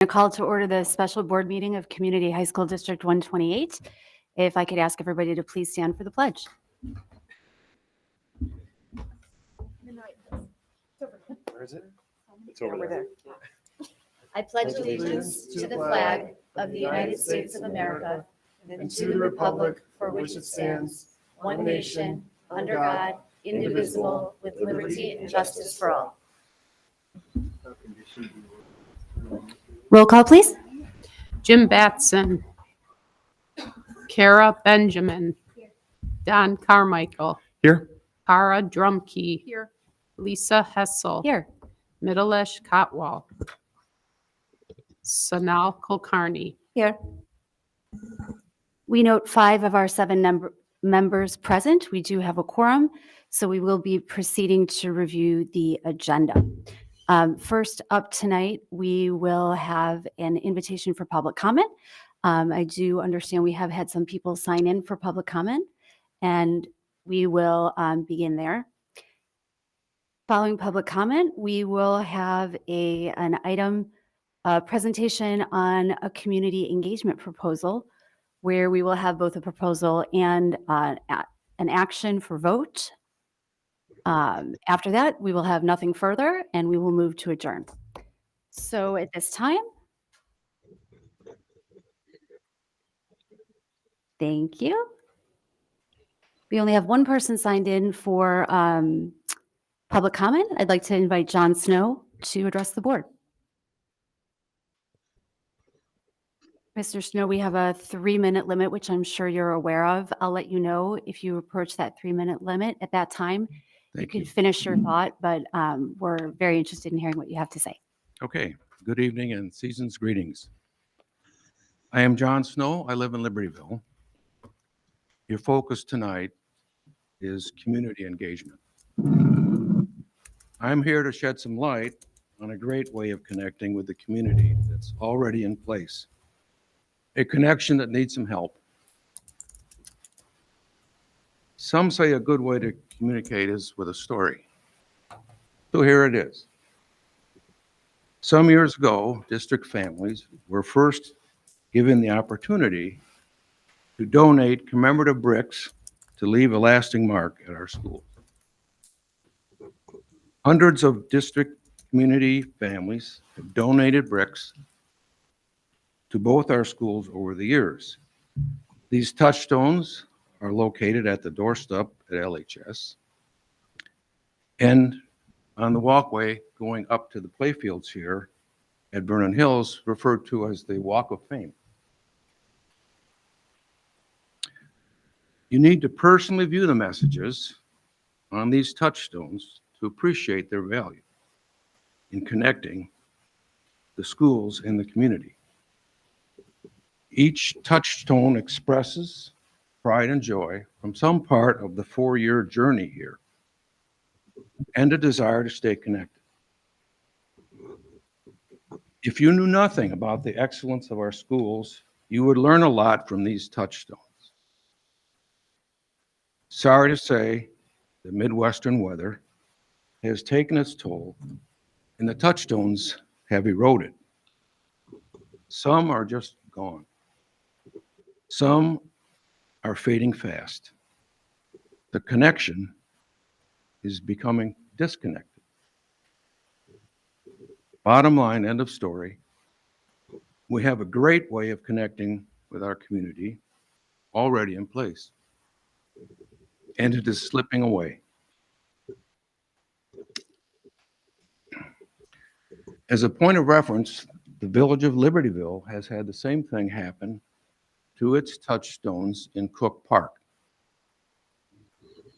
A call to order the special board meeting of Community High School District 128. If I could ask everybody to please stand for the pledge. Where is it? It's over there. I pledge allegiance to the flag of the United States of America and to the republic for which it stands, one nation, under God, indivisible, with liberty and justice for all. Roll call, please. Jim Batson. Kara Benjamin. Don Carmichael. Here. Para Drumkey. Here. Lisa Hessel. Here. Middlesh Kotwal. Sanal Kulkarni. Here. We note 5 of our 7 members present. We do have a quorum, so we will be proceeding to review the agenda. First up tonight, we will have an invitation for public comment. I do understand we have had some people sign in for public comment, and we will begin there. Following public comment, we will have an item presentation on a community engagement proposal, where we will have both a proposal and an action for vote. After that, we will have nothing further, and we will move to adjourn. So at this time, thank you. We only have one person signed in for public comment. I'd like to invite John Snow to address the board. Mr. Snow, we have a 3-minute limit, which I'm sure you're aware of. I'll let you know if you approach that 3-minute limit at that time. You can finish your thought, but we're very interested in hearing what you have to say. Okay, good evening and season's greetings. I am John Snow. I live in Libertyville. Your focus tonight is community engagement. I'm here to shed some light on a great way of connecting with the community that's already in place. A connection that needs some help. Some say a good way to communicate is with a story. So here it is. Some years ago, district families were first given the opportunity to donate commemorative bricks to leave a lasting mark at our school. Hundreds of district community families have donated bricks to both our schools over the years. These touchstones are located at the doorstep at LHS and on the walkway going up to the playfields here at Vernon Hills, referred to as the Walk of Fame. You need to personally view the messages on these touchstones to appreciate their value in connecting the schools and the community. Each touchstone expresses pride and joy from some part of the 4-year journey here and a desire to stay connected. If you knew nothing about the excellence of our schools, you would learn a lot from these touchstones. Sorry to say, the Midwestern weather has taken its toll and the touchstones have eroded. Some are just gone. Some are fading fast. The connection is becoming disconnected. Bottom line, end of story. We have a great way of connecting with our community already in place, and it is slipping away. As a point of reference, the village of Libertyville has had the same thing happen to its touchstones in Cook Park.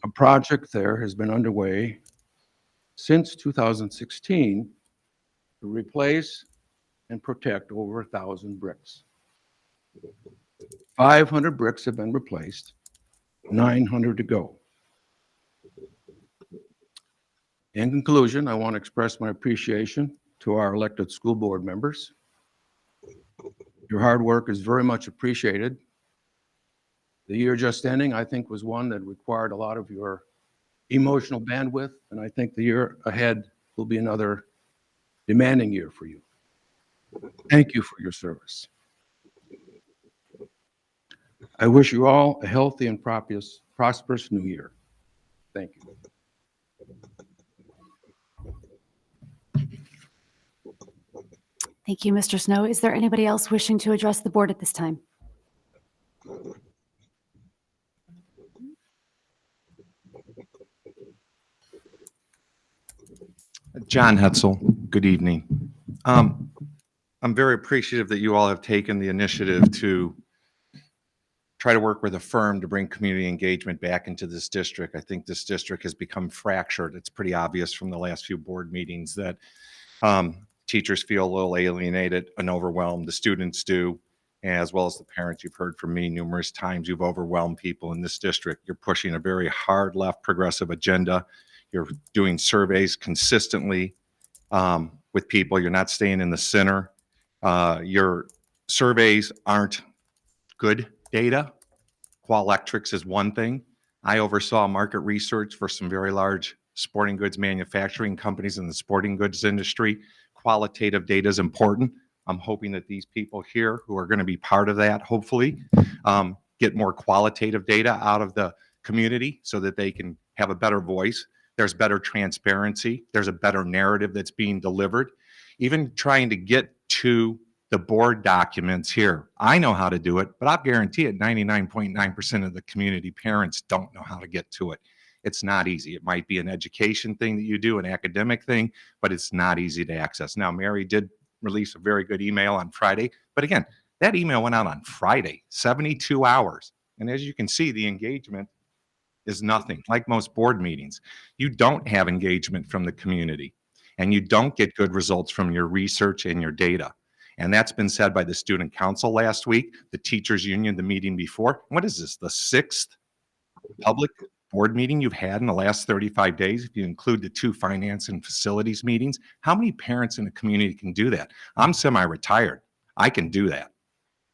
A project there has been underway since 2016 to replace and protect over 1,000 bricks. 500 bricks have been replaced, 900 to go. In conclusion, I want to express my appreciation to our elected school board members. Your hard work is very much appreciated. The year just ending, I think, was one that required a lot of your emotional bandwidth, and I think the year ahead will be another demanding year for you. Thank you for your service. I wish you all a healthy and prosperous new year. Thank you. Thank you, Mr. Snow. Is there anybody else wishing to address the board at this time? John Hetzel, good evening. I'm very appreciative that you all have taken the initiative to try to work with a firm to bring community engagement back into this district. I think this district has become fractured. It's pretty obvious from the last few board meetings that teachers feel a little alienated and overwhelmed. The students do, as well as the parents. You've heard from me numerous times. You've overwhelmed people in this district. You're pushing a very hard left progressive agenda. You're doing surveys consistently with people. You're not staying in the center. Your surveys aren't good data. Quallectrics is one thing. I oversaw market research for some very large sporting goods manufacturing companies in the sporting goods industry. Qualitative data is important. I'm hoping that these people here who are going to be part of that, hopefully, get more qualitative data out of the community so that they can have a better voice. There's better transparency. There's a better narrative that's being delivered. Even trying to get to the board documents here. I know how to do it, but I'll guarantee it 99.9% of the community parents don't know how to get to it. It's not easy. It might be an education thing that you do, an academic thing, but it's not easy to access. Now, Mary did release a very good email on Friday, but again, that email went out on Friday, 72 hours. And as you can see, the engagement is nothing. Like most board meetings, you don't have engagement from the community and you don't get good results from your research and your data. And that's been said by the student council last week, the teachers union, the meeting before. What is this, the 6th public board meeting you've had in the last 35 days? If you include the 2 finance and facilities meetings, how many parents in the community can do that? I'm semi-retired. I can do that.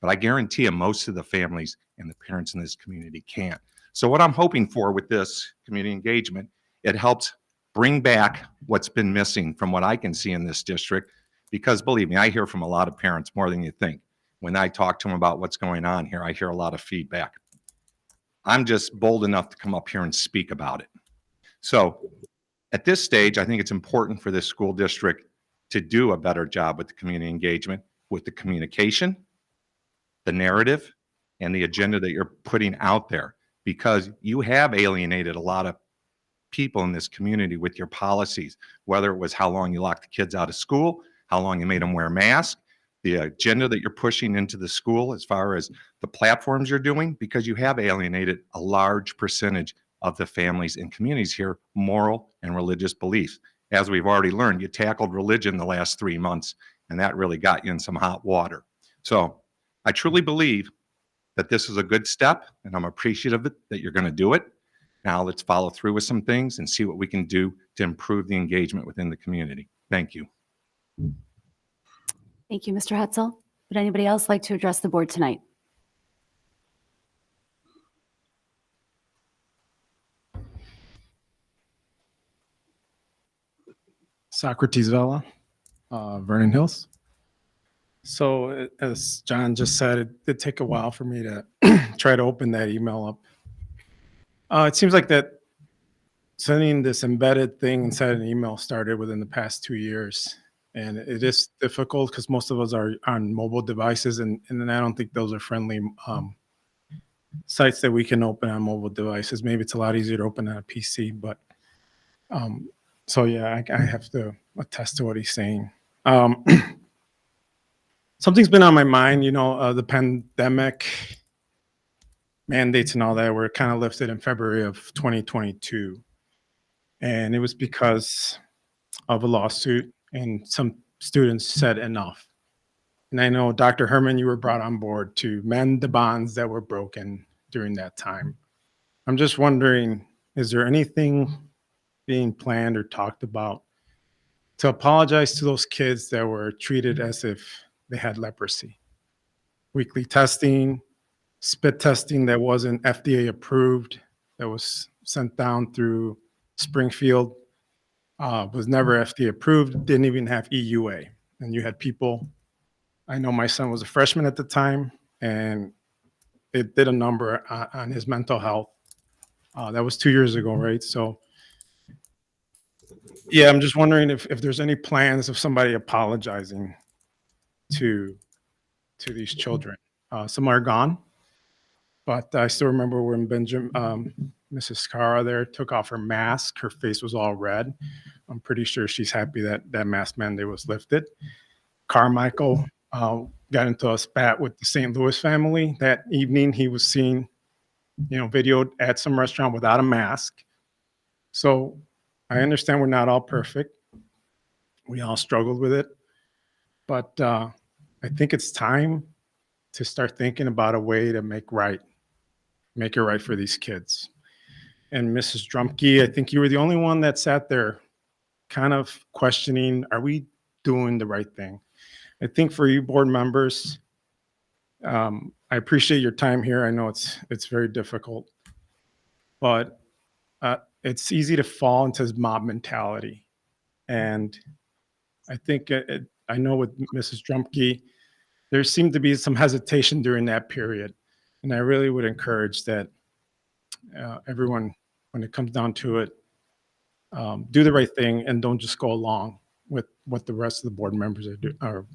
But I guarantee you most of the families and the parents in this community can't. So what I'm hoping for with this community engagement, it helps bring back what's been missing from what I can see in this district, because believe me, I hear from a lot of parents more than you think. When I talk to them about what's going on here, I hear a lot of feedback. I'm just bold enough to come up here and speak about it. So at this stage, I think it's important for this school district to do a better job with the community engagement, with the communication, the narrative, and the agenda that you're putting out there, because you have alienated a lot of people in this community with your policies, whether it was how long you locked the kids out of school, how long you made them wear masks, the agenda that you're pushing into the school as far as the platforms you're doing, because you have alienated a large percentage of the families and communities here, moral and religious beliefs. As we've already learned, you tackled religion the last 3 months, and that really got you in some hot water. So I truly believe that this is a good step, and I'm appreciative of it, that you're going to do it. Now let's follow through with some things and see what we can do to improve the engagement within the community. Thank you. Thank you, Mr. Hetzel. Would anybody else like to address the board tonight? Socrates Vela, Vernon Hills. So as John just said, it did take a while for me to try to open that email up. It seems like that sending this embedded thing inside an email started within the past 2 years. And it is difficult because most of us are on mobile devices, and then I don't think those are friendly sites that we can open on mobile devices. Maybe it's a lot easier to open on a PC, but so yeah, I have to attest to what he's saying. Something's been on my mind, the pandemic mandates and all that were kind of lifted in February of 2022. And it was because of a lawsuit, and some students said enough. And I know, Dr. Herman, you were brought on board to mend the bonds that were broken during that time. I'm just wondering, is there anything being planned or talked about to apologize to those kids that were treated as if they had leprosy? Weekly testing, spit testing that wasn't FDA approved, that was sent down through Springfield, was never FDA approved, didn't even have EUA. And you had people I know my son was a freshman at the time, and it did a number on his mental health. That was 2 years ago, right? So, yeah, I'm just wondering if there's any plans of somebody apologizing to these children. Some are gone, but I still remember when Mrs. Cara there took off her mask, her face was all red. I'm pretty sure she's happy that that mask mandate was lifted. Carmichael got into a spat with the St. Louis family that evening. He was seen, videoed at some restaurant without a mask. So I understand we're not all perfect. We all struggled with it. But I think it's time to start thinking about a way to make it right for these kids. And Mrs. Drumke, I think you were the only one that sat there kind of questioning, are we doing the right thing? I think for you board members, I appreciate your time here. I know it's very difficult, but it's easy to fall into this mob mentality. And I think I know with Mrs. Drumke, there seemed to be some hesitation during that period. And I really would encourage that everyone, when it comes down to it, do the right thing and don't just go along with what the rest of the board members are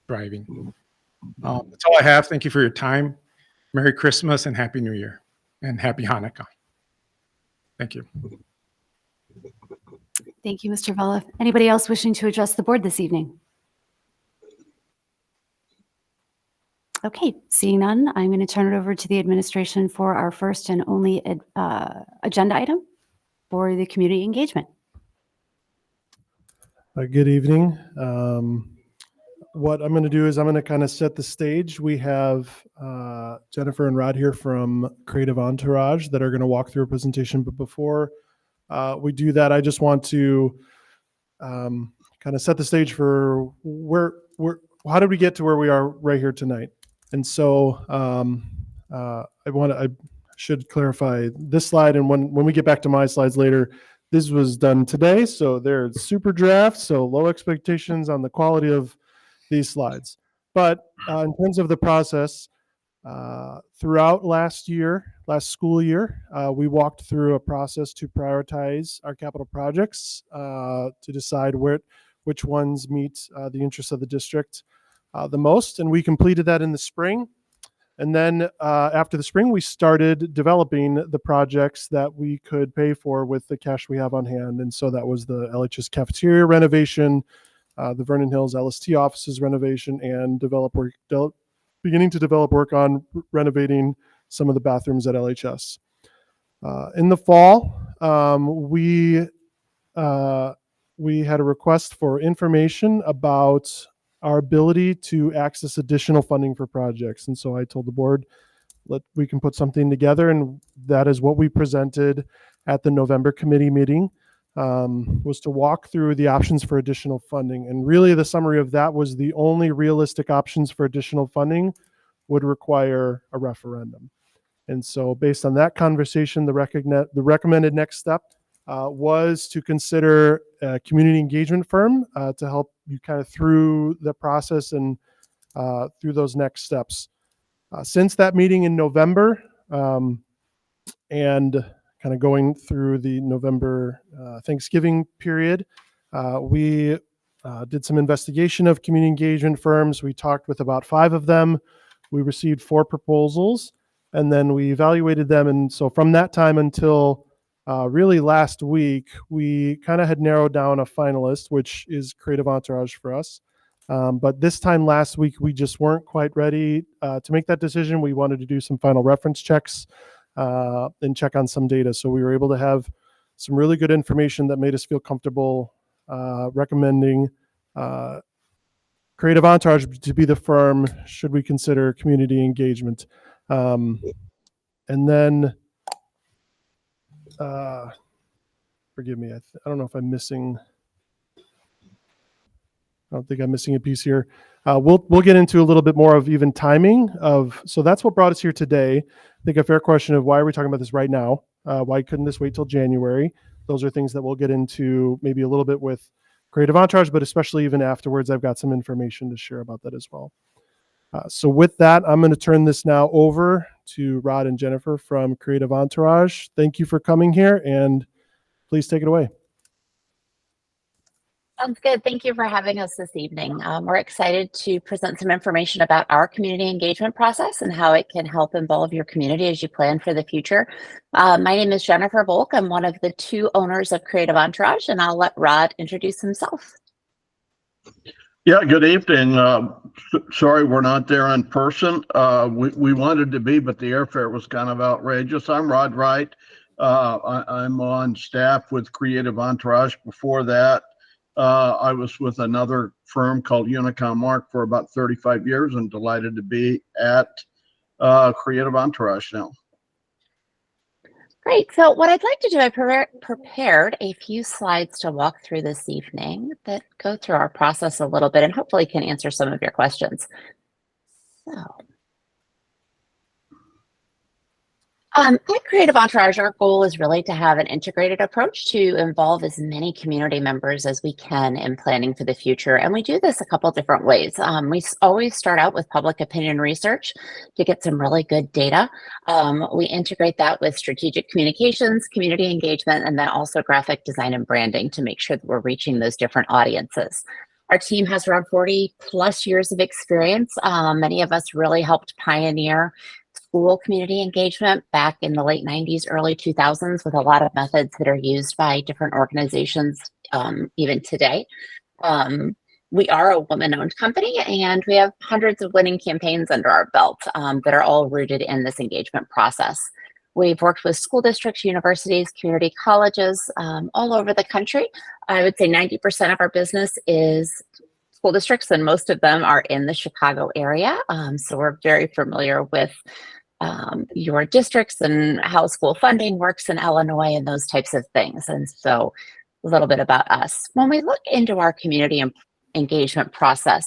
driving. That's all I have. Thank you for your time. Merry Christmas and Happy New Year and Happy Hanukkah. Thank you. Thank you, Mr. Vella. Anybody else wishing to address the board this evening? Okay, seeing none, I'm going to turn it over to the administration for our first and only agenda item for the community engagement. Good evening. What I'm going to do is I'm going to kind of set the stage. We have Jennifer and Rod here from Creative Entourage that are going to walk through a presentation. But before we do that, I just want to kind of set the stage for how did we get to where we are right here tonight? And so I should clarify this slide. And when we get back to my slides later, this was done today. So they're super draft. So low expectations on the quality of these slides. But in terms of the process, throughout last school year, we walked through a process to prioritize our capital projects to decide which ones meet the interests of the district the most. And we completed that in the spring. And then after the spring, we started developing the projects that we could pay for with the cash we have on hand. And so that was the LHS cafeteria renovation, the Vernon Hills LST offices renovation, and beginning to develop work on renovating some of the bathrooms at LHS. In the fall, we had a request for information about our ability to access additional funding for projects. And so I told the board, we can put something together, and that is what we presented at the November committee meeting, was to walk through the options for additional funding. And really the summary of that was the only realistic options for additional funding would require a referendum. And so based on that conversation, the recommended next step was to consider a community engagement firm to help you kind of through the process and through those next steps. Since that meeting in November and kind of going through the November Thanksgiving period, we did some investigation of community engagement firms. We talked with about 5 of them. We received 4 proposals, and then we evaluated them. And so from that time until really last week, we kind of had narrowed down a finalist, which is Creative Entourage for us. But this time last week, we just weren't quite ready to make that decision. We wanted to do some final reference checks and check on some data. So we were able to have some really good information that made us feel comfortable recommending Creative Entourage to be the firm should we consider community engagement. And then forgive me, I don't know if I'm missing. I don't think I'm missing a piece here. We'll get into a little bit more of even timing of. So that's what brought us here today. I think a fair question of why are we talking about this right now? Why couldn't this wait till January? Those are things that we'll get into maybe a little bit with Creative Entourage, but especially even afterwards, I've got some information to share about that as well. So with that, I'm going to turn this now over to Rod and Jennifer from Creative Entourage. Thank you for coming here, and please take it away. Sounds good. Thank you for having us this evening. We're excited to present some information about our community engagement process and how it can help involve your community as you plan for the future. My name is Jennifer Volk. I'm one of the 2 owners of Creative Entourage, and I'll let Rod introduce himself. Yeah, good evening. Sorry we're not there in person. We wanted to be, but the airfare was kind of outrageous. I'm Rod Wright. I'm on staff with Creative Entourage. Before that, I was with another firm called Unicom Mark for about 35 years and delighted to be at Creative Entourage now. Great. So what I'd like to do, I prepared a few slides to walk through this evening that go through our process a little bit and hopefully can answer some of your questions. So, at Creative Entourage, our goal is really to have an integrated approach to involve as many community members as we can in planning for the future. And we do this a couple different ways. We always start out with public opinion research to get some really good data. We integrate that with strategic communications, community engagement, and then also graphic design and branding to make sure that we're reaching those different audiences. Our team has around 40 plus years of experience. Many of us really helped pioneer school community engagement back in the late 90s, early 2000s with a lot of methods that are used by different organizations even today. We are a woman-owned company, and we have hundreds of winning campaigns under our belt that are all rooted in this engagement process. We've worked with school districts, universities, community colleges all over the country. I would say 90% of our business is school districts, and most of them are in the Chicago area. So we're very familiar with your districts and how school funding works in Illinois and those types of things. And so a little bit about us. When we look into our community engagement process,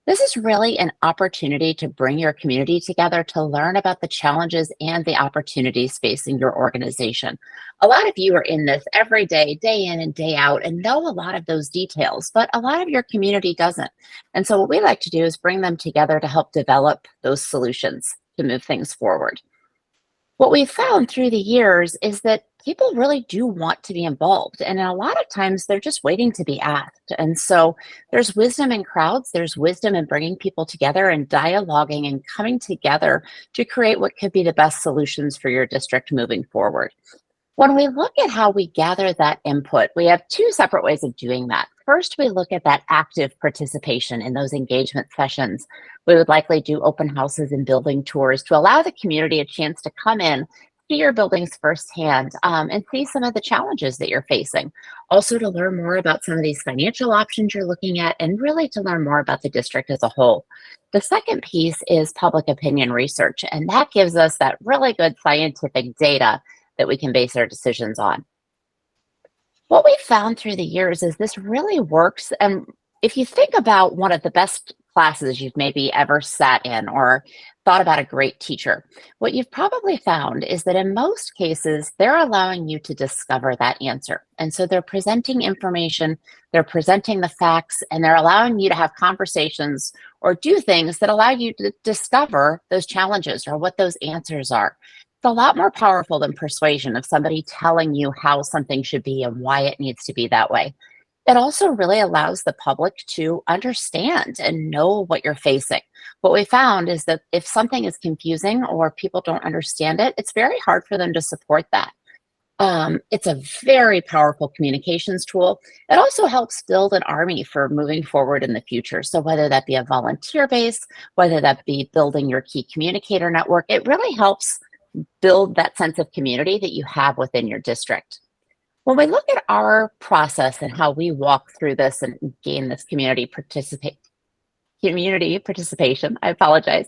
this is really an opportunity to bring your community together to learn about the challenges and the opportunities facing your organization. A lot of you are in this every day, day in and day out, and know a lot of those details, but a lot of your community doesn't. And so what we like to do is bring them together to help develop those solutions to move things forward. What we've found through the years is that people really do want to be involved. And a lot of times they're just waiting to be asked. And so there's wisdom in crowds, there's wisdom in bringing people together and dialoguing and coming together to create what could be the best solutions for your district moving forward. When we look at how we gather that input, we have 2 separate ways of doing that. First, we look at that active participation in those engagement sessions. We would likely do open houses and building tours to allow the community a chance to come in, see your buildings firsthand, and see some of the challenges that you're facing. Also to learn more about some of these financial options you're looking at, and really to learn more about the district as a whole. The second piece is public opinion research, and that gives us that really good scientific data that we can base our decisions on. What we found through the years is this really works. And if you think about one of the best classes you've maybe ever sat in or thought about a great teacher, what you've probably found is that in most cases, they're allowing you to discover that answer. And so they're presenting information, they're presenting the facts, and they're allowing you to have conversations or do things that allow you to discover those challenges or what those answers are. It's a lot more powerful than persuasion of somebody telling you how something should be and why it needs to be that way. It also really allows the public to understand and know what you're facing. What we found is that if something is confusing or people don't understand it, it's very hard for them to support that. It's a very powerful communications tool. It also helps build an army for moving forward in the future. So whether that be a volunteer base, whether that be building your key communicator network, it really helps build that sense of community that you have within your district. When we look at our process and how we walk through this and gain this community participation, I apologize.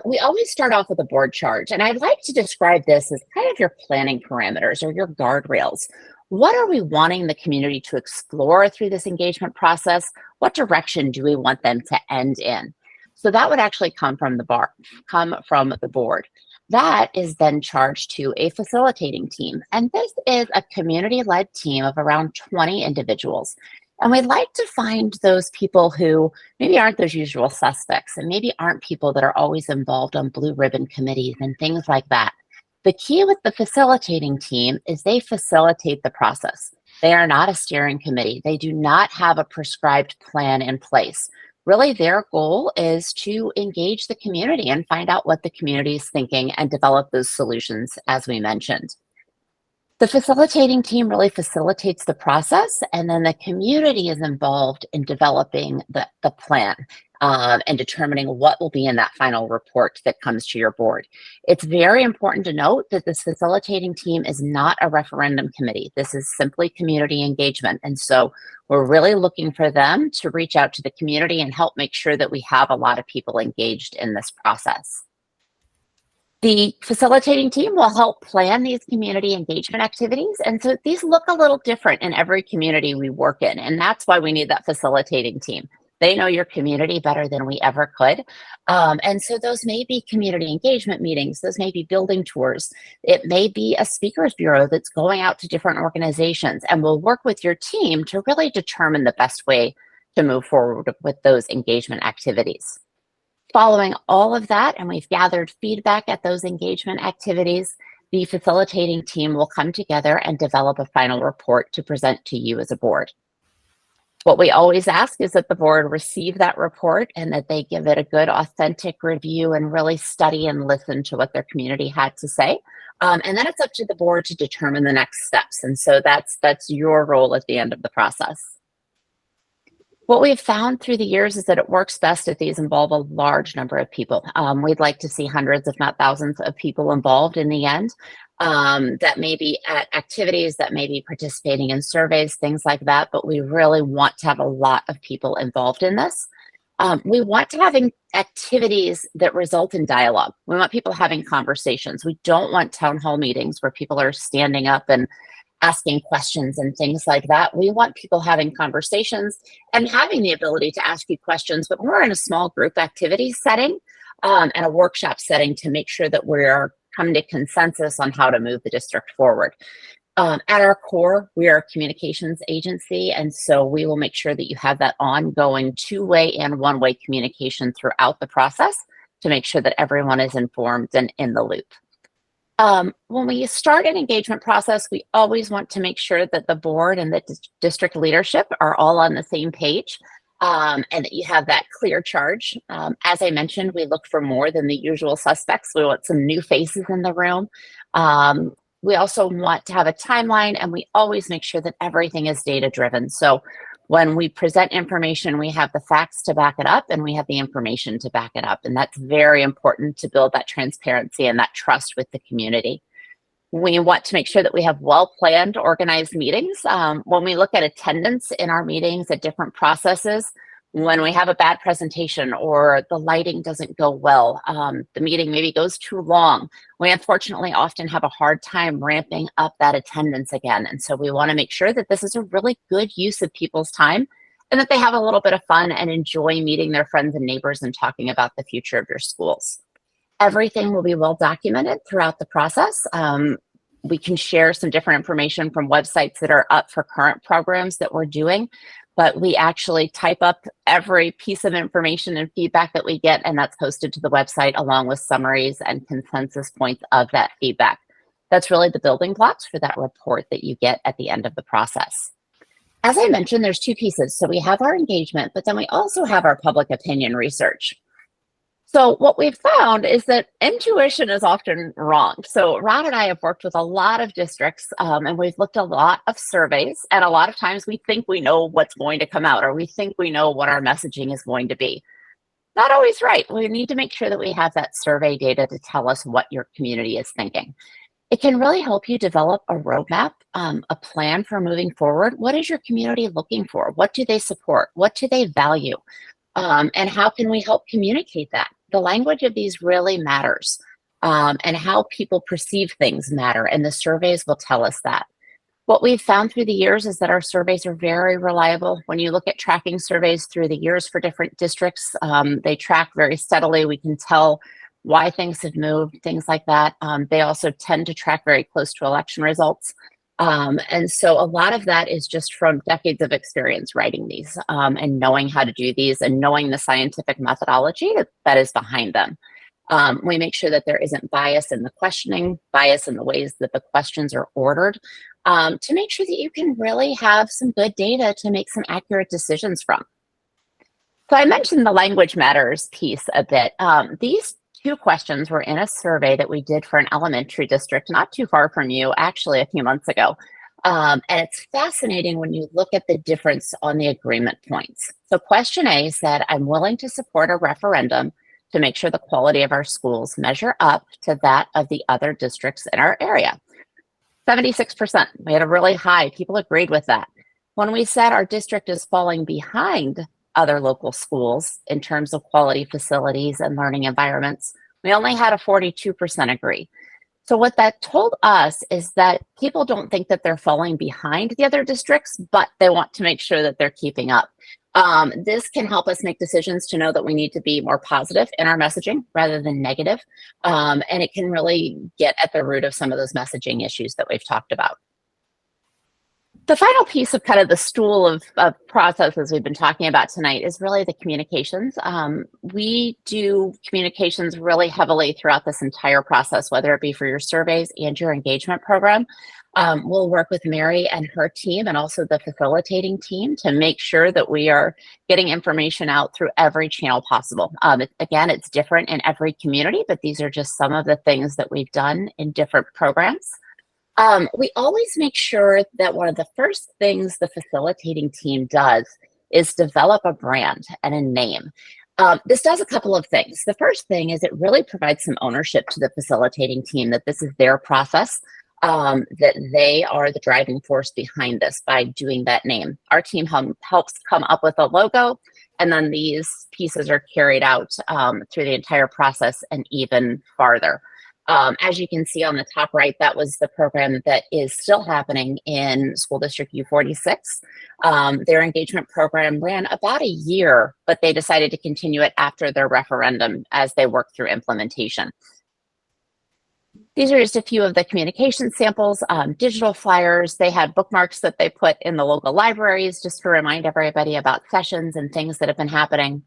We always start off with a board charge, and I'd like to describe this as kind of your planning parameters or your guardrails. What are we wanting the community to explore through this engagement process? What direction do we want them to end in? So that would actually come from the board. That is then charged to a facilitating team. And this is a community-led team of around 20 individuals. And we'd like to find those people who maybe aren't those usual suspects and maybe aren't people that are always involved on blue ribbon committees and things like that. The key with the facilitating team is they facilitate the process. They are not a steering committee. They do not have a prescribed plan in place. Really, their goal is to engage the community and find out what the community is thinking and develop those solutions, as we mentioned. The facilitating team really facilitates the process, and then the community is involved in developing the plan and determining what will be in that final report that comes to your board. It's very important to note that this facilitating team is not a referendum committee. This is simply community engagement. And so we're really looking for them to reach out to the community and help make sure that we have a lot of people engaged in this process. The facilitating team will help plan these community engagement activities. And so these look a little different in every community we work in. And that's why we need that facilitating team. They know your community better than we ever could. And so those may be community engagement meetings. Those may be building tours. It may be a speakers bureau that's going out to different organizations, and we'll work with your team to really determine the best way to move forward with those engagement activities. Following all of that, and we've gathered feedback at those engagement activities, the facilitating team will come together and develop a final report to present to you as a board. What we always ask is that the board receive that report and that they give it a good, authentic review and really study and listen to what their community had to say. And then it's up to the board to determine the next steps. And so that's your role at the end of the process. What we've found through the years is that it works best if these involve a large number of people. We'd like to see hundreds, if not thousands, of people involved in the end. That may be at activities, that may be participating in surveys, things like that, but we really want to have a lot of people involved in this. We want to have activities that result in dialogue. We want people having conversations. We don't want town hall meetings where people are standing up and asking questions and things like that. We want people having conversations and having the ability to ask you questions, but more in a small group activity setting and a workshop setting to make sure that we're coming to consensus on how to move the district forward. At our core, we are a communications agency, and so we will make sure that you have that ongoing two-way and one-way communication throughout the process to make sure that everyone is informed and in the loop. When we start an engagement process, we always want to make sure that the board and the district leadership are all on the same page and that you have that clear charge. As I mentioned, we look for more than the usual suspects. We want some new faces in the room. We also want to have a timeline, and we always make sure that everything is data driven. So when we present information, we have the facts to back it up and we have the information to back it up. And that's very important to build that transparency and that trust with the community. We want to make sure that we have well-planned, organized meetings. When we look at attendance in our meetings at different processes, when we have a bad presentation or the lighting doesn't go well, the meeting maybe goes too long, we unfortunately often have a hard time ramping up that attendance again. And so we want to make sure that this is a really good use of people's time and that they have a little bit of fun and enjoy meeting their friends and neighbors and talking about the future of your schools. Everything will be well documented throughout the process. We can share some different information from websites that are up for current programs that we're doing, but we actually type up every piece of information and feedback that we get, and that's posted to the website along with summaries and consensus points of that feedback. That's really the building blocks for that report that you get at the end of the process. As I mentioned, there's two pieces. So we have our engagement, but then we also have our public opinion research. So what we've found is that intuition is often wrong. So Ron and I have worked with a lot of districts and we've looked at a lot of surveys, and a lot of times we think we know what's going to come out or we think we know what our messaging is going to be. Not always right. We need to make sure that we have that survey data to tell us what your community is thinking. It can really help you develop a roadmap, a plan for moving forward. What is your community looking for? What do they support? What do they value? And how can we help communicate that? The language of these really matters, and how people perceive things matter, and the surveys will tell us that. What we've found through the years is that our surveys are very reliable. When you look at tracking surveys through the years for different districts, they track very steadily. We can tell why things have moved, things like that. They also tend to track very close to election results. And so a lot of that is just from decades of experience writing these and knowing how to do these and knowing the scientific methodology that is behind them. We make sure that there isn't bias in the questioning, bias in the ways that the questions are ordered, to make sure that you can really have some good data to make some accurate decisions from. So I mentioned the language matters piece a bit. These two questions were in a survey that we did for an elementary district not too far from you, actually a few months ago. And it's fascinating when you look at the difference on the agreement points. So question A said, I'm willing to support a referendum to make sure the quality of our schools measure up to that of the other districts in our area. 76%, we had a really high, people agreed with that. When we said our district is falling behind other local schools in terms of quality facilities and learning environments, we only had a 42% agree. So what that told us is that people don't think that they're falling behind the other districts, but they want to make sure that they're keeping up. This can help us make decisions to know that we need to be more positive in our messaging rather than negative. And it can really get at the root of some of those messaging issues that we've talked about. The final piece of kind of the stool of processes we've been talking about tonight is really the communications. We do communications really heavily throughout this entire process, whether it be for your surveys and your engagement program. We'll work with Mary and her team and also the facilitating team to make sure that we are getting information out through every channel possible. Again, it's different in every community, but these are just some of the things that we've done in different programs. We always make sure that one of the first things the facilitating team does is develop a brand and a name. This does a couple of things. The first thing is it really provides some ownership to the facilitating team that this is their process, that they are the driving force behind this by doing that name. Our team helps come up with a logo, and then these pieces are carried out through the entire process and even farther. As you can see on the top right, that was the program that is still happening in School District U46. Their engagement program ran about a year, but they decided to continue it after their referendum as they work through implementation. These are just a few of the communication samples, digital flyers. They had bookmarks that they put in the local libraries just to remind everybody about sessions and things that have been happening.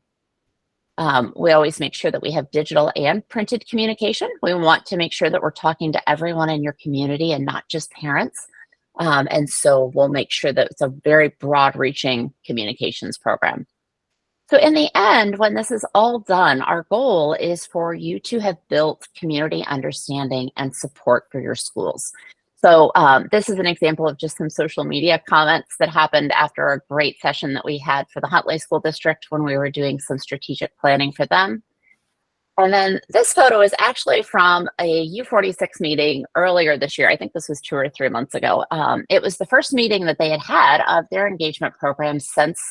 We always make sure that we have digital and printed communication. We want to make sure that we're talking to everyone in your community and not just parents. And so we'll make sure that it's a very broad reaching communications program. So in the end, when this is all done, our goal is for you to have built community understanding and support for your schools. So this is an example of just some social media comments that happened after a great session that we had for the Huntley School District when we were doing some strategic planning for them. And then this photo is actually from a U46 meeting earlier this year. I think this was 2 or 3 months ago. It was the first meeting that they had had of their engagement program since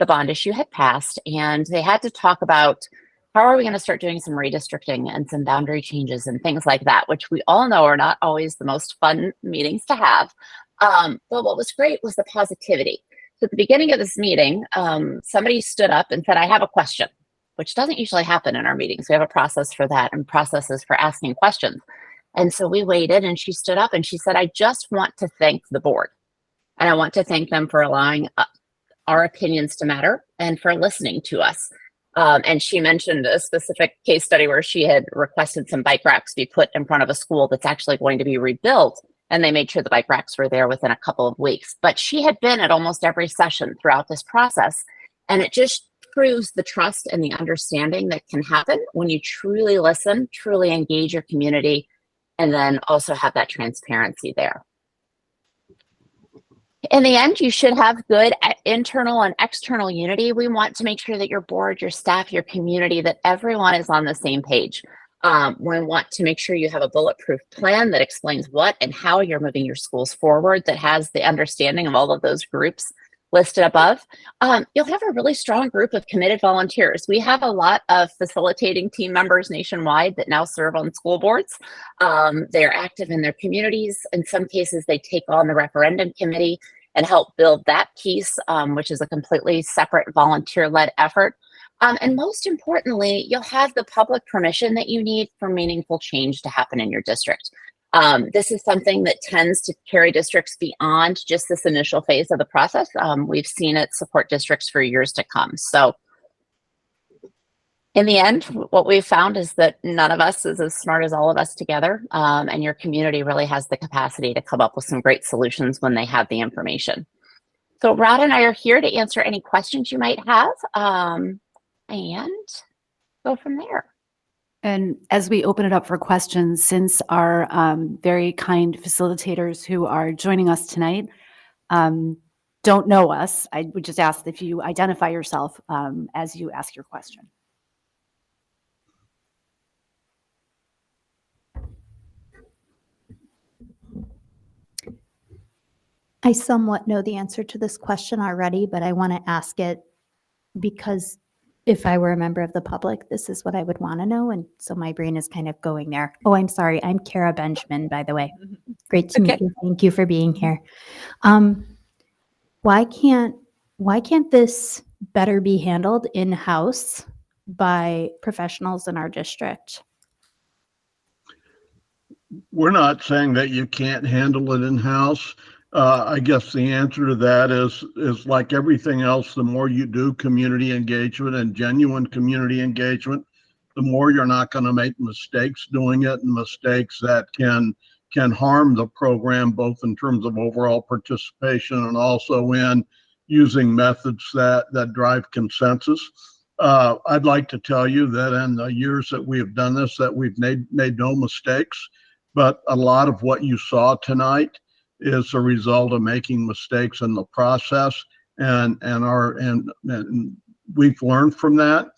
the bond issue had passed. And they had to talk about how are we going to start doing some redistricting and some boundary changes and things like that, which we all know are not always the most fun meetings to have. But what was great was the positivity. So at the beginning of this meeting, somebody stood up and said, I have a question, which doesn't usually happen in our meetings. We have a process for that and processes for asking questions. And so we waited and she stood up and she said, I just want to thank the board. And I want to thank them for allowing our opinions to matter and for listening to us. And she mentioned a specific case study where she had requested some bike racks be put in front of a school that's actually going to be rebuilt. And they made sure the bike racks were there within a couple of weeks. But she had been at almost every session throughout this process. And it just proves the trust and the understanding that can happen when you truly listen, truly engage your community, and then also have that transparency there. In the end, you should have good internal and external unity. We want to make sure that your board, your staff, your community, that everyone is on the same page. We want to make sure you have a bulletproof plan that explains what and how you're moving your schools forward, that has the understanding of all of those groups listed above. You'll have a really strong group of committed volunteers. We have a lot of facilitating team members nationwide that now serve on school boards. They're active in their communities. In some cases, they take on the referendum committee and help build that piece, which is a completely separate volunteer-led effort. And most importantly, you'll have the public permission that you need for meaningful change to happen in your district. This is something that tends to carry districts beyond just this initial phase of the process. We've seen it support districts for years to come. So in the end, what we've found is that none of us is as smart as all of us together, and your community really has the capacity to come up with some great solutions when they have the information. So Rod and I are here to answer any questions you might have, and go from there. And as we open it up for questions, since our very kind facilitators who are joining us tonight don't know us, I would just ask if you identify yourself as you ask your question. I somewhat know the answer to this question already, but I want to ask it because if I were a member of the public, this is what I would want to know. And so my brain is kind of going there. Oh, I'm sorry. I'm Kara Benjamin, by the way. Great to meet you. Thank you for being here. Why can't this better be handled in-house by professionals in our district? We're not saying that you can't handle it in-house. I guess the answer to that is like everything else, the more you do community engagement and genuine community engagement, the more you're not going to make mistakes doing it, and mistakes that can harm the program, both in terms of overall participation and also in using methods that drive consensus. I'd like to tell you that in the years that we have done this, that we've made no mistakes, but a lot of what you saw tonight is a result of making mistakes in the process, and we've learned from that.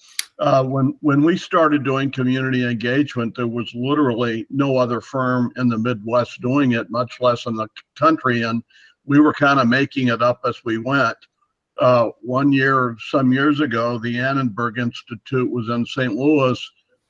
When we started doing community engagement, there was literally no other firm in the Midwest doing it, much less in the country, and we were kind of making it up as we went. One year, some years ago, the Annenberg Institute was in St. Louis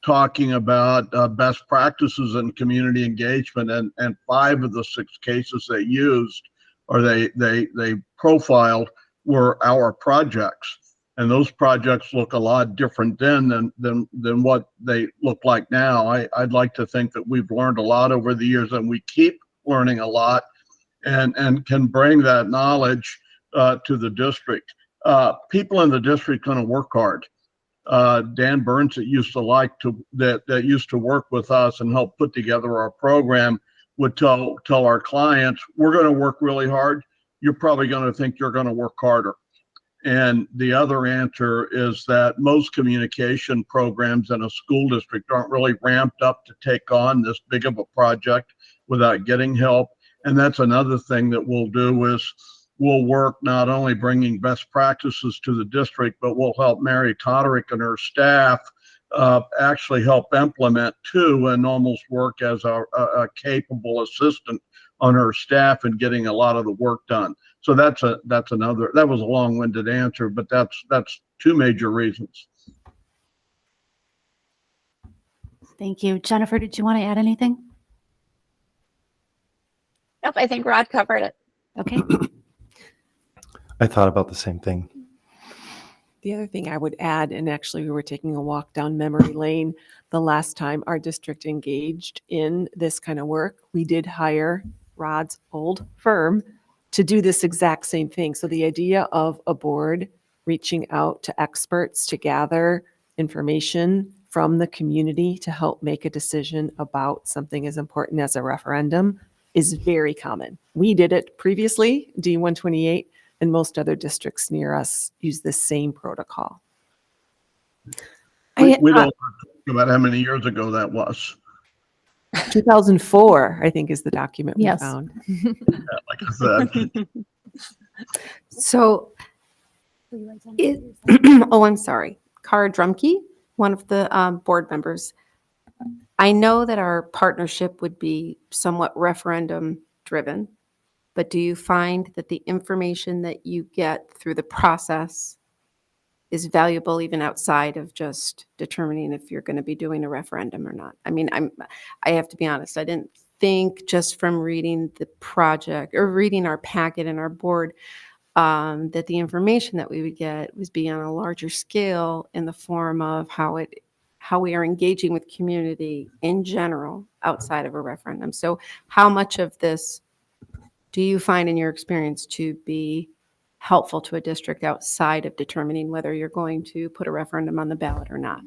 talking about best practices in community engagement, and 5 of the 6 cases they used or they profiled were our projects. And those projects look a lot different then than what they look like now. I'd like to think that we've learned a lot over the years, and we keep learning a lot, and can bring that knowledge to the district. People in the district are going to work hard. Dan Burns that used to work with us and help put together our program would tell our clients, we're going to work really hard. You're probably going to think you're going to work harder. And the other answer is that most communication programs in a school district aren't really ramped up to take on this big of a project without getting help. And that's another thing that we'll do is we'll work not only bringing best practices to the district, but we'll help Mary Toderick and her staff actually help implement too, and almost work as a capable assistant on her staff and getting a lot of the work done. So that's another, that was a long-winded answer, but that's 2 major reasons. Thank you. Jennifer, did you want to add anything? Nope, I think Rod covered it. Okay. I thought about the same thing. The other thing I would add, and actually we were taking a walk down memory lane the last time our district engaged in this kind of work, we did hire Rod's old firm to do this exact same thing. So the idea of a board reaching out to experts to gather information from the community to help make a decision about something as important as a referendum is very common. We did it previously, D128, and most other districts near us use the same protocol. We don't talk about how many years ago that was. 2004, I think, is the document we Yes. found. Like I said, So, oh, I'm sorry. Cara Drumkey, one of the board members. I know that our partnership would be somewhat referendum driven, but do you find that the information that you get through the process is valuable even outside of just determining if you're going to be doing a referendum or not? I mean, I have to be honest, I didn't think just from reading the project or reading our packet and our board that the information that we would get was be on a larger scale in the form of how how we are engaging with community in general outside of a referendum. So how much of this do you find in your experience to be helpful to a district outside of determining whether you're going to put a referendum on the ballot or not?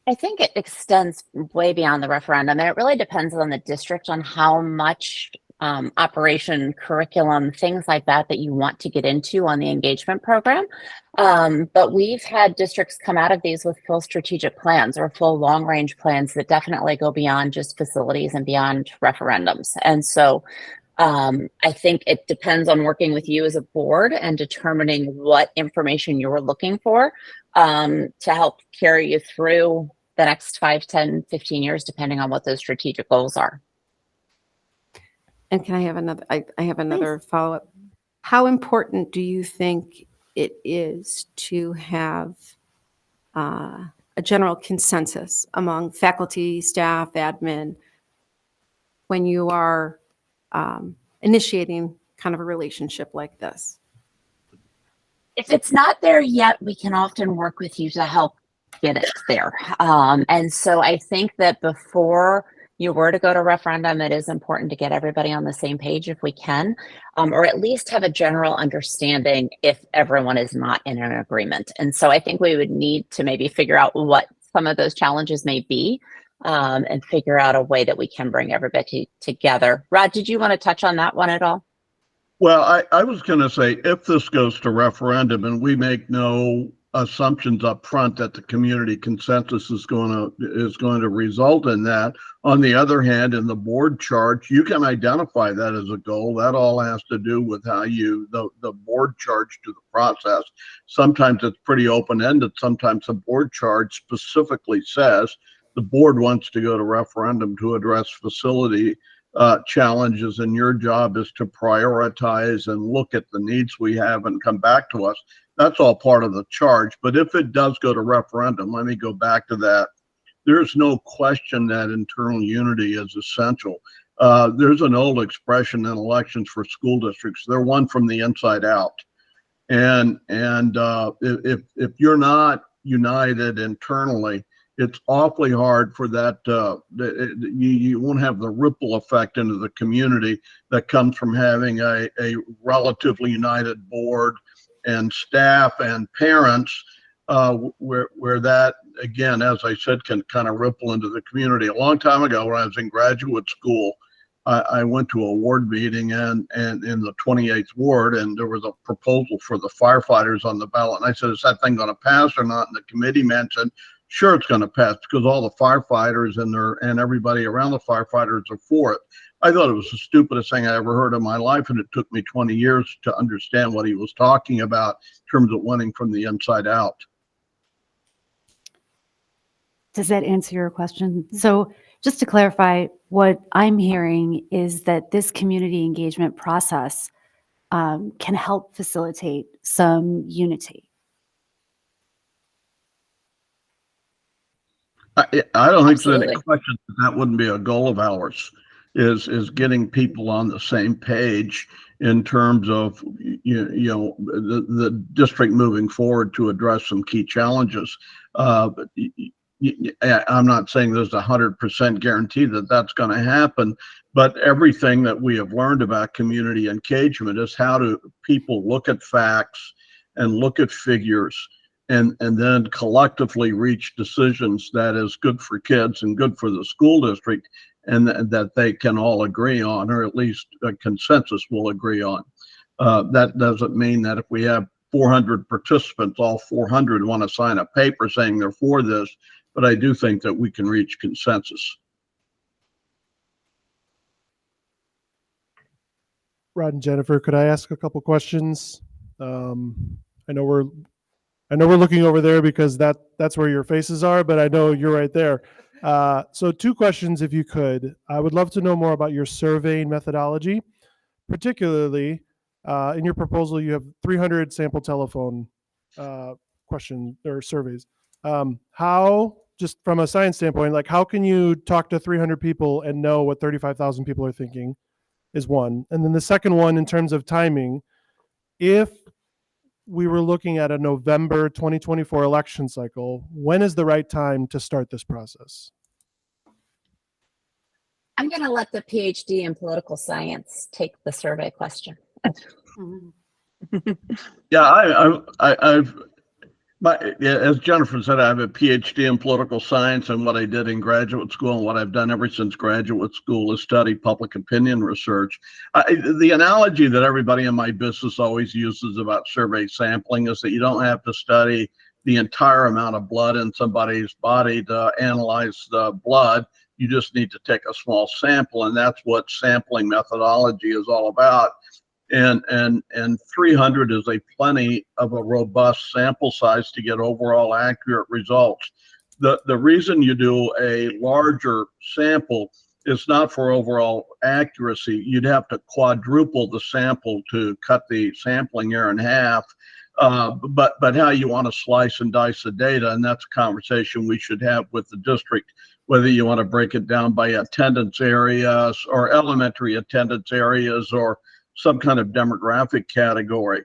I think it extends way beyond the referendum, and it really depends on the district on how much operation, curriculum, things like that you want to get into on the engagement program. But we've had districts come out of these with full strategic plans or full long range plans that definitely go beyond just facilities and beyond referendums. And so I think it depends on working with you as a board and determining what information you're looking for to help carry you through the next 5, 10, 15 years, depending on what those strategic goals are. And can I have another, I have another follow-up. How important do you think it is to have a general consensus among faculty, staff, admin, when you are initiating kind of a relationship like this? If it's not there yet, we can often work with you to help get it there. And so I think that before you were to go to referendum, it is important to get everybody on the same page if we can, or at least have a general understanding if everyone is not in an agreement. And so I think we would need to maybe figure out what some of those challenges may be and figure out a way that we can bring everybody together. Rod, did you want to touch on that one at all? Well, I was going to say, if this goes to referendum and we make no assumptions up front that the community consensus is going to result in that. On the other hand, in the board chart, you can identify that as a goal. That all has to do with how the board charge to the process. Sometimes it's pretty open-ended. Sometimes the board chart specifically says the board wants to go to referendum to address facility challenges, and your job is to prioritize and look at the needs we have and come back to us. That's all part of the charge. But if it does go to referendum, let me go back to that. There's no question that internal unity is essential. There's an old expression in elections for school districts: they're won from the inside out. And if you're not united internally, it's awfully hard for that. You won't have the ripple effect into the community that comes from having a relatively united board and staff and parents, where that, again, as I said, can kind of ripple into the community. A long time ago, when I was in graduate school, I went to a ward meeting and in the 28th ward, and there was a proposal for the firefighters on the ballot. And I said, is that thing going to pass or not? And the committee man said, sure, it's going to pass because all the firefighters and everybody around the firefighters are for it. I thought it was the stupidest thing I ever heard in my life, and it took me 20 years to understand what he was talking about in terms of winning from the inside out. Does that answer your question? So just to clarify, what I'm hearing is that this community engagement process can help facilitate some unity. I don't think there's any Absolutely. question that wouldn't be a goal of ours, is getting people on the same page in terms of the district moving forward to address some key challenges. But I'm not saying there's 100% guarantee that that's going to happen, but everything that we have learned about community engagement is how do people look at facts and look at figures and then collectively reach decisions that is good for kids and good for the school district, and that they can all agree on, or at least a consensus will agree on. That doesn't mean that if we have 400 participants, all 400 want to sign a paper saying they're for this, but I do think that we can reach consensus. Rod and Jennifer, could I ask a couple questions? I know we're looking over there because that's where your faces are, but I know you're right there. So 2 questions, if you could. I would love to know more about your surveying methodology, particularly in your proposal. You have 300 sample telephone questions or surveys. How, just from a science standpoint, like how can you talk to 300 people and know what 35,000 people are thinking is one. And then the second one, in terms of timing, if we were looking at a November 2024 election cycle. When is the right time to start this process? I'm going to let the PhD in political science take the survey question. Yeah, as Jennifer said, I have a PhD in political science, and what I did in graduate school and what I've done ever since graduate school is study public opinion research. The analogy that everybody in my business always uses about survey sampling is that you don't have to study the entire amount of blood in somebody's body to analyze the blood. You just need to take a small sample, and that's what sampling methodology is all about. And 300 is a plenty of a robust sample size to get overall accurate results. The reason you do a larger sample is not for overall accuracy. You'd have to quadruple the sample to cut the sampling error in half. But how you want to slice and dice the data, and that's a conversation we should have with the district, whether you want to break it down by attendance areas or elementary attendance areas or some kind of demographic category.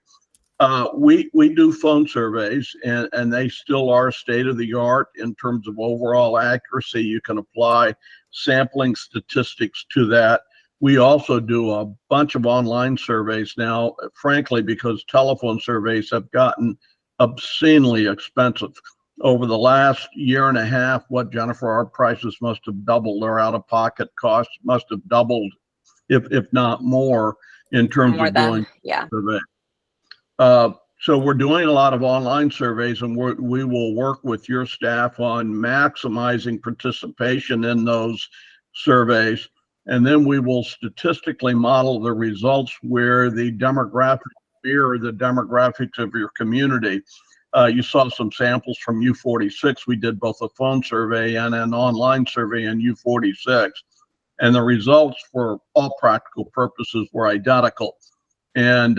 We do phone surveys, and they still are state of the art in terms of overall accuracy. You can apply sampling statistics to that. We also do a bunch of online surveys now, frankly, because telephone surveys have gotten obscenely expensive. Over the last year and a half, Jennifer, our prices must have doubled. Our out-of-pocket costs must have doubled, if not more, in terms More of than, doing yeah. survey. So we're doing a lot of online surveys, and we will work with your staff on maximizing participation in those surveys. And then we will statistically model the results where the demographics mirror the demographics of your community. You saw some samples from U46. We did both a phone survey and an online survey in U46. And the results for all practical purposes were identical. And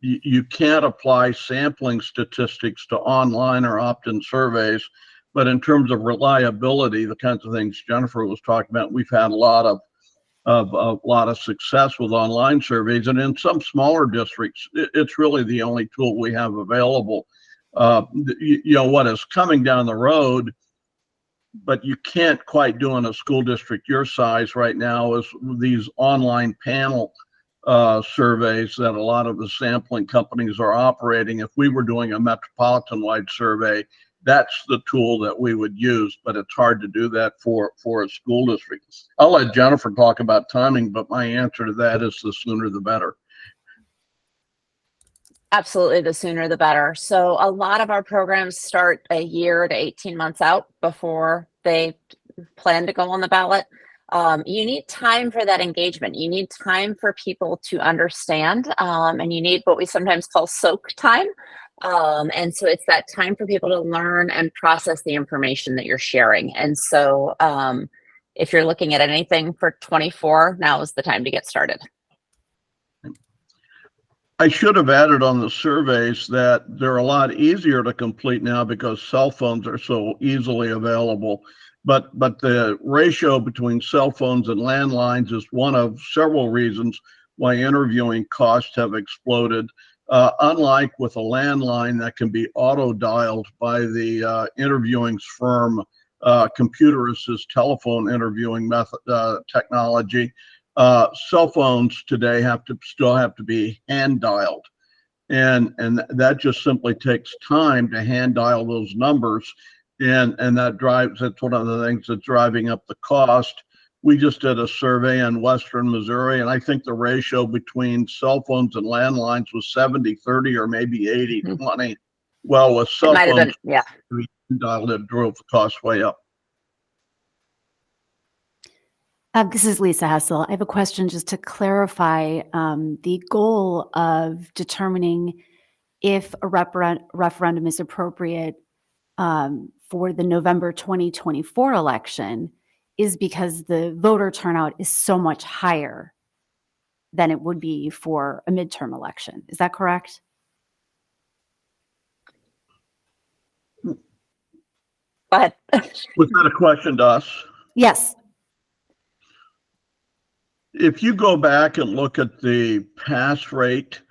you can't apply sampling statistics to online or opt-in surveys, but in terms of reliability, the kinds of things Jennifer was talking about, we've had a lot of success with online surveys. And in some smaller districts, it's really the only tool we have available. What is coming down the road, but you can't quite do in a school district your size right now, is these online panel surveys that a lot of the sampling companies are operating. If we were doing a metropolitan-wide survey, that's the tool that we would use, but it's hard to do that for a school district. I'll let Jennifer talk about timing, but my answer to that is the sooner the better. Absolutely, the sooner the better. So a lot of our programs start a year to 18 months out before they plan to go on the ballot. You need time for that engagement. You need time for people to understand, and you need what we sometimes call soak time. And so it's that time for people to learn and process the information that you're sharing. And so if you're looking at anything for 24, now is the time to get started. I should have added on the surveys that they're a lot easier to complete now because cell phones are so easily available. But the ratio between cell phones and landlines is one of several reasons why interviewing costs have exploded. Unlike with a landline that can be auto-dialed by the interviewing firm, computer-assisted telephone interviewing method technology, cell phones today still have to be hand-dialed, and that just simply takes time to hand-dial those numbers, and that's one of the things that's driving up the cost. We just did a survey in Western Missouri, and I think the ratio between cell phones and landlines was 70-30 or maybe 80-20. Well, with cell phones, we dialed it, drove the cost way up. This is Lisa Hessel. I have a question just to clarify the goal of determining if a referendum is appropriate for the November 2024 election is because the voter turnout is so much higher than it would be for a midterm election. Is that correct? Go ahead. Was that a question to us? Yes. If you go back and look at the pass rate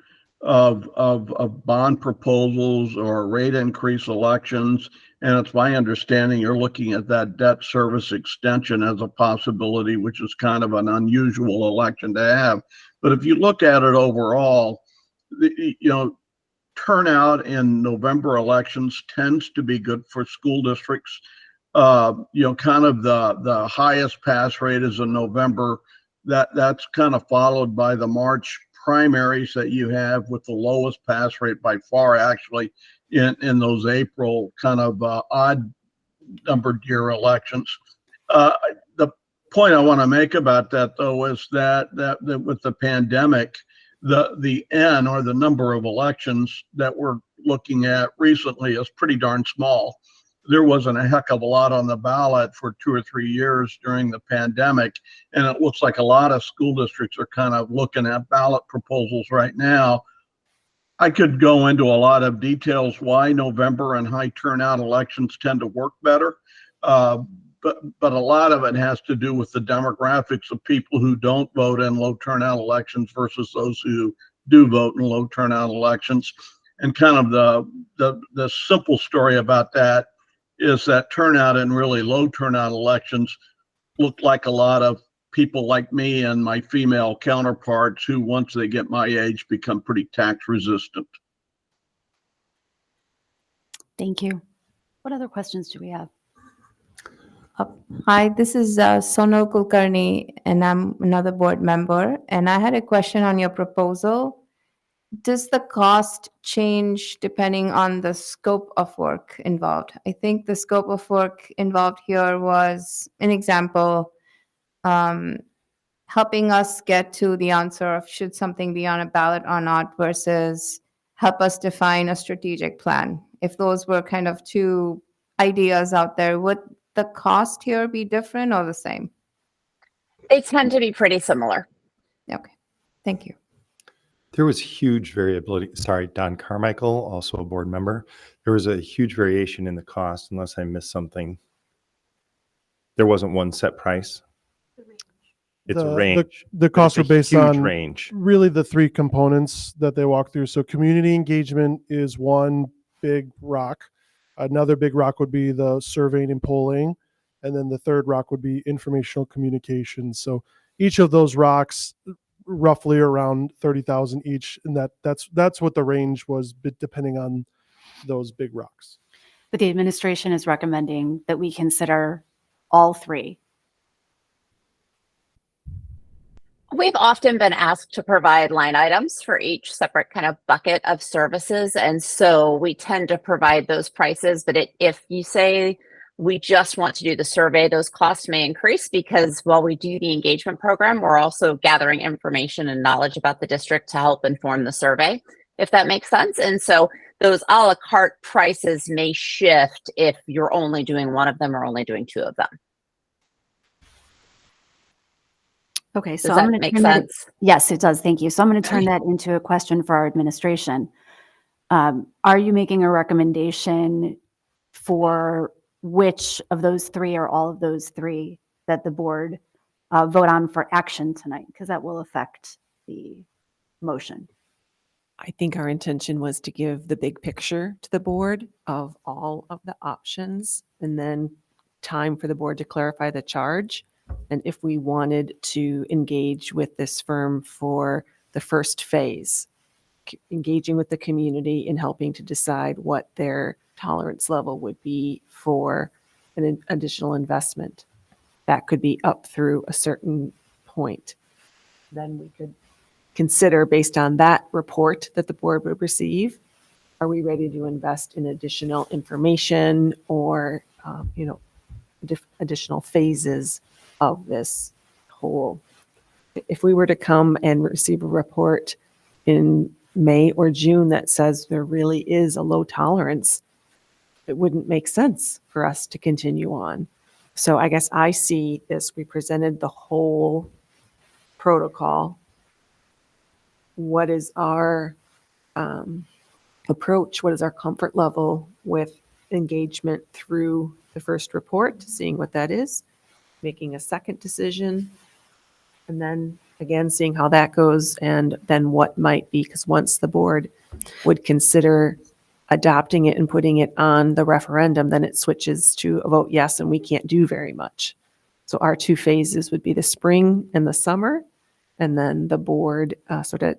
of bond proposals or rate increase elections. And it's my understanding you're looking at that debt service extension as a possibility, which is kind of an unusual election to have. But if you look at it overall, turnout in November elections tends to be good for school districts. Kind of the highest pass rate is in November. That's kind of followed by the March primaries that you have with the lowest pass rate by far, actually, in those April kind of odd numbered year elections. The point I want to make about that, though, is that with the pandemic, the N, or the number of elections that we're looking at recently, is pretty darn small. There wasn't a heck of a lot on the ballot for 2 or 3 years during the pandemic. And it looks like a lot of school districts are kind of looking at ballot proposals right now. I could go into a lot of details why November and high turnout elections tend to work better. But a lot of it has to do with the demographics of people who don't vote in low turnout elections versus those who do vote in low turnout elections. And kind of the simple story about that is that turnout in really low turnout elections look like a lot of people like me and my female counterparts who, once they get my age, become pretty tax resistant. Thank you. What other questions do we have? Hi, this is Sonal Kulkarni, and I'm another board member. And I had a question on your proposal. Does the cost change depending on the scope of work involved? I think the scope of work involved here was an example, helping us get to the answer of should something be on a ballot or not versus help us define a strategic plan. If those were kind of two ideas out there, would the cost here be different or the same? They tend to be pretty similar. Okay, thank you. There was huge variability. Sorry, Don Carmichael, also a board member. There was a huge variation in the cost, unless I missed something. There wasn't one set price. It's a range. The costs It's are a based huge on range. really the three components that they walk through. So community engagement is one big rock. Another big rock would be the surveying and polling. And then the third rock would be informational communication. So each of those rocks, roughly around 30,000 each. And that's what the range was, depending on those big rocks. But the administration is recommending that we consider all three. We've often been asked to provide line items for each separate kind of bucket of services. And so we tend to provide those prices. But if you say we just want to do the survey, those costs may increase because while we do the engagement program, we're also gathering information and knowledge about the district to help inform the survey, if that makes sense. And so those a la carte prices may shift if you're only doing one of them or only doing two of them. Okay, so Does I'm that going to make turn that. sense? Yes, it does. Thank you. So I'm going to turn that into a question for our administration. Are you making a recommendation for which of those three or all of those three that the board vote on for action tonight? Because that will affect the motion. I think our intention was to give the big picture to the board of all of the options and then time for the board to clarify the charge. And if we wanted to engage with this firm for the first phase, engaging with the community in helping to decide what their tolerance level would be for an additional investment, that could be up through a certain point. Then we could consider, based on that report that the board would receive, are we ready to invest in additional information or, additional phases of this whole. If we were to come and receive a report in May or June that says there really is a low tolerance, it wouldn't make sense for us to continue on. So I guess I see this, we presented the whole protocol. What is our approach? What is our comfort level with engagement through the first report, seeing what that is, making a second decision, And then again, seeing how that goes and then what might be, because once the board would consider adopting it and putting it on the referendum, then it switches to a vote yes, and we can't do very much. So our two phases would be the spring and the summer, and then the board sort of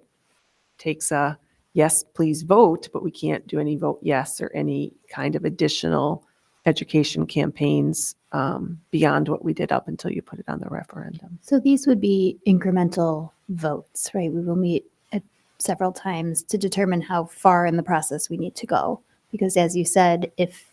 takes a yes, please vote, but we can't do any vote yes or any kind of additional education campaigns beyond what we did up until you put it on the referendum. So these would be incremental votes, right? We will meet several times to determine how far in the process we need to go. Because as you said, if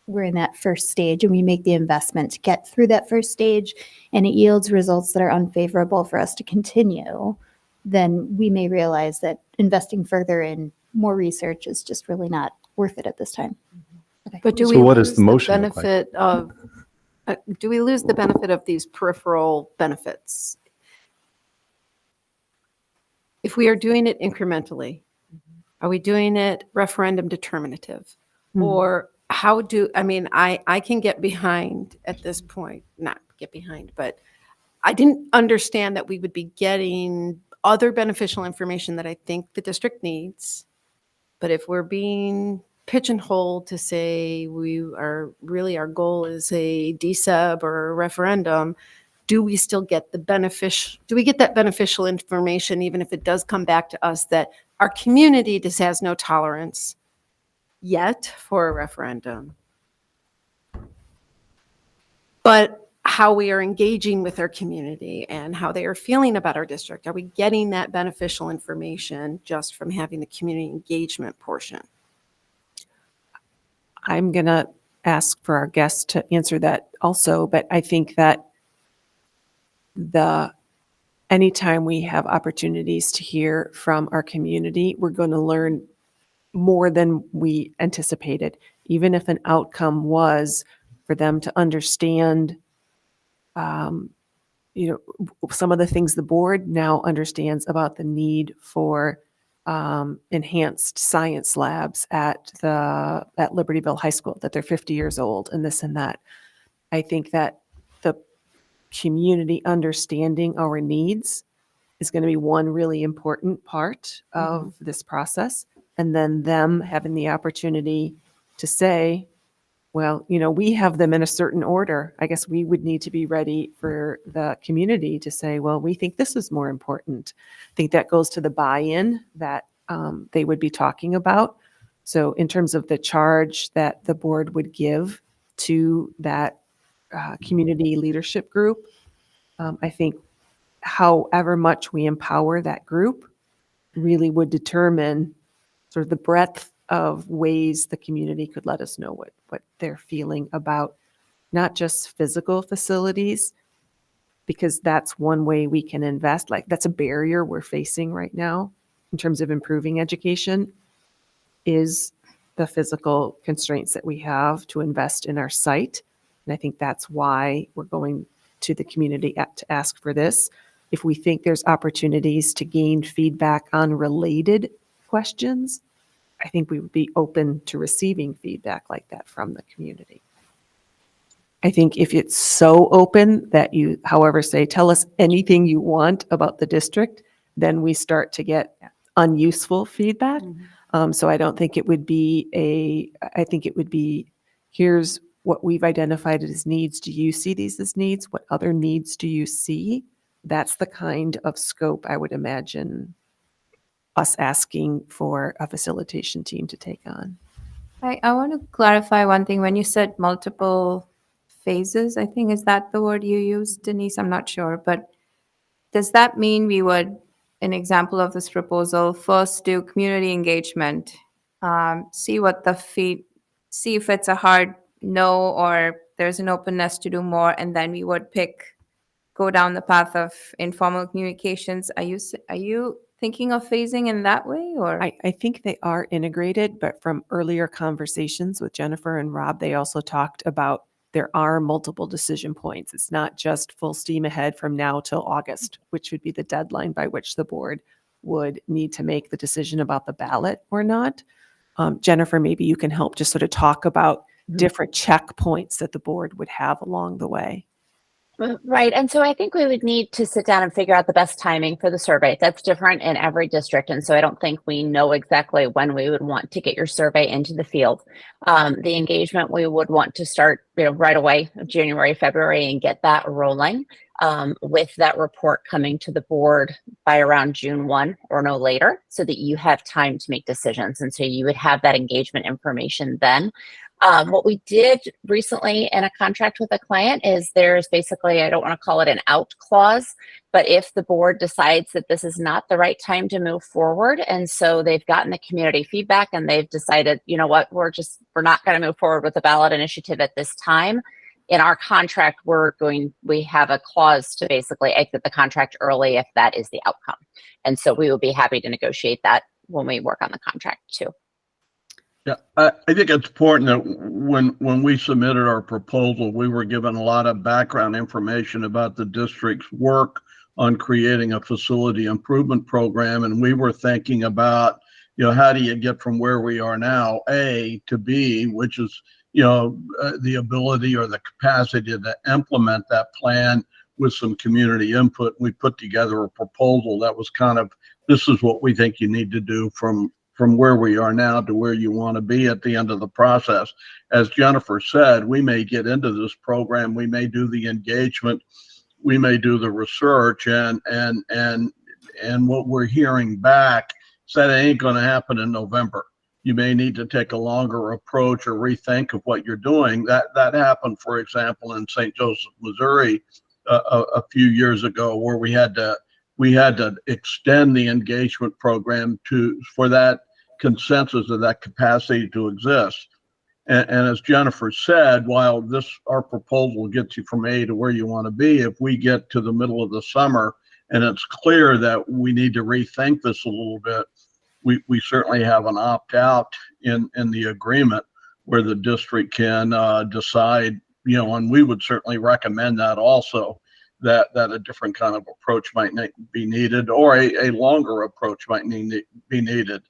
we're in that first stage and we make the investment to get through that first stage and it yields results that are unfavorable for us to continue, then we may realize that investing further in more research is just really not worth it at this time. Okay. But do So we what does lose the motion look like? benefit of, do we lose the benefit of these peripheral benefits? If we are doing it incrementally, are we doing it referendum determinative? Or how do, I mean, I can get behind at this point, not get behind, but I didn't understand that we would be getting other beneficial information that I think the district needs. But if we're being pigeonholed to say we are, really our goal is a DSEB or a referendum, do we still get the do we get that beneficial information even if it does come back to us that our community just has no tolerance yet for a referendum? But how we are engaging with our community and how they are feeling about our district, are we getting that beneficial information just from having the community engagement portion? I'm going to ask for our guests to answer that also, but I think that anytime we have opportunities to hear from our community, we're going to learn more than we anticipated. Even if an outcome was for them to understand, some of the things the board now understands about the need for enhanced science labs at Libertyville High School, that they're 50 years old and this and that. I think that the community understanding our needs is going to be one really important part of this process. And then them having the opportunity to say, well, we have them in a certain order. I guess we would need to be ready for the community to say, well, we think this is more important. I think that goes to the buy-in that they would be talking about. So in terms of the charge that the board would give to that community leadership group, I think however much we empower that group really would determine sort of the breadth of ways the community could let us know what they're feeling about not just physical facilities, because that's one way we can invest. Like, that's a barrier we're facing right now in terms of improving education, is the physical constraints that we have to invest in our site. And I think that's why we're going to the community to ask for this. If we think there's opportunities to gain feedback on related questions, I think we would be open to receiving feedback like that from the community. I think if it's so open that you, however, say, tell us anything you want about the district, then we start to get unuseful feedback. So I don't think it would be I think it would be, here's what we've identified as needs. Do you see these as needs? What other needs do you see? That's the kind of scope I would imagine us asking for a facilitation team to take on. I want to clarify one thing. When you said multiple phases, I think, is that the word you used, Denise? I'm not sure. But does that mean we would, an example of this proposal, first do community engagement, see if it's a hard no or there's an openness to do more, and then we would go down the path of informal communications? Are you thinking of phasing in that way, or? I think they are integrated, but from earlier conversations with Jennifer and Rob, they also talked about there are multiple decision points. It's not just full steam ahead from now till August, which would be the deadline by which the board would need to make the decision about the ballot or not. Jennifer, maybe you can help just sort of talk about different checkpoints that the board would have along the way. Right. And so I think we would need to sit down and figure out the best timing for the survey. That's different in every district. And so I don't think we know exactly when we would want to get your survey into the field. The engagement, we would want to start, right away, January, February, and get that rolling with that report coming to the board by around June 1 or no later, so that you have time to make decisions. And so you would have that engagement information then. What we did recently in a contract with a client is there's basically, I don't want to call it an out clause, but if the board decides that this is not the right time to move forward, and so they've gotten the community feedback and they've decided, you know what, we're not going to move forward with the ballot initiative at this time. In our contract, we have a clause to basically exit the contract early if that is the outcome. And so we will be happy to negotiate that when we work on the contract too. Yeah, I think it's important that when we submitted our proposal, we were given a lot of background information about the district's work on creating a facility improvement program. And we were thinking about, how do you get from where we are now, A, to B, which is, the ability or the capacity to implement that plan with some community input. We put together a proposal that was kind of, this is what we think you need to do from where we are now to where you want to be at the end of the process. As Jennifer said, we may get into this program, we may do the engagement, we may do the research, and what we're hearing back said it ain't going to happen in November. You may need to take a longer approach or rethink of what you're doing. That happened, for example, in St. Joseph, Missouri, a few years ago, where we had to extend the engagement program for that consensus of that capacity to exist. And as Jennifer said, while our proposal gets you from A to where you want to be, if we get to the middle of the summer and it's clear that we need to rethink this a little bit, we certainly have an opt-out in the agreement where the district can decide, and we would certainly recommend that also, that a different kind of approach might be needed, or a longer approach might be needed.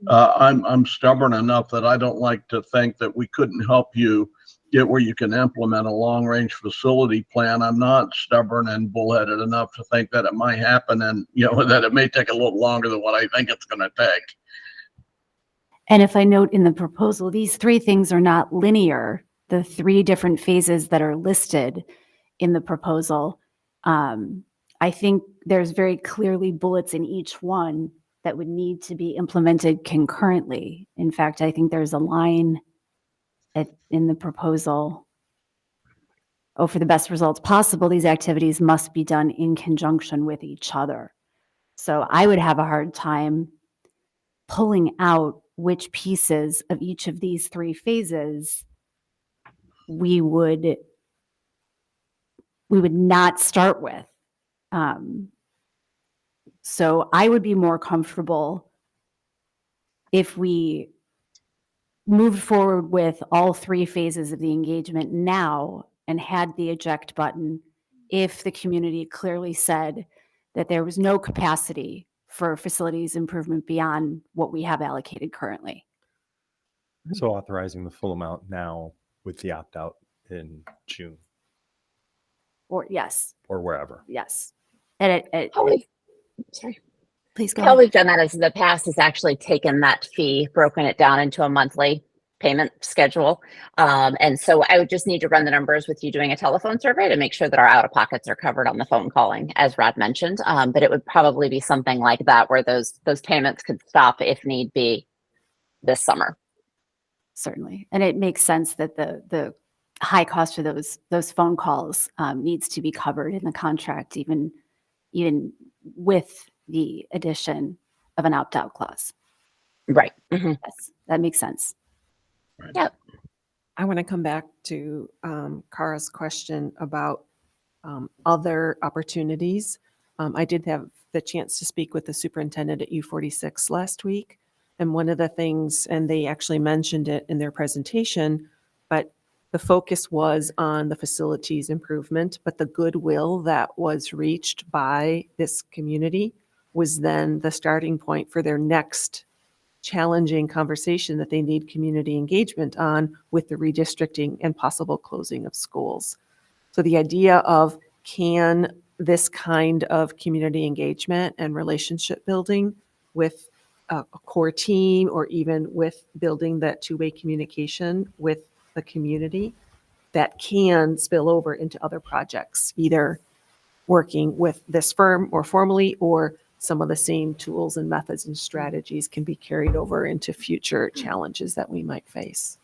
I'm stubborn enough that I don't like to think that we couldn't help you get where you can implement a long-range facility plan. I'm not stubborn and bullheaded enough to think that it might happen, and that it may take a little longer than what I think it's going to take. And if I note in the proposal, these three things are not linear. The three different phases that are listed in the proposal, I think there's very clearly bullets in each one that would need to be implemented concurrently. In fact, I think there's a line in the proposal, for the best results possible, these activities must be done in conjunction with each other. So I would have a hard time pulling out which pieces of each of these three phases we would not start with. So I would be more comfortable if we moved forward with all three phases of the engagement now and had the eject button if the community clearly said that there was no capacity for facilities improvement beyond what we have allocated currently. So authorizing the full amount now with the opt-out in June Or yes, or wherever. yes. And Sorry. please go How ahead. we've done that is in the past is actually taken that fee, broken it down into a monthly payment schedule. And so I would just need to run the numbers with you doing a telephone survey to make sure that our out-of-pockets are covered on the phone calling, as Rod mentioned. But it would probably be something like that, where those payments could stop if need be this summer. Certainly. And it makes sense that the high cost for those phone calls needs to be covered in the contract, even with the addition of an opt-out clause. Right. Mm-hmm. Yes, that makes sense. Yep. I want to come back to Kara's question about other opportunities. I did have the chance to speak with the superintendent at U46 last week. And one of the things, and they actually mentioned it in their presentation, but the focus was on the facilities improvement, but the goodwill that was reached by this community was then the starting point for their next challenging conversation that they need community engagement on with the redistricting and possible closing of schools. So the idea of can this kind of community engagement and relationship building with a core team, or even with building that two-way communication with the community, that can spill over into other projects, either working with this firm more formally, or some of the same tools and methods and strategies can be carried over into future challenges that we might face.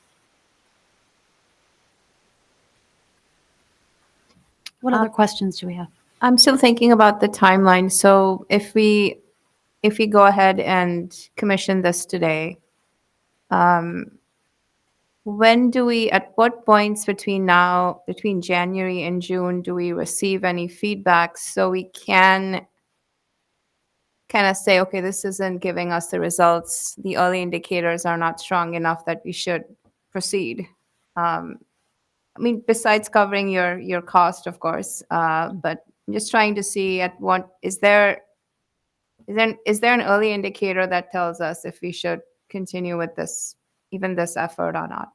What other questions do we have? I'm still thinking about the timeline. So if we go ahead and commission this today, when do we, at what points between January and June, do we receive any feedback so we can kind of say, okay, this isn't giving us the results, the early indicators are not strong enough that we should proceed? I mean, besides covering your cost, of course, but I'm just trying to see at what, is there an early indicator that tells us if we should continue with this, even this effort or not?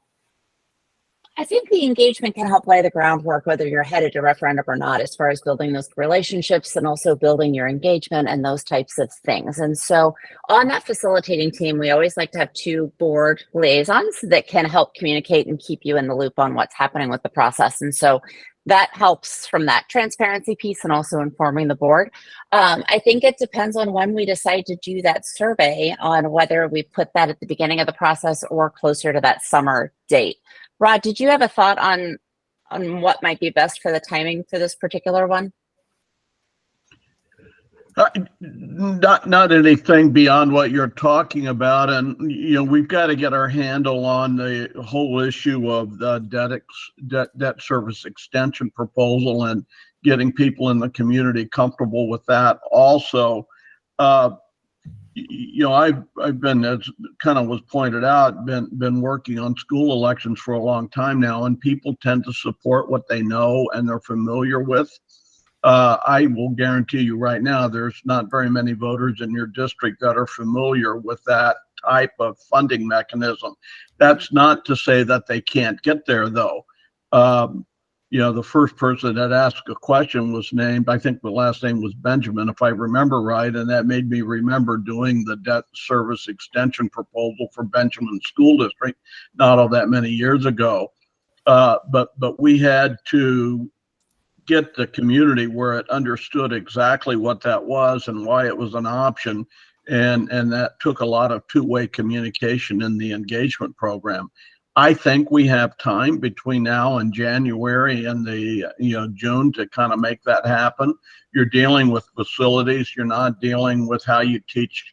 I think the engagement can help lay the groundwork, whether you're headed to referendum or not, as far as building those relationships and also building your engagement and those types of things. And so on that facilitating team, we always like to have 2 board liaisons that can help communicate and keep you in the loop on what's happening with the process. And so that helps from that transparency piece and also informing the board. I think it depends on when we decide to do that survey, on whether we put that at the beginning of the process or closer to that summer date. Rod, did you have a thought on what might be best for the timing for this particular one? Not anything beyond what you're talking about. And, we've got to get our handle on the whole issue of the debt service extension proposal and getting people in the community comfortable with that. Also, I've been, as kind of was pointed out, been working on school elections for a long time now, and people tend to support what they know and they're familiar with. I will guarantee you right now, there's not very many voters in your district that are familiar with that type of funding mechanism. That's not to say that they can't get there, though. The first person that asked a question was named, I think the last name was Benjamin, if I remember right, and that made me remember doing the debt service extension proposal for Benjamin School District not all that many years ago. But we had to get the community where it understood exactly what that was and why it was an option. And that took a lot of two-way communication in the engagement program. I think we have time between now and January and the June to kind of make that happen. You're dealing with facilities. You're not dealing with how you teach,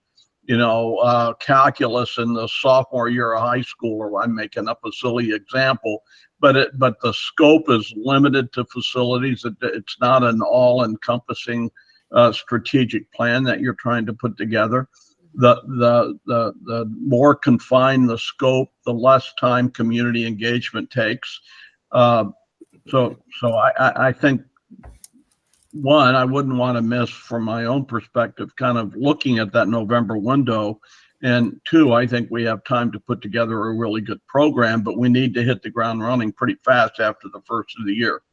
calculus in the sophomore year of high school, or I'm making up a silly example. But the scope is limited to facilities. It's not an all-encompassing strategic plan that you're trying to put together. The more confined the scope, the less time community engagement takes. So I think, one, I wouldn't want to miss, from my own perspective, kind of looking at that November window. And 2, I think we have time to put together a really good program, but we need to hit the ground running pretty fast after the first of the year.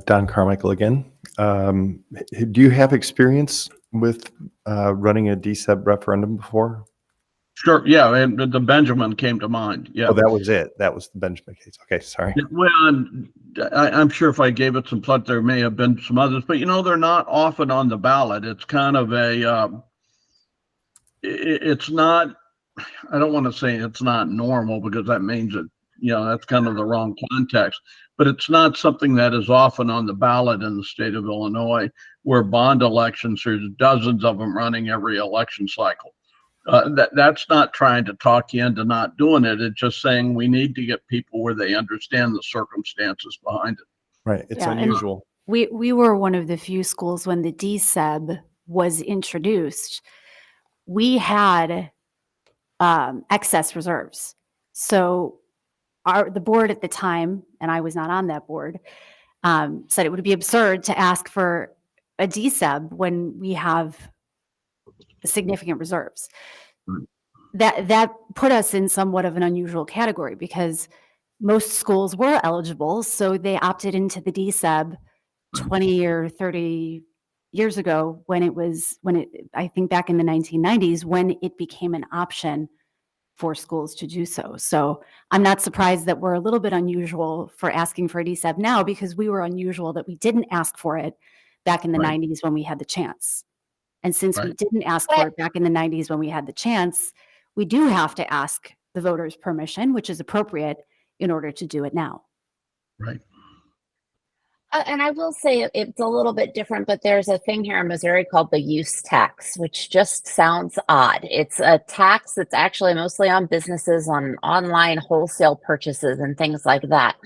Don Carmichael again. Do you have experience with running a DSEB referendum before? Sure. Yeah. And the Benjamin came to mind. Yeah. Oh, that was it. That was the Benjamin case. Okay. Sorry. Well, I'm sure if I gave it some thought, there may have been some others, but they're not often on the ballot. It's kind of it's not, I don't want to say it's not normal, because that means that, that's kind of the wrong context, but it's not something that is often on the ballot in the state of Illinois, where bond elections, there's dozens of them running every election cycle. That's not trying to talk you into not doing it. It's just saying we need to get people where they understand the circumstances behind it. Right. It's Yeah, and unusual. We were one of the few schools when the DSEB was introduced. We had excess reserves. So the board at the time, and I was not on that board, said it would be absurd to ask for a DSEB when we have significant reserves. That put us in somewhat of an unusual category, because most schools were eligible, so they opted into the DSEB 20 or 30 years ago I think back in the 1990s, when it became an option for schools to do so. So I'm not surprised that we're a little bit unusual for asking for a DSEB now, because we were unusual that we didn't ask for it back in the Right. 90s when we had the chance. And since we Right. didn't ask for it back in the 90s when we had the chance, we do have to ask the voters' permission, which is appropriate, in order to do it now. Right. And I will say it's a little bit different, but there's a thing here in Missouri called the use tax, which just sounds odd. It's a tax that's actually mostly on businesses, on online wholesale purchases and things like that.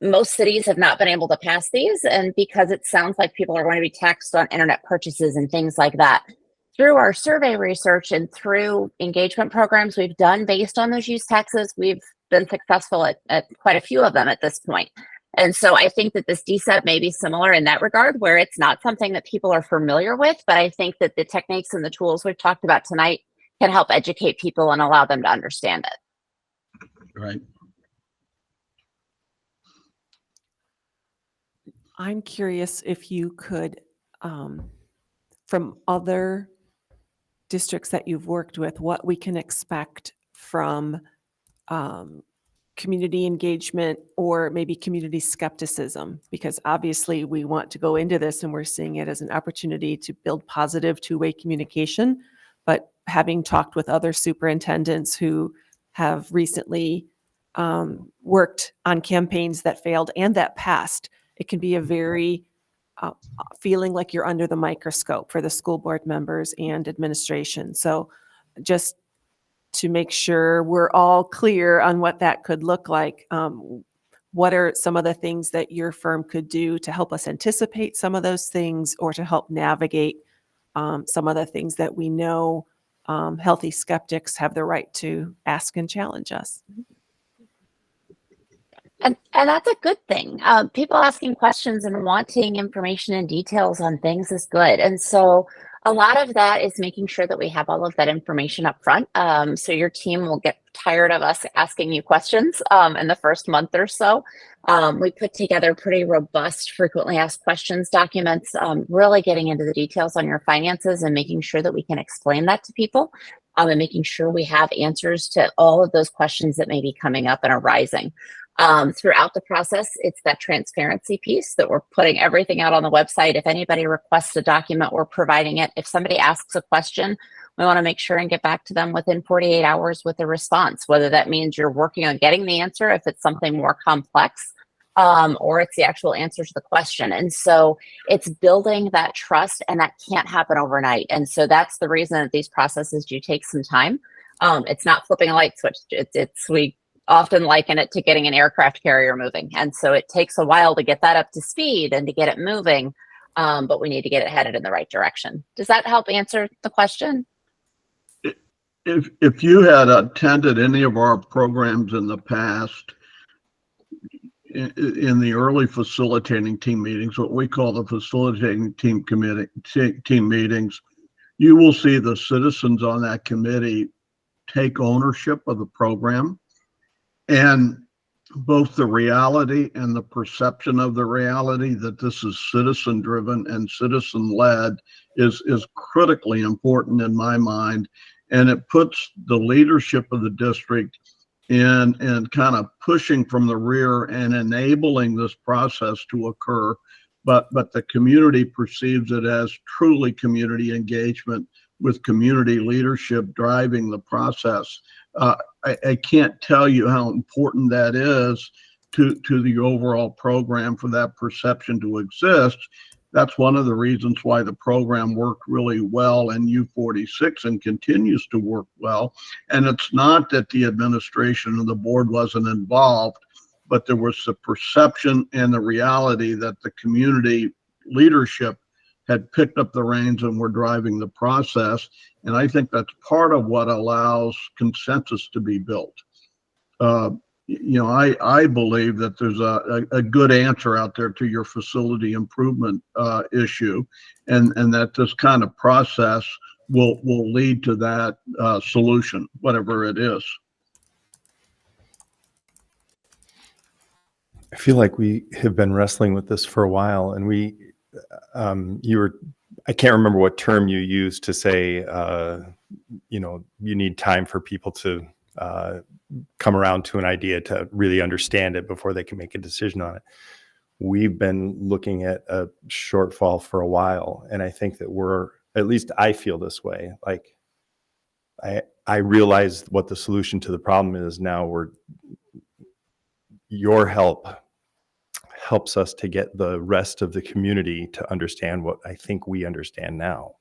Most cities have not been able to pass these, and because it sounds like people are going to be taxed on internet purchases and things like that. Through our survey research and through engagement programs we've done based on those use taxes, we've been successful at quite a few of them at this point. And so I think that this DSEB may be similar in that regard, where it's not something that people are familiar with, but I think that the techniques and the tools we've talked about tonight can help educate people and allow them to understand it. Right. I'm curious if you could, from other districts that you've worked with, what we can expect from community engagement or maybe community skepticism, because obviously we want to go into this and we're seeing it as an opportunity to build positive two-way communication. But having talked with other superintendents who have recently worked on campaigns that failed and that passed, it can be a very feeling like you're under the microscope for the school board members and administration. So just to make sure we're all clear on what that could look like, what are some of the things that your firm could do to help us anticipate some of those things, or to help navigate some of the things that we know healthy skeptics have the right to ask and challenge us? And that's a good thing. People asking questions and wanting information and details on things is good. And so a lot of that is making sure that we have all of that information up front. So your team will get tired of us asking you questions in the first month or so. We put together pretty robust frequently asked questions documents, really getting into the details on your finances and making sure that we can explain that to people, and making sure we have answers to all of those questions that may be coming up and arising. Throughout the process, it's that transparency piece that we're putting everything out on the website. If anybody requests a document, we're providing it. If somebody asks a question, we want to make sure and get back to them within 48 hours with a response, whether that means you're working on getting the answer, if it's something more complex, or it's the actual answer to the question. And so it's building that trust, and that can't happen overnight. And so that's the reason that these processes do take some time. It's not flipping a light switch. We often liken it to getting an aircraft carrier moving. And so it takes a while to get that up to speed and to get it moving, but we need to get it headed in the right direction. Does that help answer the question? If you had attended any of our programs in the past, in the early facilitating team meetings, what we call the facilitating team committee team meetings, you will see the citizens on that committee take ownership of the program. And both the reality and the perception of the reality that this is citizen driven and citizen led is critically important in my mind. And it puts the leadership of the district in kind of pushing from the rear and enabling this process to occur. But the community perceives it as truly community engagement with community leadership driving the process. I can't tell you how important that is to the overall program for that perception to exist. That's one of the reasons why the program worked really well in U46 and continues to work well. And it's not that the administration and the board wasn't involved, but there was the perception and the reality that the community leadership had picked up the reins and were driving the process. And I think that's part of what allows consensus to be built. I believe that there's a good answer out there to your facility improvement issue, and that this kind of process will lead to that solution, whatever it is. I feel like we have been wrestling with this for a while, and I can't remember what term you used to say, you need time for people to come around to an idea to really understand it before they can make a decision on it. We've been looking at a shortfall for a while, and I think that at least I feel this way. Like I realize what the solution to the problem is now. Your help helps us to get the rest of the community to understand what I think we understand now.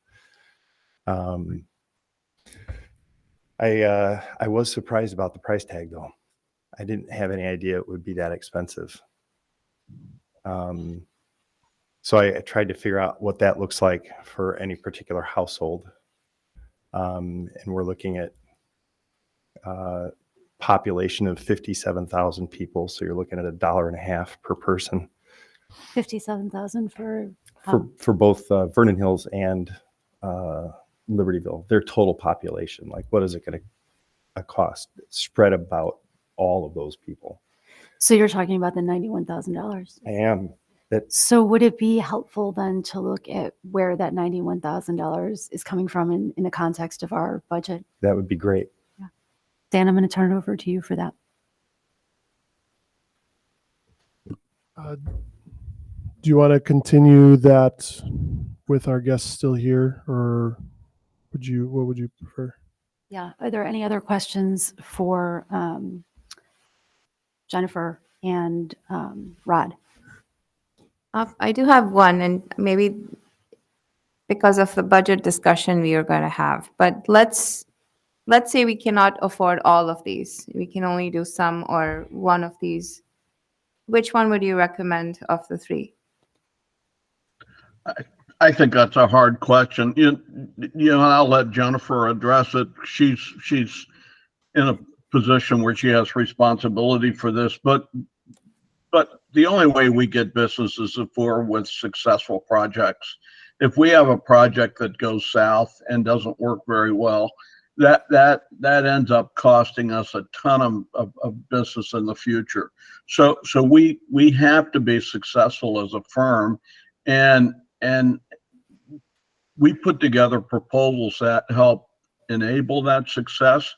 I was surprised about the price tag, though. I didn't have any idea it would be that expensive. So I tried to figure out what that looks like for any particular household. And we're looking at population of 57,000 people. So you're looking at $1.50 per person 57,000 for, for both Vernon Hills and Libertyville, their total population. Like, what is it going to cost spread about all of those people? so you're talking about the $91,000. I am. So would it be helpful then to look at where that $91,000 is coming from in the context of our budget? That would be great. Dan, I'm going to turn it over to you for that. Do you want to continue that with our guests still here, or what would you prefer? Yeah. Are there any other questions for Jennifer and Rod? I do have one, and maybe because of the budget discussion we are going to have, but let's say we cannot afford all of these. We can only do some or one of these. Which one would you recommend of the three? I think that's a hard question. I'll let Jennifer address it. She's in a position where she has responsibility for this, but the only way we get business is if we're with successful projects. If we have a project that goes south and doesn't work very well, that ends up costing us a ton of business in the future. So we have to be successful as a firm, and we put together proposals that help enable that success.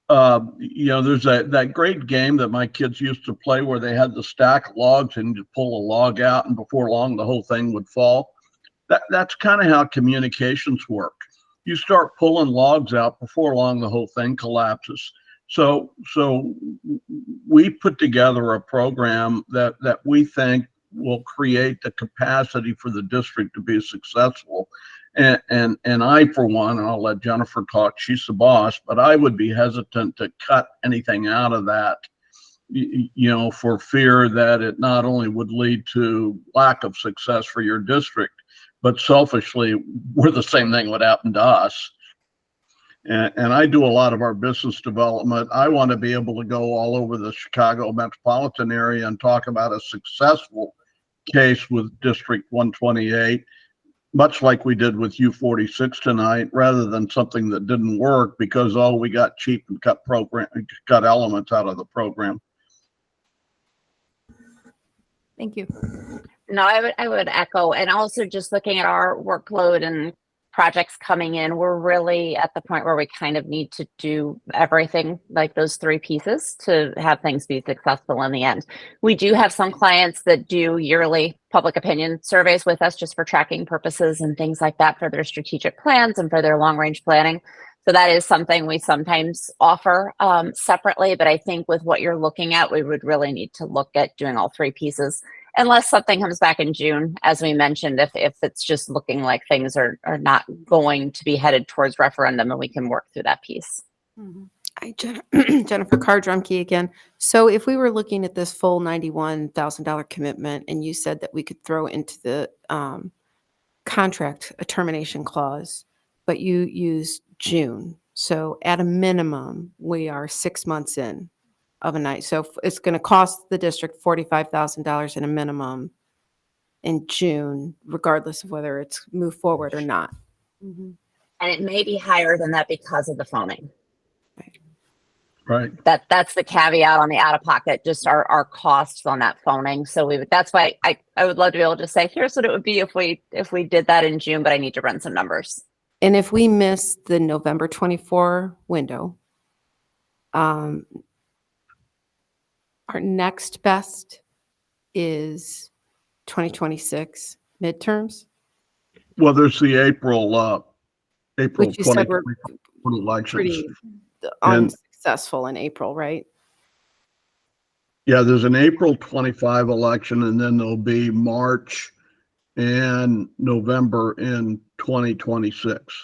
There's that great game that my kids used to play where they had the stack of logs and you pull a log out, and before long the whole thing would fall. That's kind of how communications work. You start pulling logs out, before long the whole thing collapses. So we put together a program that we think will create the capacity for the district to be successful. And I, for one, and I'll let Jennifer talk, she's the boss, but I would be hesitant to cut anything out of that, for fear that it not only would lead to lack of success for your district, but selfishly, the same thing would happen to us. And I do a lot of our business development. I want to be able to go all over the Chicago metropolitan area and talk about a successful case with District 128, much like we did with U46 tonight, rather than something that didn't work because, we got cheap and cut elements out of the program. Thank you. No, I would echo, and also just looking at our workload and projects coming in, we're really at the point where we kind of need to do everything, like those three pieces, to have things be successful in the end. We do have some clients that do yearly public opinion surveys with us just for tracking purposes and things like that for their strategic plans and for their long range planning. So that is something we sometimes offer separately, but I think with what you're looking at, we would really need to look at doing all three pieces. Unless something comes back in June, as we mentioned, if it's just looking like things are not going to be headed towards referendum, and we can work through that piece. Jennifer Carr-Drumke again. So if we were looking at this full $91,000 commitment, and you said that we could throw into the contract a termination clause, but you used June. So at a minimum, we are 6 months in of a night. So it's going to cost the district $45,000 at a minimum in June, regardless of whether it's moved forward or not. And it may be higher than that because of the phoning. Right. That's the caveat on the out of pocket, just our costs on that phoning. So that's why I would love to be able to say, here's what it would be if we did that in June, but I need to run some numbers. And if we miss the November 24 window, our next best is 2026 midterms, Well, there's the April which you said were 2024 elections. pretty And- unsuccessful in April, right? Yeah, there's an April 25 election, and then there'll be March and November in 2026.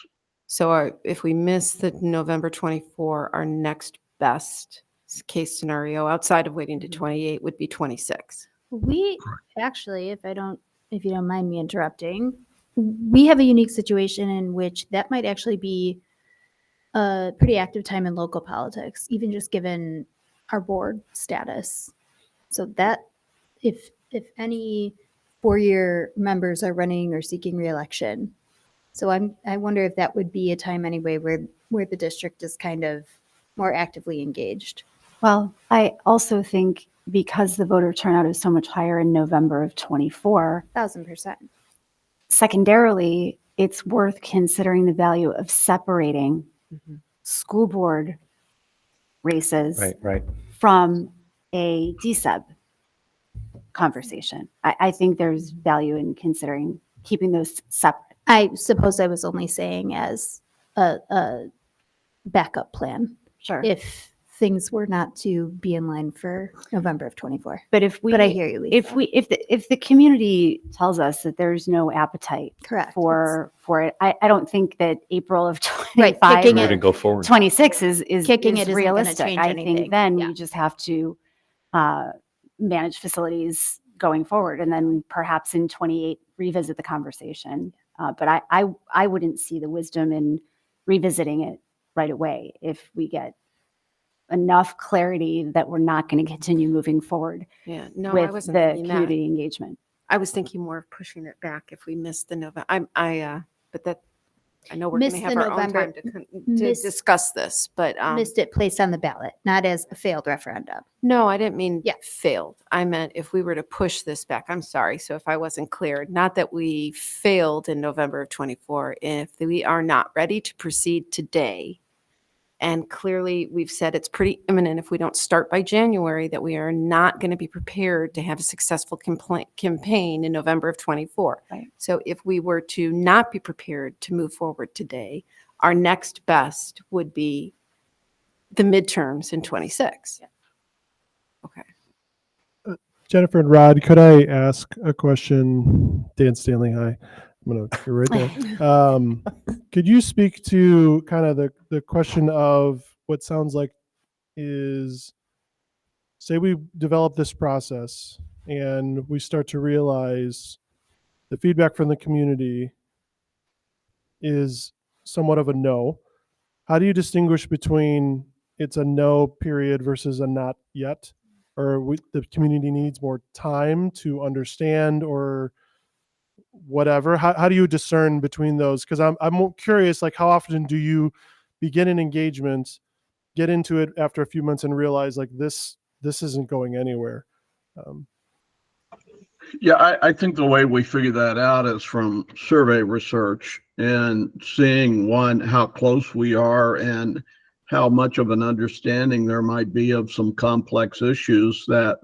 So if we miss the November 24, our next best case scenario outside of waiting to 28 would be 26. We actually, if you don't mind me interrupting, we have a unique situation in which that might actually be a pretty active time in local politics, even just given our board status. So that if any four-year members are running or seeking reelection. So I wonder if that would be a time anyway where the district is kind of more actively engaged. Well, I also think because the voter turnout is so much higher in November of 24, 1,000%. secondarily, it's worth considering the value of separating school board races Right. from a DSEB conversation. I think there's value in considering keeping those separate. I suppose I was only saying as a backup plan Sure. if things were not to be in line for November of 24. But But I hear you, Lisa. if the community tells us that there's no appetite Correct. for it, I don't think that April of Right, 25 kicking or it- Wouldn't go forward. 26 is Kicking it is isn't gonna realistic. change I anything. think then Yeah. we just have to manage facilities going forward, and then perhaps in 28 revisit the conversation. But I wouldn't see the wisdom in revisiting it right away if we get enough clarity that we're not going to continue moving forward Yeah, no, I with wasn't the thinking that. community engagement. I was thinking more of pushing it back if we missed the November. But that, I know we're going to Missed have the our own November- time to missed- discuss this, but Missed it placed on the ballot, not as a failed referendum. no, I didn't mean Yeah. failed. I meant if we were to push this back. I'm sorry. So if I wasn't clear, not that we failed in November of 24, if we are not ready to proceed today, and clearly we've said it's pretty imminent if we don't start by January that we are not going to be prepared to have a successful campaign in November of 24. Right. So if we were to not be prepared to move forward today, our next best would be the midterms in 26. Okay. Jennifer and Rod, could I ask a question? Dan Stanley, hi. I'm going to go right there. Could you speak to kind of the question of what sounds like is, say we develop this process and we start to realize the feedback from the community is somewhat of a no. How do you distinguish between it's a no period versus a not yet? Or the community needs more time to understand or whatever? How do you discern between those? Because I'm curious, like how often do you begin an engagement, get into it after a few months and realize like this isn't going anywhere? Yeah, I think the way we figure that out is from survey research and seeing one, how close we are and how much of an understanding there might be of some complex issues that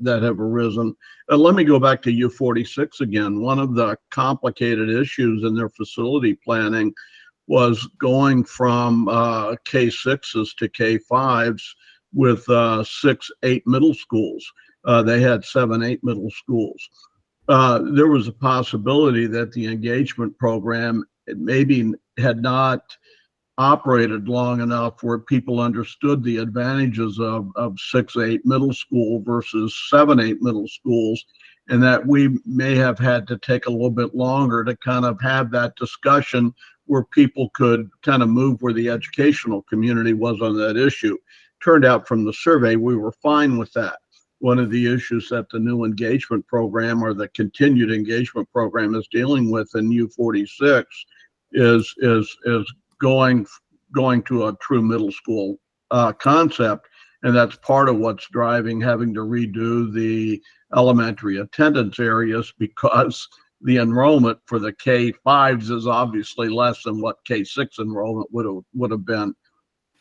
have arisen. Let me go back to U46 again. One of the complicated issues in their facility planning was going from K6s to K5s with 6-8 middle schools. They had 7-8 middle schools. There was a possibility that the engagement program maybe had not operated long enough where people understood the advantages of 6-8 middle school versus 7-8 middle schools, and that we may have had to take a little bit longer to kind of have that discussion where people could kind of move where the educational community was on that issue. Turned out from the survey, we were fine with that. One of the issues that the new engagement program or the continued engagement program is dealing with in U46 is going to a true middle school concept. And that's part of what's driving having to redo the elementary attendance areas, because the enrollment for the K-5s is obviously less than what K-6 enrollment would have been.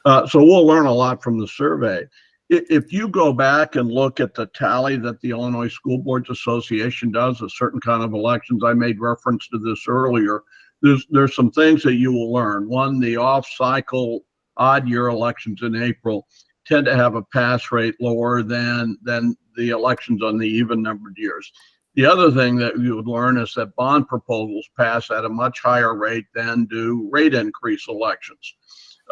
So we'll learn a lot from the survey. If you go back and look at the tally that the Illinois School Boards Association does of certain kind of elections, I made reference to this earlier, there's some things that you will learn. One, the off-cycle odd year elections in April tend to have a pass rate lower than the elections on the even numbered years. The other thing that you would learn is that bond proposals pass at a much higher rate than do rate increase elections.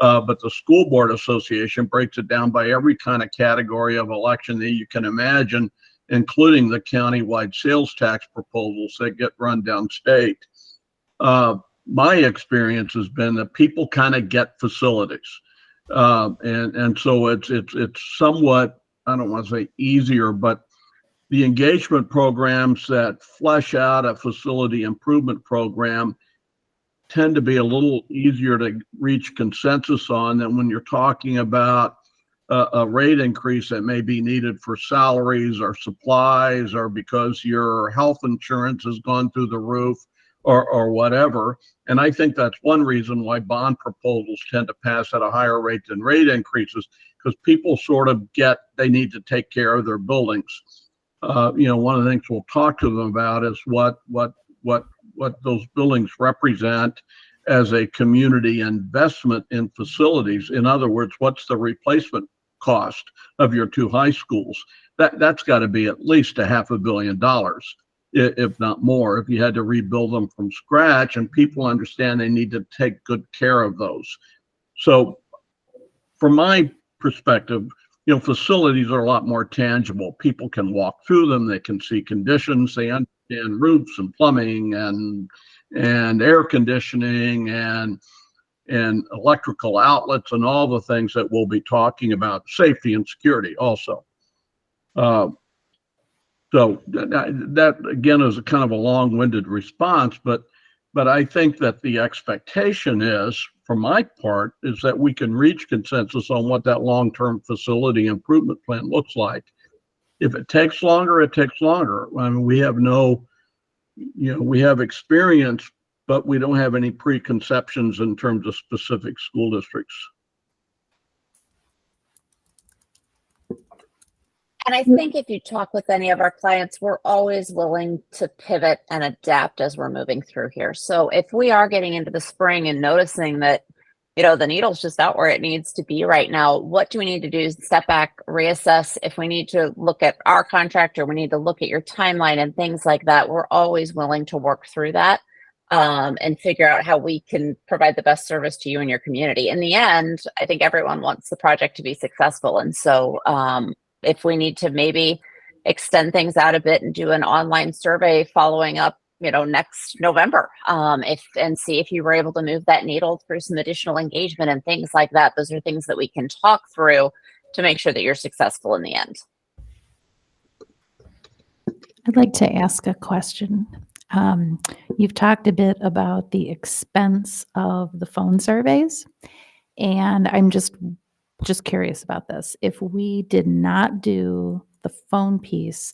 But the School Board Association breaks it down by every kind of category of election that you can imagine, including the countywide sales tax proposals that get run downstate. My experience has been that people kind of get facilities. And so it's somewhat, I don't want to say easier, but the engagement programs that flesh out a facility improvement program tend to be a little easier to reach consensus on than when you're talking about a rate increase that may be needed for salaries or supplies, or because your health insurance has gone through the roof, or whatever. And I think that's one reason why bond proposals tend to pass at a higher rate than rate increases, because people sort of get they need to take care of their buildings. One of the things we'll talk to them about is what those buildings represent as a community investment in facilities. In other words, what's the replacement cost of your two high schools? That's got to be at least $500 million, if not more, if you had to rebuild them from scratch, and people understand they need to take good care of those. So from my perspective, facilities are a lot more tangible. People can walk through them. They can see conditions. They understand roofs and plumbing and air conditioning and electrical outlets and all the things that we'll be talking about, safety and security also. So that again is a kind of a long-winded response, but I think that the expectation is, for my part, is that we can reach consensus on what that long-term facility improvement plan looks like. If it takes longer, it takes longer. I mean, we have we have experience, but we don't have any preconceptions in terms of specific school districts. And I think if you talk with any of our clients, we're always willing to pivot and adapt as we're moving through here. So if we are getting into the spring and noticing that, the needle's just out where it needs to be right now, what do we need to do? Step back, reassess. If we need to look at our contract, or we need to look at your timeline and things like that, we're always willing to work through that and figure out how we can provide the best service to you and your community. In the end, I think everyone wants the project to be successful. And so, if we need to maybe extend things out a bit and do an online survey following up, next November, and see if you were able to move that needle through some additional engagement and things like that. Those are things that we can talk through to make sure that you're successful in the end. I'd like to ask a question. You've talked a bit about the expense of the phone surveys, and I'm just curious about this. If we did not do the phone piece,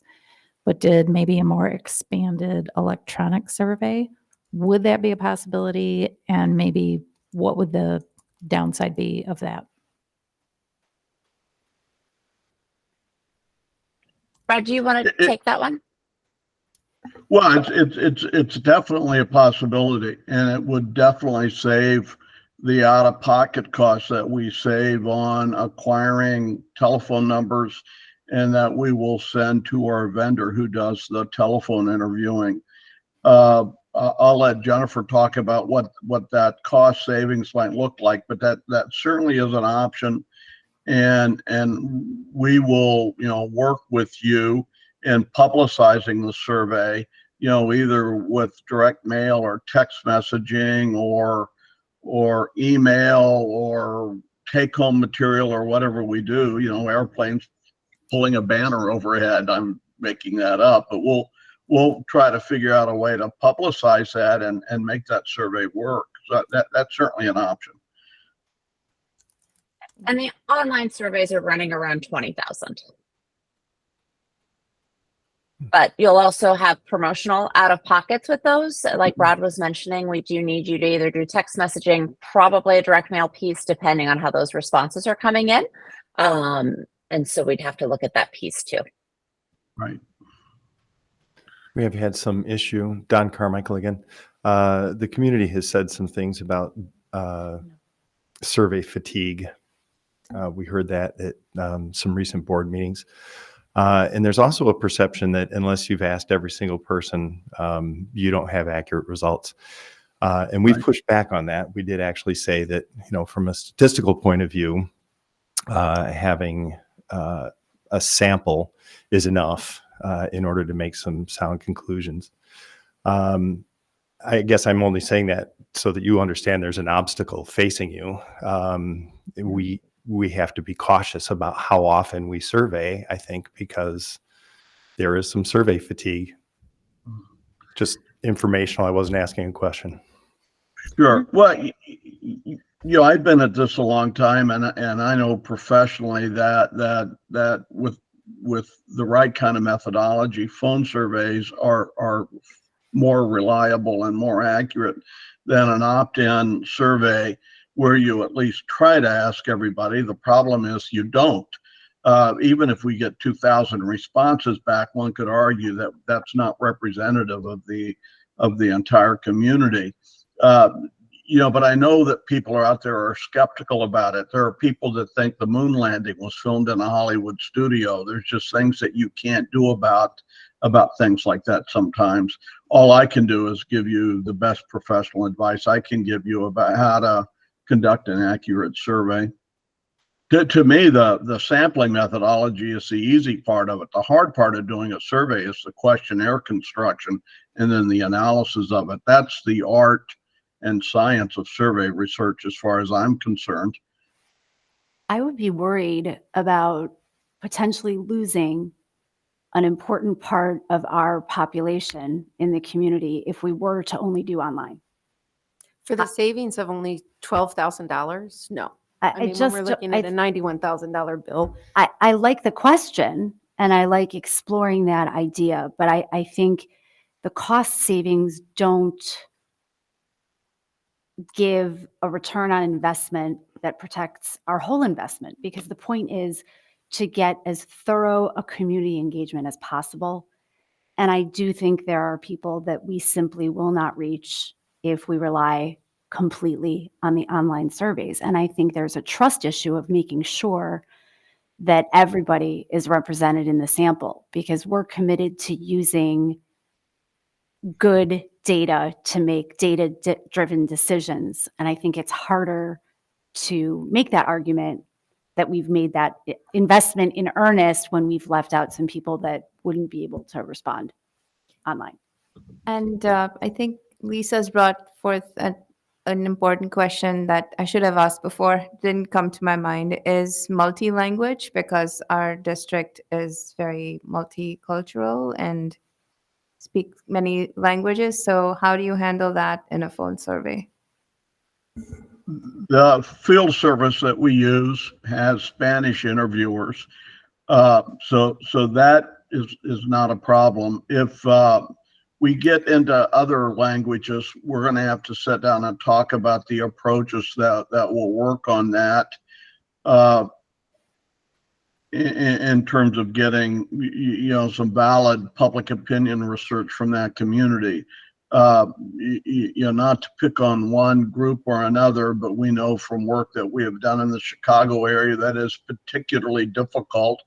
but did maybe a more expanded electronic survey, would that be a possibility? And maybe what would the downside be of that? Brad, do you want to take that one? Well, it's definitely a possibility, and it would definitely save the out-of-pocket costs that we save on acquiring telephone numbers, and that we will send to our vendor who does the telephone interviewing. I'll let Jennifer talk about what that cost savings might look like, but that certainly is an option, and we will work with you in publicizing the survey, either with direct mail or text messaging or email or take-home material or whatever we do, airplanes pulling a banner overhead. I'm making that up, but we'll try to figure out a way to publicize that and make that survey work. So that's certainly an option. And the online surveys are running around 20,000. But you'll also have promotional out of pockets with those. Like Rod was mentioning, we do need you to either do text messaging, probably a direct mail piece, depending on how those responses are coming in. And so we'd have to look at that piece too. Right. We have had some issue. Don Carmichael again. The community has said some things about survey fatigue. We heard that at some recent board meetings. And there's also a perception that unless you've asked every single person, you don't have accurate results. And we've pushed back on that. We did actually say that, from a statistical point of view, having a sample is enough in order to make some sound conclusions. I guess I'm only saying that so that you understand there's an obstacle facing you. We have to be cautious about how often we survey, I think, because there is some survey fatigue. Just informational. I wasn't asking a question. Sure. Well, I've been at this a long time, and I know professionally that with the right kind of methodology, phone surveys are more reliable and more accurate than an opt-in survey where you at least try to ask everybody. The problem is you don't. Even if we get 2,000 responses back, one could argue that that's not representative of the entire community. But I know that people are out there are skeptical about it. There are people that think the moon landing was filmed in a Hollywood studio. There's just things that you can't do about things like that sometimes. All I can do is give you the best professional advice I can give you about how to conduct an accurate survey. To me, the sampling methodology is the easy part of it. The hard part of doing a survey is the questionnaire construction and then the analysis of it. That's the art and science of survey research as far as I'm concerned. I would be worried about potentially losing an important part of our population in the community if we were to only do online. For the savings of only $12,000? No. I mean, just when we're looking at a $91,000 bill. I like the question and I like exploring that idea, but I think the cost savings don't give a return on investment that protects our whole investment, because the point is to get as thorough a community engagement as possible. And I do think there are people that we simply will not reach if we rely completely on the online surveys. And I think there's a trust issue of making sure that everybody is represented in the sample, because we're committed to using good data to make data-driven decisions. And I think it's harder to make that argument that we've made that investment in earnest when we've left out some people that wouldn't be able to respond online. And I think Lisa's brought forth an important question that I should have asked before, didn't come to my mind, is multi-language, because our district is very multicultural and speaks many languages. So how do you handle that in a phone survey? The field service that we use has Spanish interviewers. So that is not a problem. If we get into other languages, we're going to have to sit down and talk about the approaches that will work on that in terms of getting some valid public opinion research from that community. Not to pick on one group or another, but we know from work that we have done in the Chicago area that is particularly difficult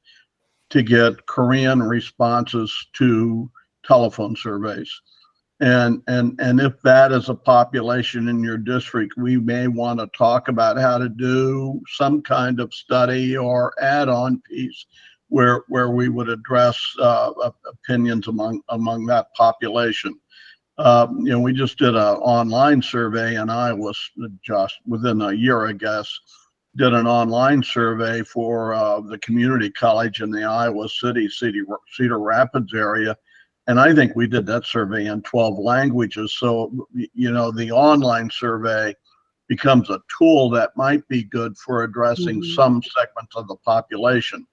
to get Korean responses to telephone surveys. And if that is a population in your district, we may want to talk about how to do some kind of study or add-on piece where we would address opinions among that population. We just did an online survey in Iowa, just within a year, I guess, did an online survey for the community college in the Iowa Cedar Rapids area. And I think we did that survey in 12 languages. So, the online survey becomes a tool that might be good for addressing some segments of the population.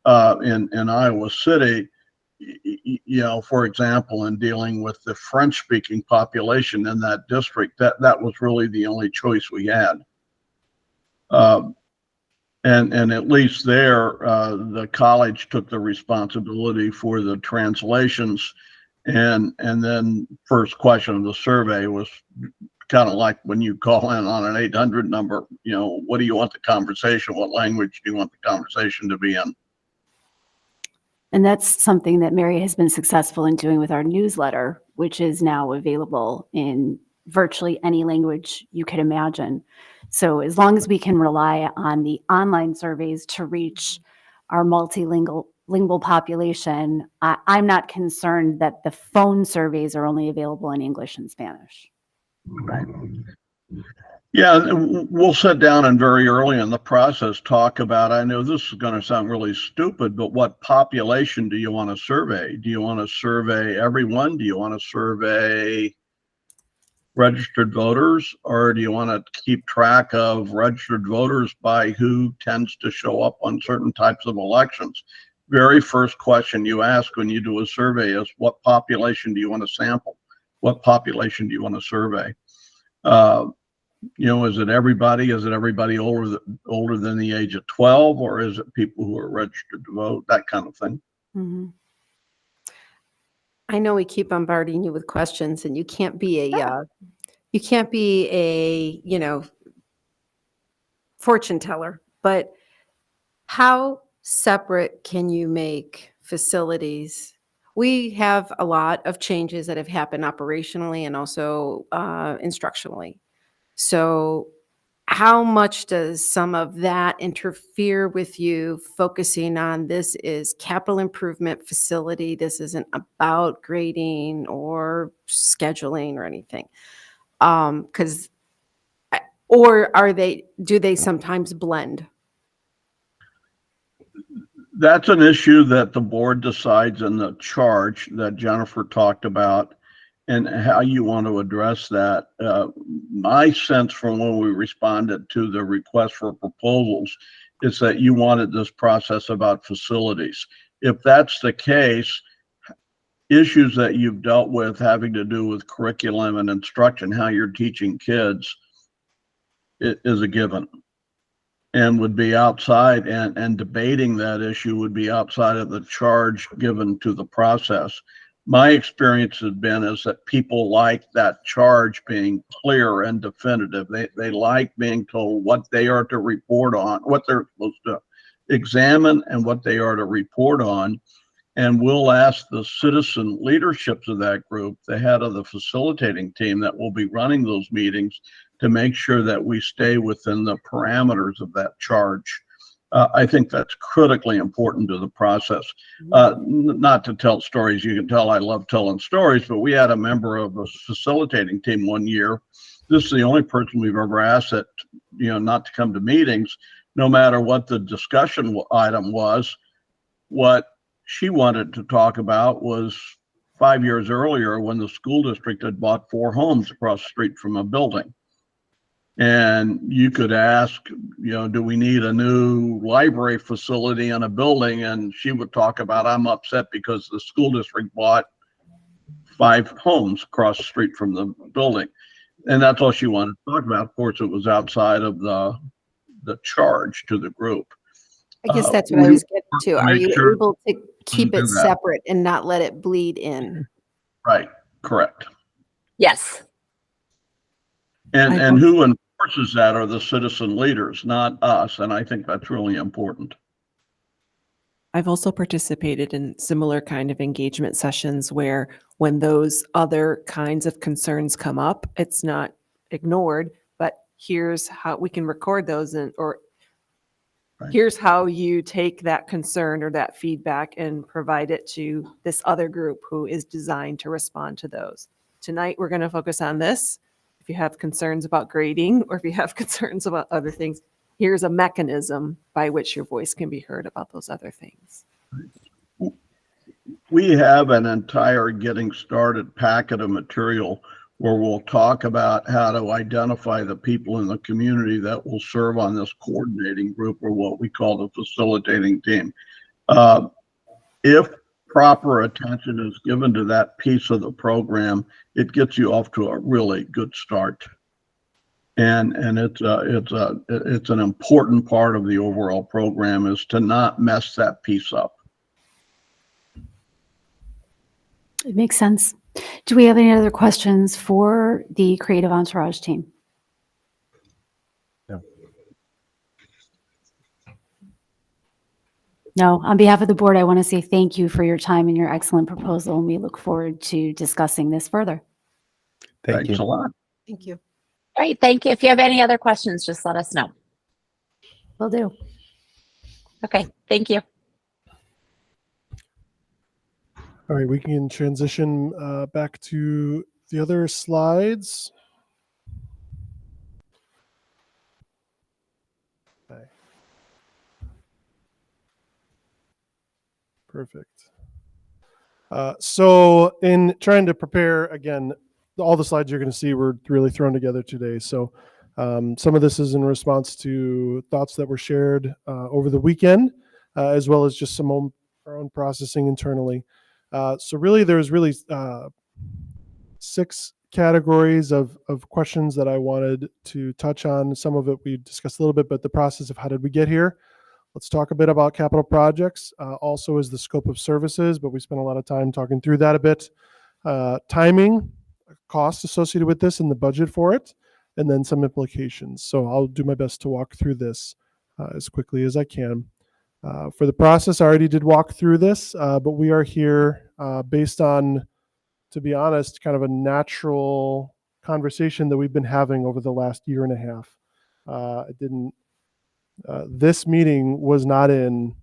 In Iowa City, you know, for example, in dealing with the French-speaking population in that district, that was really the only choice we had. And at least there, the college took the responsibility for the translations. And then first question of the survey was kind of like when you call in on an 800 number, you know, what do you want the conversation? What language do you want the conversation to be in? And that's something that Mary has been successful in doing with our newsletter, which is now available in virtually any language you could imagine. So as long as we can rely on the online surveys to reach our multilingual population, I'm not concerned that the phone surveys are only available in English and Spanish. Yeah, we'll sit down and very early in the process talk about, I know this is going to sound really stupid, but what population do you want to survey? Do you want to survey everyone? Do you want to survey registered voters, or do you want to keep track of registered voters by who tends to show up on certain types of elections? Very first question you ask when you do a survey is, what population do you want to sample? What population do you want to survey? You know, is it everybody? Is it everybody older than the age of 12, or is it people who are registered to vote? That kind of thing. Mm-hmm. I know we keep bombarding you with questions, and you can't be a you know, fortune teller, but how separate can you make facilities? We have a lot of changes that have happened operationally and also instructionally. So how much does some of that interfere with you focusing on this is capital improvement facility? This isn't about grading or scheduling or anything. Or do they sometimes blend? That's an issue that the board decides in the charge that Jennifer talked about, and how you want to address that. My sense from when we responded to the request for proposals is that you wanted this process about facilities. If that's the case, issues that you've dealt with having to do with curriculum and instruction, how you're teaching kids, it is a given, and would be outside, and debating that issue would be outside of the charge given to the process. My experience has been is that people like that charge being clear and definitive. They like being told what they are to report on, what they're supposed to examine, and what they are to report on. And we'll ask the citizen leaderships of that group, the head of the facilitating team that will be running those meetings, to make sure that we stay within the parameters of that charge. I think that's critically important to the process. Not to tell stories, you can tell I love telling stories, but we had a member of a facilitating team one year. This is the only person we've ever asked that, you know, not to come to meetings, no matter what the discussion item was. What she wanted to talk about was 5 years earlier when the school district had bought 4 homes across the street from a building. And you could ask, you know, do we need a new library facility in a building? And she would talk about, I'm upset because the school district bought 5 homes across the street from the building. And that's all she wanted to talk about. Of course, it was outside of the charge to the group. I guess that's what I was getting to. Are you sure able to keep do it that. separate and not let it bleed in? Right, correct. Yes. And who enforces that are the citizen leaders, not us. And I think that's really important. I've also participated in similar kind of engagement sessions where when those other kinds of concerns come up, it's not ignored, but here's how we can record those or Right. here's how you take that concern or that feedback and provide it to this other group who is designed to respond to those. Tonight, we're going to focus on this. If you have concerns about grading or if you have concerns about other things, here's a mechanism by which your voice can be heard about those other things. We have an entire getting started packet of material where we'll talk about how to identify the people in the community that will serve on this coordinating group, or what we call the facilitating team. If proper attention is given to that piece of the program, it gets you off to a really good start. And it's an important part of the overall program, is to not mess that piece up. It makes sense. Do we have any other questions for the Creative Entourage team? No. No. On behalf of the board, I want to say thank you for your time and your excellent proposal, and we look forward to discussing this further. Thank Thanks you. a lot. Thank you. Great, thank you. If you have any other questions, just let us know. Will do. Okay, thank you. All right, we can transition back to the other slides. Okay. Perfect. So in trying to prepare, again, all the slides you're going to see were really thrown together today. So some of this is in response to thoughts that were shared over the weekend, as well as just some our own processing internally. So really, there's really 6 categories of questions that I wanted to touch on. Some of it we discussed a little bit, but the process of how did we get here? Let's talk a bit about capital projects. Also is the scope of services, but we spent a lot of time talking through that a bit. Timing, costs associated with this and the budget for it, and then some implications. So I'll do my best to walk through this as quickly as I can. For the process, I already did walk through this, but we are here based on, to be honest, kind of a natural conversation that we've been having over the last year and a half. This meeting was not in,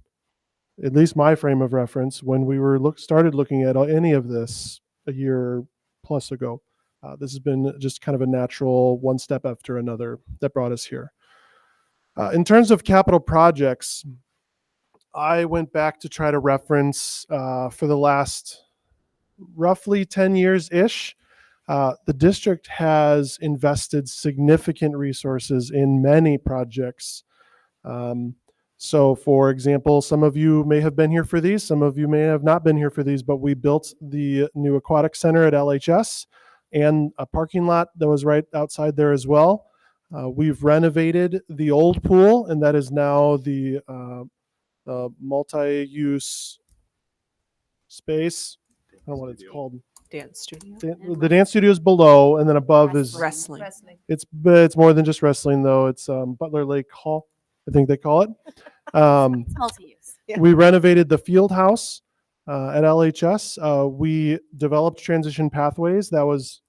at least my frame of reference, when we were started looking at any of this a year plus ago. This has been just kind of a natural one step after another that brought us here. In terms of capital projects, I went back to try to reference for the last roughly 10 years-ish. The district has invested significant resources in many projects. So for example, some of you may have been here for these, some of you may have not been here for these, but we built the new aquatic center at LHS and a parking lot that was right outside there as well. We've renovated the old pool, and that is now the multi-use space. I don't know what it's called. Dance studio. The dance studio is below, and then above is Wrestling. it's more than just wrestling though. It's Butler Lake Hall, I think they call it. It's multi-use. We renovated the field house at LHS. We developed transition pathways. That was,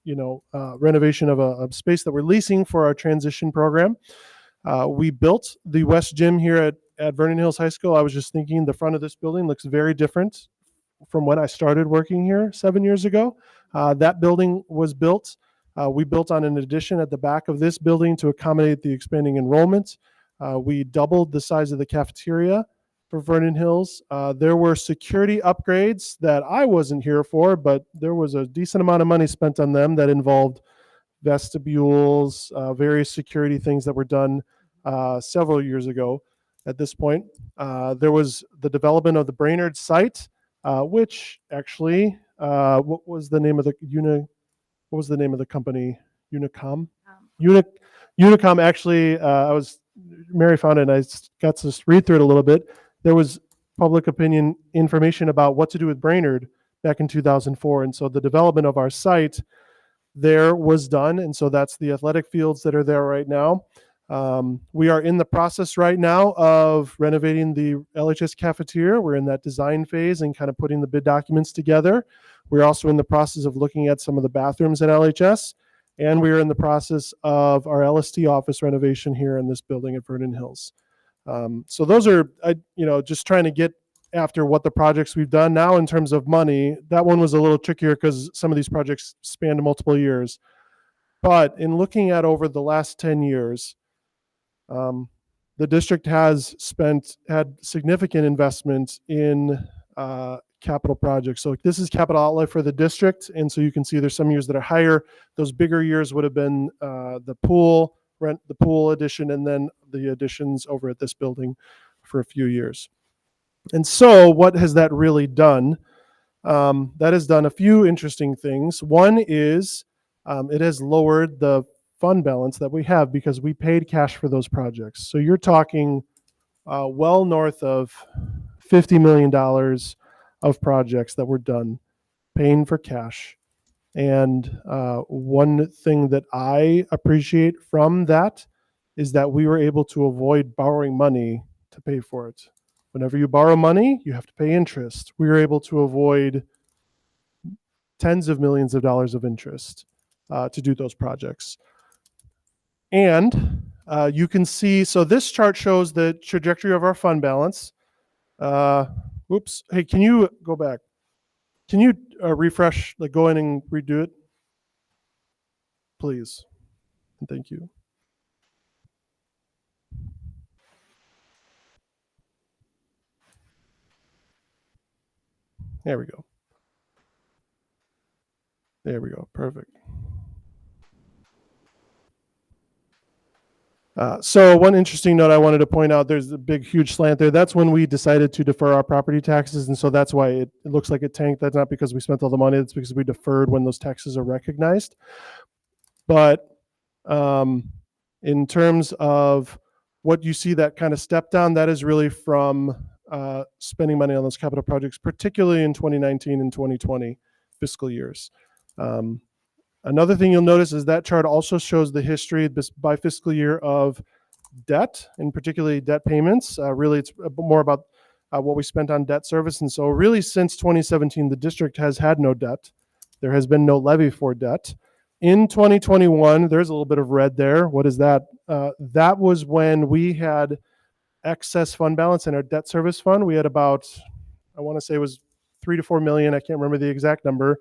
renovation of a space that we're leasing for our transition program. We built the West Gym here at Vernon Hills High School. I was just thinking the front of this building looks very different from when I started working here 7 years ago. That building was built. We built on an addition at the back of this building to accommodate the expanding enrollment. We doubled the size of the cafeteria for Vernon Hills. There were security upgrades that I wasn't here for, but there was a decent amount of money spent on them that involved vestibules, various security things that were done several years ago at this point. There was the development of the Brainerd site, which actually, what was the name of the company? Unicom? Unicom actually, Mary found it and I got to read through it a little bit. There was public opinion information about what to do with Brainerd back in 2004. And so the development of our site there was done. And so that's the athletic fields that are there right now. We are in the process right now of renovating the LHS cafeteria. We're in that design phase and kind of putting the bid documents together. We're also in the process of looking at some of the bathrooms at LHS. And we are in the process of our LST office renovation here in this building at Vernon Hills. So those are, just trying to get after what the projects we've done now in terms of money. That one was a little trickier because some of these projects spanned multiple years. But in looking at over the last 10 years, the district has had significant investment in capital projects. So this is capital outlay for the district. And so you can see there's some years that are higher. Those bigger years would have been the pool, the pool addition, and then the additions over at this building for a few years. And so what has that really done? That has done a few interesting things. One is it has lowered the fund balance that we have because we paid cash for those projects. So you're talking well north of $50 million of projects that were done paying for cash. And one thing that I appreciate from that is that we were able to avoid borrowing money to pay for it. Whenever you borrow money, you have to pay interest. We were able to avoid tens of millions of dollars of interest to do those projects. And you can see, so this chart shows the trajectory of our fund balance. Whoops. Hey, can you go back? Can you refresh, like go in and redo it? Please. Thank you. There we go. There we go. Perfect. So one interesting note I wanted to point out, there's a big, huge slant there. That's when we decided to defer our property taxes. And so that's why it looks like it tanked. That's not because we spent all the money. It's because we deferred when those taxes are recognized. But in terms of what you see, that kind of step down, that is really from spending money on those capital projects, particularly in 2019 and 2020 fiscal years. Another thing you'll notice is that chart also shows the history by fiscal year of debt, and particularly debt payments. Really, it's more about what we spent on debt service. And so really since 2017, the district has had no debt. There has been no levy for debt. In 2021, there's a little bit of red there. What is that? That was when we had excess fund balance in our debt service fund. We had about, I want to say it was 3 to 4 million. I can't remember the exact number.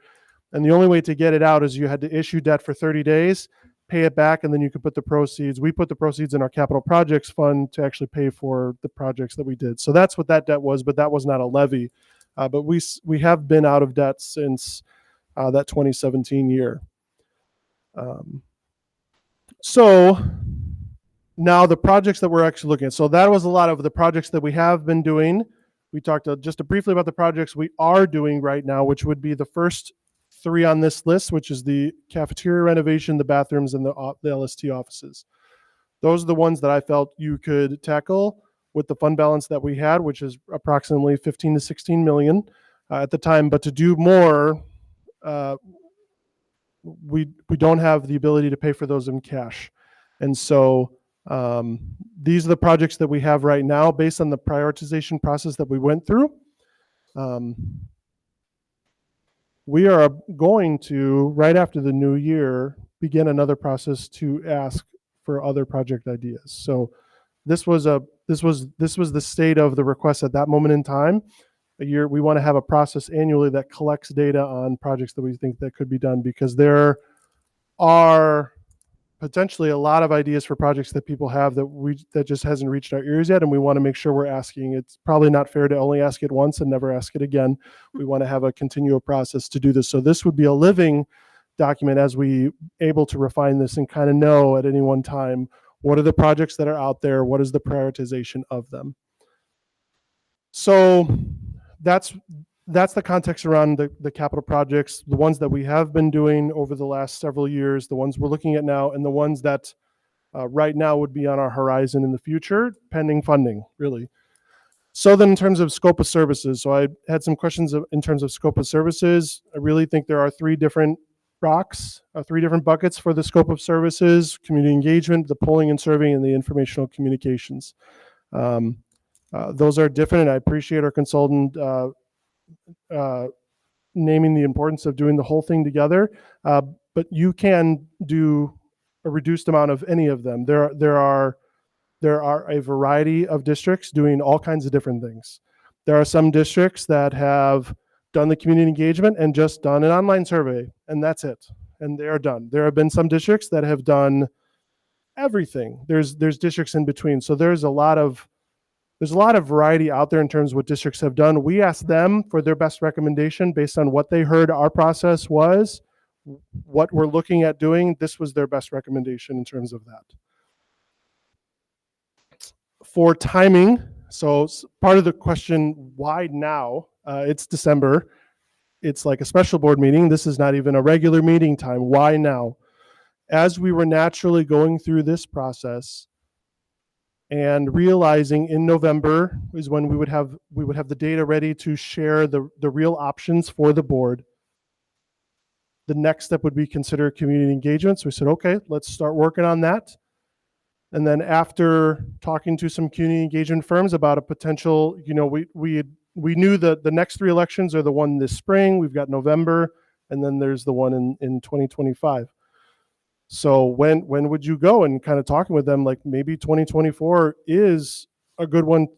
And the only way to get it out is you had to issue debt for 30 days, pay it back, and then you could put the proceeds. We put the proceeds in our capital projects fund to actually pay for the projects that we did. So that's what that debt was, but that was not a levy. But we have been out of debt since that 2017 year. So now the projects that we're actually looking at. So that was a lot of the projects that we have been doing. We talked just briefly about the projects we are doing right now, which would be the first 3 on this list, which is the cafeteria renovation, the bathrooms, and the LST offices. Those are the ones that I felt you could tackle with the fund balance that we had, which is approximately 15 to 16 million at the time. But to do more, we don't have the ability to pay for those in cash. And so these are the projects that we have right now based on the prioritization process that we went through. We are going to, right after the new year, begin another process to ask for other project ideas. So this was the state of the request at that moment in time. We want to have a process annually that collects data on projects that we think that could be done, because there are potentially a lot of ideas for projects that people have that just hasn't reached our ears yet, and we want to make sure we're asking. It's probably not fair to only ask it once and never ask it again. We want to have a continual process to do this. So this would be a living document as we able to refine this and kind of know at any one time what are the projects that are out there, what is the prioritization of them. So that's the context around the capital projects, the ones that we have been doing over the last several years, the ones we're looking at now, and the ones that right now would be on our horizon in the future, pending funding, really. So then in terms of scope of services, so I had some questions in terms of scope of services. I really think there are 3 different rocks, 3 different buckets for the scope of services: community engagement, the polling and surveying, and the informational communications. Those are different, and I appreciate our consultant naming the importance of doing the whole thing together. But you can do a reduced amount of any of them. There are a variety of districts doing all kinds of different things. There are some districts that have done the community engagement and just done an online survey, and that's it, and they are done. There have been some districts that have done everything. There's districts in between. So there's a lot of there's a lot of variety out there in terms of what districts have done. We asked them for their best recommendation based on what they heard our process was, what we're looking at doing. This was their best recommendation in terms of that. For timing, so part of the question, why now? It's December. It's like a special board meeting. This is not even a regular meeting time. Why now? As we were naturally going through this process and realizing in November is when we would have the data ready to share the real options for the board. The next step would be consider community engagement. So we said, okay, let's start working on that. And then after talking to some community engagement firms about a potential, we knew that the next 3 elections are the one this spring. We've got November, and then there's the one in 2025. So when would you go? And kind of talking with them, like maybe 2024 is a good one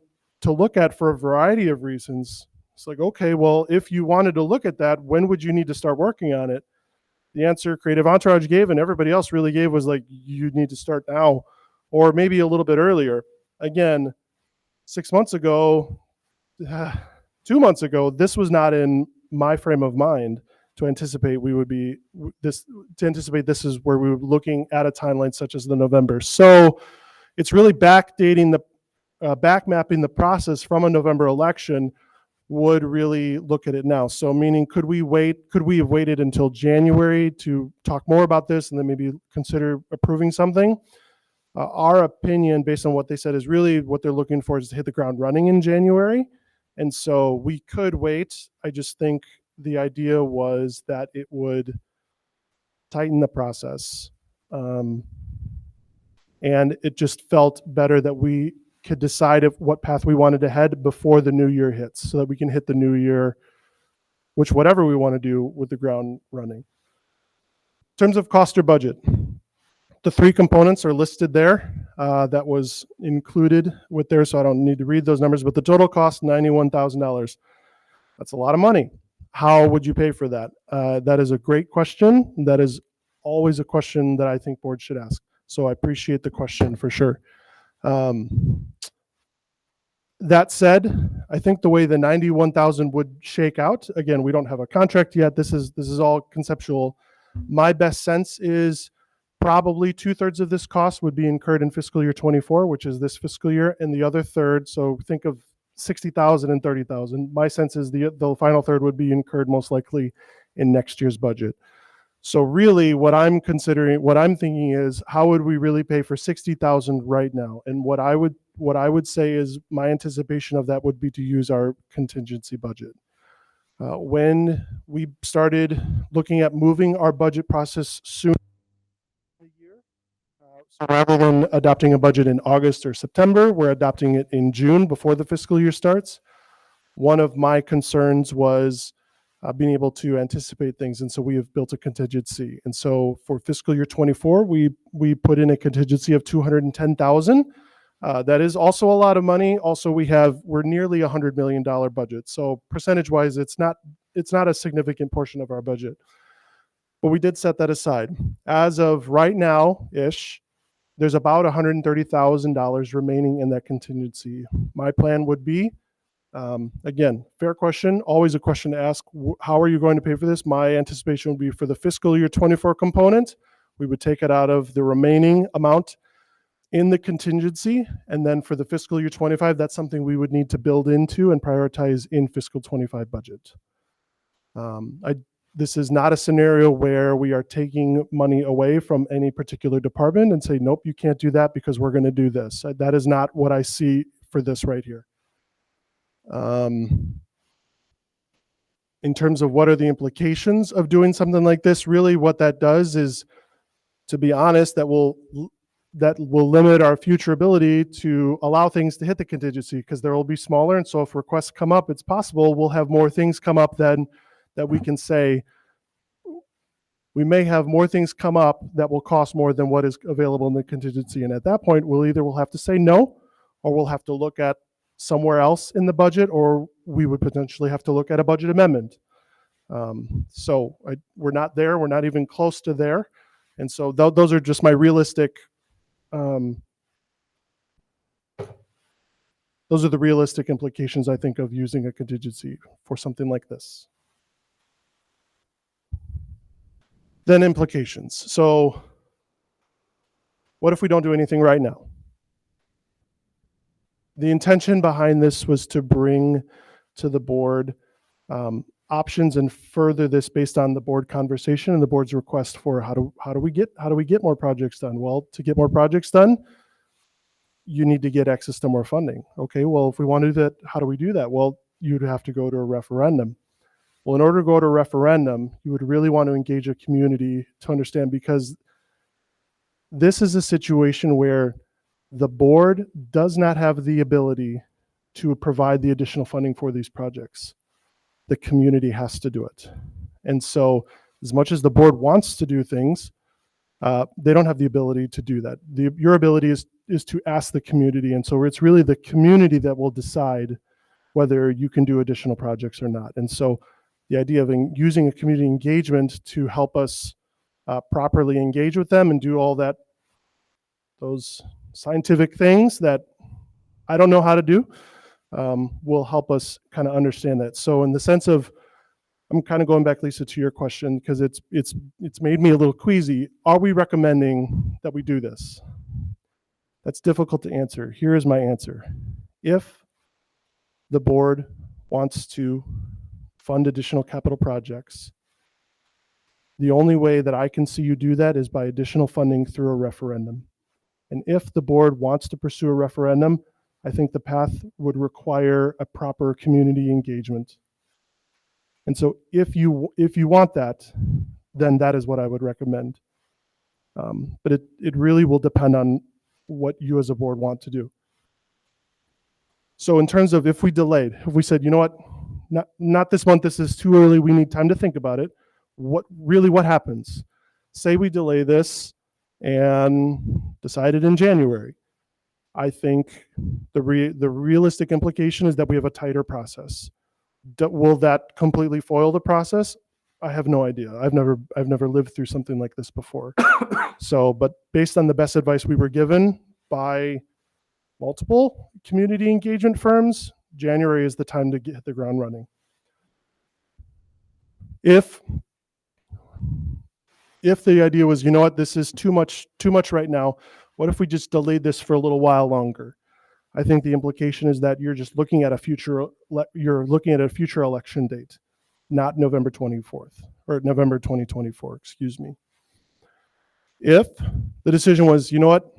to look at for a variety of reasons. It's like, okay, well, if you wanted to look at that, when would you need to start working on it? The answer Creative Entourage gave and everybody else really gave was like, you need to start now, or maybe a little bit earlier. Again, 6 months ago, 2 months ago, this was not in my frame of mind to anticipate this is where we were looking at a timeline such as the November. So it's really backdating backmapping the process from a November election would really look at it now. So meaning, could we have waited until January to talk more about this and then maybe consider approving something? Our opinion, based on what they said, is really what they're looking for is to hit the ground running in January. And so we could wait. I just think the idea was that it would tighten the process. And it just felt better that we could decide what path we wanted to head before the new year hits so that we can hit the new year, whatever we want to do with the ground running. In terms of cost or budget, the 3 components are listed there. That was included with there, so I don't need to read those numbers, but the total cost, $91,000. That's a lot of money. How would you pay for that? That is a great question. That is always a question that I think boards should ask. So I appreciate the question for sure. That said, I think the way the 91,000 would shake out, again, we don't have a contract yet. This is all conceptual. My best sense is probably 2/3 of this cost would be incurred in fiscal year 24, which is this fiscal year, and the other third, so think of 60,000 and 30,000. My sense is the final third would be incurred most likely in next year's budget. So really what I'm thinking is, how would we really pay for 60,000 right now? And what I would say is my anticipation of that would be to use our contingency budget. When we started looking at moving our budget process soon, so rather than adopting a budget in August or September, we're adopting it in June before the fiscal year starts. One of my concerns was being able to anticipate things, and so we have built a contingency. And so for fiscal year 24, we put in a contingency of $210,000. That is also a lot of money. Also, we're nearly $100 million budget. So percentage-wise, it's not a significant portion of our budget. But we did set that aside. As of right now-ish, there's about $130,000 remaining in that contingency. My plan would be, again, fair question, always a question to ask, how are you going to pay for this? My anticipation would be for the fiscal year 24 component, we would take it out of the remaining amount in the contingency. And then for the fiscal year 25, that's something we would need to build into and prioritize in fiscal 25 budget. This is not a scenario where we are taking money away from any particular department and say, nope, you can't do that because we're going to do this. That is not what I see for this right here. In terms of what are the implications of doing something like this, really what that does is, to be honest, that will limit our future ability to allow things to hit the contingency because there will be smaller. And so if requests come up, it's possible we'll have more things come up than that we can say. We may have more things come up that will cost more than what is available in the contingency. And at that point, we'll have to say no, or we'll have to look at somewhere else in the budget, or we would potentially have to look at a budget amendment. We're not there. We're not even close to there. And so those are just my realistic, those those are the realistic implications, I think, of using a contingency for something like this. Then implications. So what if we don't do anything right now? The intention behind this was to bring to the board options and further this based on the board conversation and the board's request for how do we get more projects done? Well, to get more projects done, you need to get access to more funding. Okay, well, if we want to do that, how do we do that? Well, you'd have to go to a referendum. Well, in order to go to a referendum, you would really want to engage a community to understand, because this is a situation where the board does not have the ability to provide the additional funding for these projects. The community has to do it. And so as much as the board wants to do things, they don't have the ability to do that. Your ability is to ask the community. And so it's really the community that will decide whether you can do additional projects or not. And so the idea of using a community engagement to help us properly engage with them and do all that, those scientific things that I don't know how to do, will help us kind of understand that. So in the sense of, I'm kind of going back, Lisa, to your question, because it's made me a little queasy. Are we recommending that we do this? That's difficult to answer. Here is my answer. If the board wants to fund additional capital projects, the only way that I can see you do that is by additional funding through a referendum. And if the board wants to pursue a referendum, I think the path would require a proper community engagement. And so if you want that, then that is what I would recommend. But it really will depend on what you as a board want to do. So in terms of if we delayed, if we said, you know what, not this month, this is too early, we need time to think about it, what happens? Say we delay this and decided in January. I think the realistic implication is that we have a tighter process. Will that completely foil the process? I have no idea. I've never lived through something like this before. So, but based on the best advice we were given by multiple community engagement firms, January is the time to hit the ground running. If the idea was, you know what, this is too much right now, what if we just delayed this for a little while longer? I think the implication is that you're just looking at a future election date, not November 24th or November 2024, excuse me. If the decision was, you know what,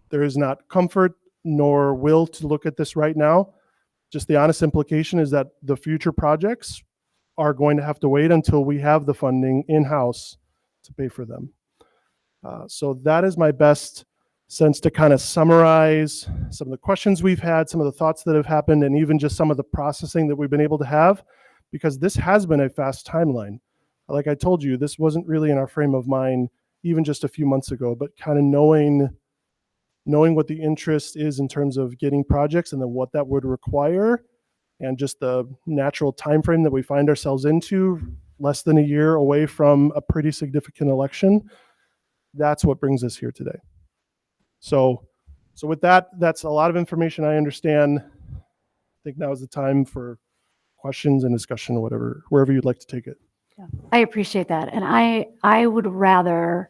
there is not comfort nor will to look at this right now, just the honest implication is that the future projects are going to have to wait until we have the funding in-house to pay for them. So that is my best sense to kind of summarize some of the questions we've had, some of the thoughts that have happened, and even just some of the processing that we've been able to have, because this has been a fast timeline. Like I told you, this wasn't really in our frame of mind even just a few months ago, but kind of knowing what the interest is in terms of getting projects and then what that would require, and just the natural time frame that we find ourselves into, less than a year away from a pretty significant election. That's what brings us here today. So with that, that's a lot of information, I understand. I think now is the time for questions and discussion or whatever, wherever you'd like to take it. Yeah, I appreciate that. And I would rather,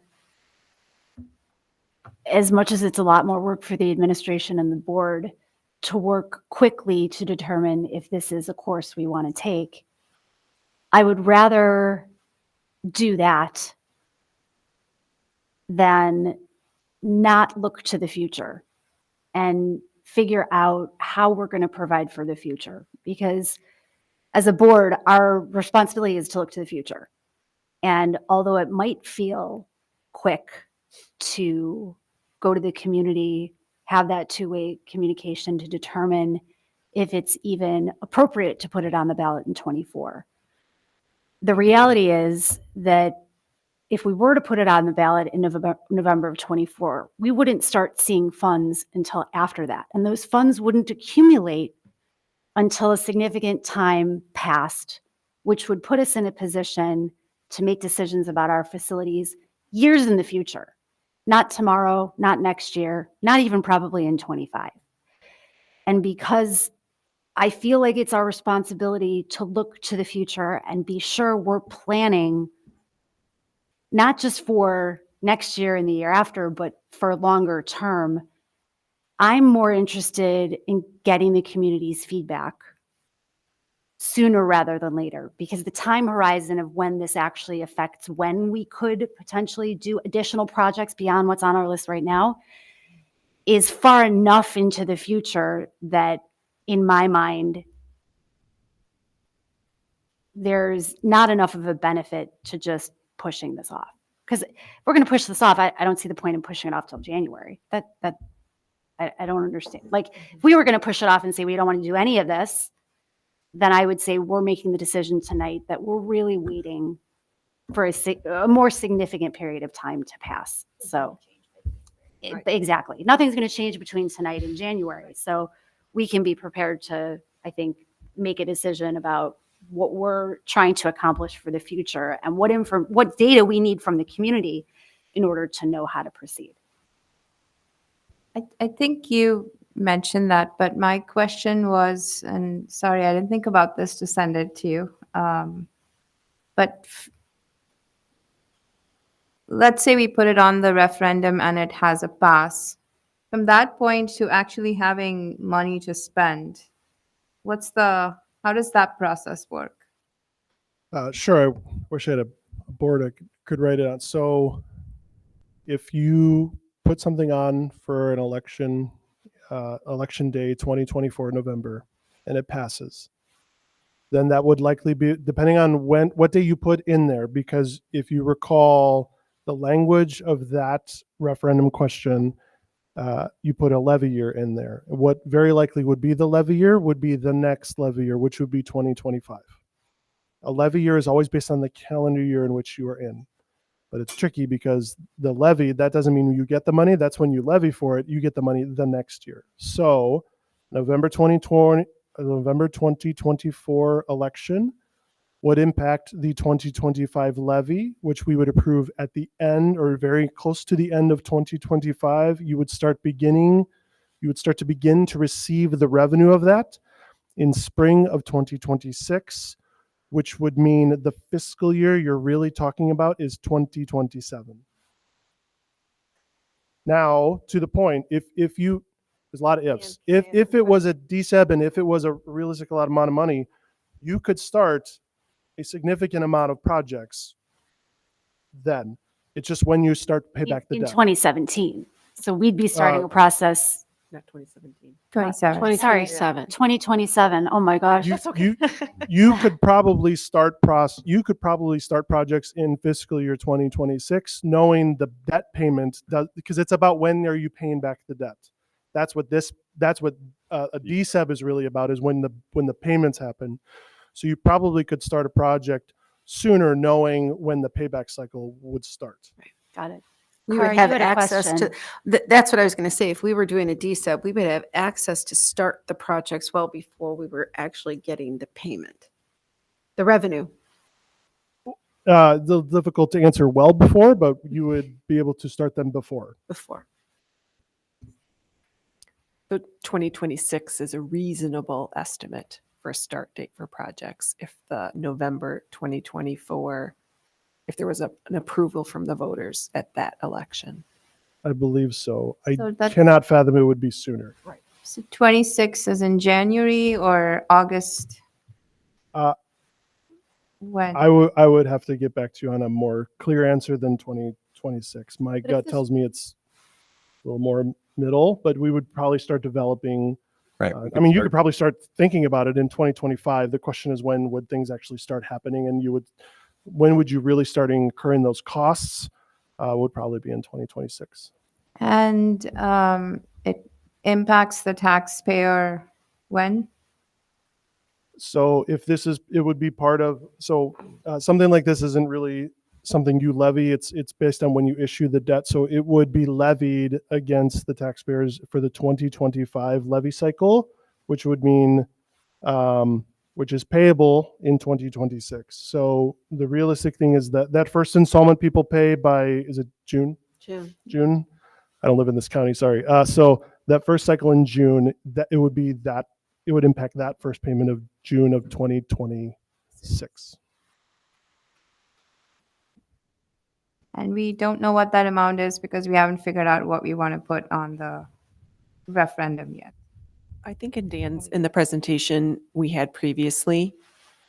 as much as it's a lot more work for the administration and the board, to work quickly to determine if this is a course we want to take, I would rather do that than not look to the future and figure out how we're going to provide for the future. Because as a board, our responsibility is to look to the future. And although it might feel quick to go to the community, have that two-way communication to determine if it's even appropriate to put it on the ballot in 24. The reality is that if we were to put it on the ballot in November of 24, we wouldn't start seeing funds until after that. And those funds wouldn't accumulate until a significant time passed, which would put us in a position to make decisions about our facilities years in the future. Not tomorrow, not next year, not even probably in 25. And because I feel like it's our responsibility to look to the future and be sure we're planning not just for next year and the year after, but for longer term, I'm more interested in getting the community's feedback sooner rather than later, because the time horizon of when this actually affects when we could potentially do additional projects beyond what's on our list right now is far enough into the future that, in my mind, there's not enough of a benefit to just pushing this off. Because if we're going to push this off, I don't see the point in pushing it off till January. I don't understand. Like, if we were going to push it off and say we don't want to do any of this, then I would say we're making the decision tonight that we're really waiting for a more significant period of time to pass. So, exactly. Nothing's going to change between tonight and January. So we can be prepared to, I think, make a decision about what we're trying to accomplish for the future and what data we need from the community in order to know how to proceed. I think you mentioned that, but my question was, and sorry, I didn't think about this to send it to you. But let's say we put it on the referendum and it has a pass. From that point to actually having money to spend, how does that process work? Sure. I wish I had a board I could write it on. So if you put something on for an election day, 2024 November, and it passes, then that would likely be, depending on what day you put in there, because if you recall the language of that referendum question, you put a levy year in there. What very likely would be the levy year would be the next levy year, which would be 2025. A levy year is always based on the calendar year in which you are in. But it's tricky because the levy, that doesn't mean you get the money. That's when you levy for it, you get the money the next year. So November 2024 election would impact the 2025 levy, which we would approve at the end or very close to the end of 2025. You would start to begin to receive the revenue of that in spring of 2026, which would mean the fiscal year you're really talking about is 2027. Now, to the point, if you, there's a lot of ifs. If it was a DSEB and if it was a realistic amount of money, you could start a significant amount of projects then. It's just when you start to pay back the In debt. 2017. So we'd be starting a process. Not 2017. 27. Sorry, 2027. 2027. Oh my gosh. You could probably start projects in fiscal year 2026, knowing the debt payment does, because it's about when are you paying back the debt. That's what a DSEB is really about, is when the payments happen. So you probably could start a project sooner, knowing when the payback cycle would start. Got it. We Cara, would you have had a access to, question. that's what I was going to say. If we were doing a DSEB, we would have access to start the projects well before we were actually getting the payment, the revenue. Difficult to answer well before, but you would be able to start them before. So 2026 is a reasonable estimate for a start date for projects if the November 2024, if there was an approval from the voters at that election. I believe so. I So that- cannot fathom it would be sooner. So 26 is in January or August? When? I would have to get back to you on a more clear answer than 2026. My if gut this- tells me it's a little more middle, but we would probably start developing. Right. I mean, you could probably start thinking about it in 2025. The question is, when would things actually start happening? And when would you really start incurring those costs? Would probably be in 2026. And it impacts the taxpayer when? So if it would be part of, something like this isn't really something you levy. It's based on when you issue the debt. So it would be levied against the taxpayers for the 2025 levy cycle, which would mean, which is payable in 2026. So the realistic thing is that first installment people pay by, is it June? June. I don't live in this county, sorry. So that first cycle in June, that it would impact that first payment of June of 2026. And we don't know what that amount is because we haven't figured out what we want to put on the referendum yet. I think in the presentation we had previously,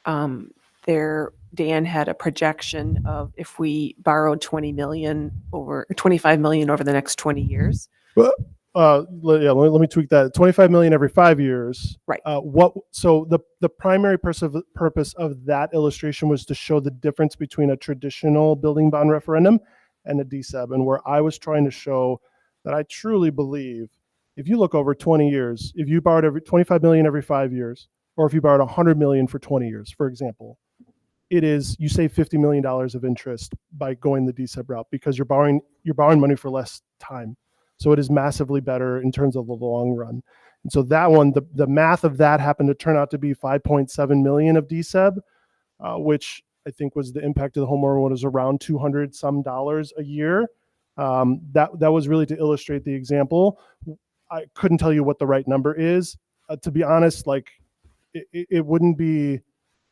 Dan had a projection of if we borrowed 25 million over the next 20 years. Let me tweak that. 25 million every 5 years. Right. So the primary purpose of that illustration was to show the difference between a traditional building bond referendum and a DSEB, and where I was trying to show that I truly believe if you look over 20 years, if you borrowed 25 million every 5 years, or if you borrowed 100 million for 20 years, for example, you save $50 million of interest by going the DSEB route because you're borrowing money for less time. So it is massively better in terms of the long run. And so that one, the math of that happened to turn out to be 5.7 million of DSEB, which I think was the impact of the homeowner was around $200 some a year. That was really to illustrate the example. I couldn't tell you what the right number is. To be honest, like it wouldn't be,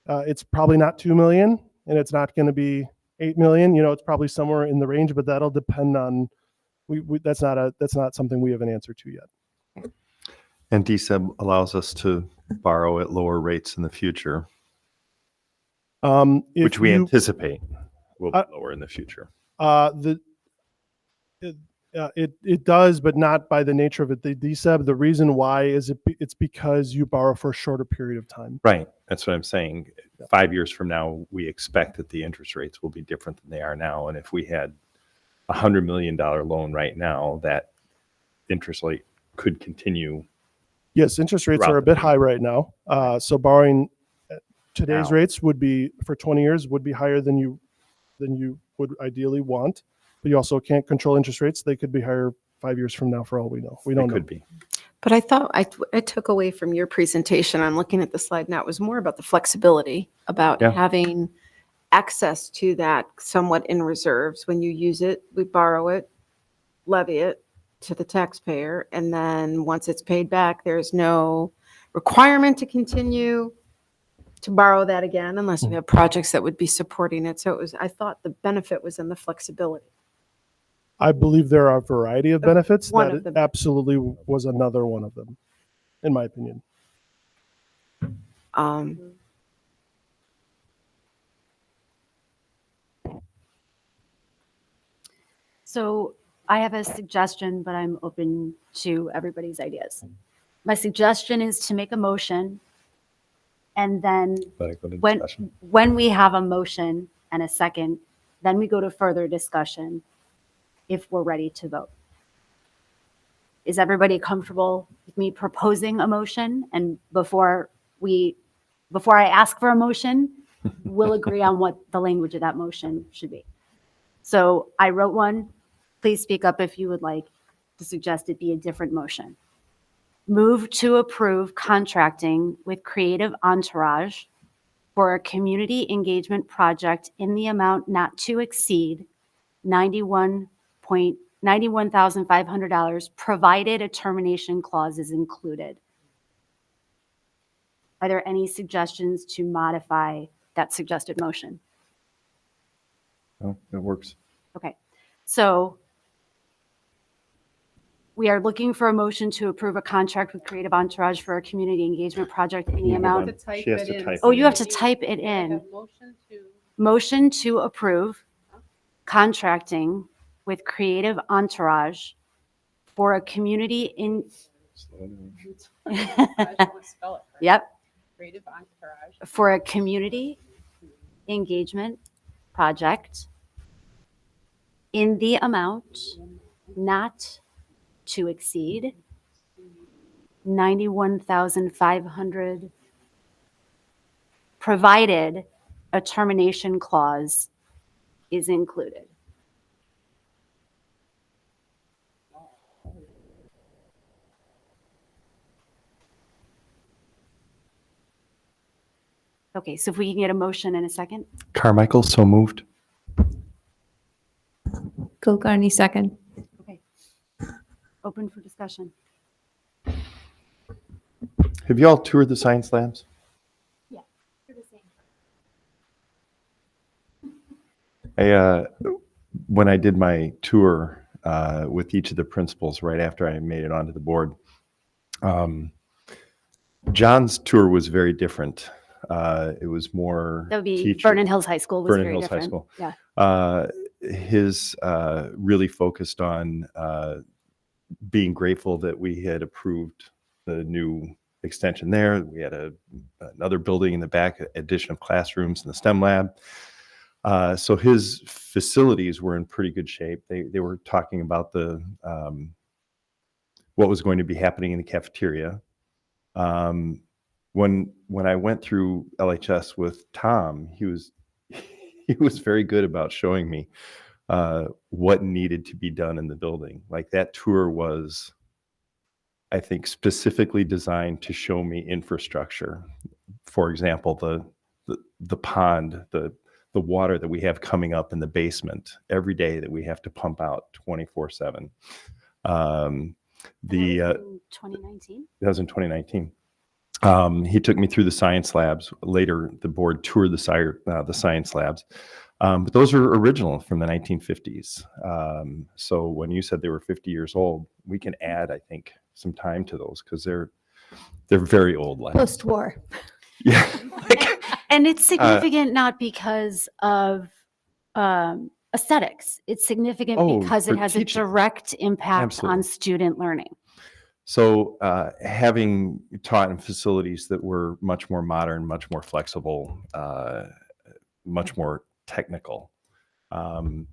it's probably not 2 million and it's not going to be 8 million. It's probably somewhere in the range, but that'll depend on, that's not something we have an answer to yet. And DSEB allows us to borrow at lower rates in the future, which we anticipate will be lower in the future. It does, but not by the nature of it. The DSEB, the reason why is it's because you borrow for a shorter period of time. Right. That's what I'm saying. 5 years from now, we expect that the interest rates will be different than they are now. And if we had $100 million loan right now, that interest rate could continue. Yes, interest rates are a bit high right now. So borrowing at today's Now. rates would be for 20 years would be higher than you would ideally want. But you also can't control interest rates. They could be higher 5 years from now for all we know. We don't It know. could be. But I thought I took away from your presentation, I'm looking at the slide now, it was more about the flexibility, about Yeah. having access to that somewhat in reserves. When you use it, we borrow it, levy it to the taxpayer, and then once it's paid back, there's no requirement to continue to borrow that again unless you have projects that would be supporting it. So I thought the benefit was in the flexibility. I believe there are a variety of benefits. One That of them. absolutely was another one of them, in my opinion. So I have a suggestion, but I'm open to everybody's ideas. My suggestion is to make a motion, and then Let it go to when discussion. when we have a motion and a second, then we go to further discussion if we're ready to vote. Is everybody comfortable with me proposing a motion? And before I ask for a motion, we'll agree on what the language of that motion should be. So I wrote one. Please speak up if you would like to suggest it be a different motion. Move to approve contracting with Creative Entourage for a community engagement project in the amount not to exceed $91,500, provided a termination clause is included. Are there any suggestions to modify that suggested motion? No, it works. Okay, so we are looking for a motion to approve a contract with Creative Entourage for a community engagement project in the amount. She has to type Oh, it you in. have to type it in. Motion to approve contracting with Creative Entourage for a community in. Yep. For a community engagement project in the amount not to exceed $91,500, provided a termination clause is included. Okay, so if we can get a motion in a second. Carmichael, so moved. Kulkarni, second. Okay. Open for discussion. Have you all toured the science labs? Yeah. When I did my tour with each of the principals right after I made it onto the board, John's tour was very different. It was more That would be teacher- Vernon Hills High School was Vernon very Hills High different. School. Yeah. His really focused on being grateful that we had approved the new extension there. We had another building in the back, addition of classrooms in the STEM lab. So his facilities were in pretty good shape. They were talking about the what was going to be happening in the cafeteria. When I went through LHS with Tom, he was very good about showing me what needed to be done in the building. Like that tour was, I think, specifically designed to show me infrastructure. For example, the pond, the water that we have coming up in the basement every day that we have to pump out 24/7. That was in 2019. That was in 2019. He took me through the science labs. Later, the board toured the science labs. But those are original from the 1950s. So when you said they were 50 years old, we can add, I think, some time to those because they're very old labs. Post-war. Yeah. And it's significant not because of aesthetics. It's significant Oh, because it for has teaching. a direct impact Absolutely. on student learning. So having taught in facilities that were much more modern, much more flexible, much more technical, I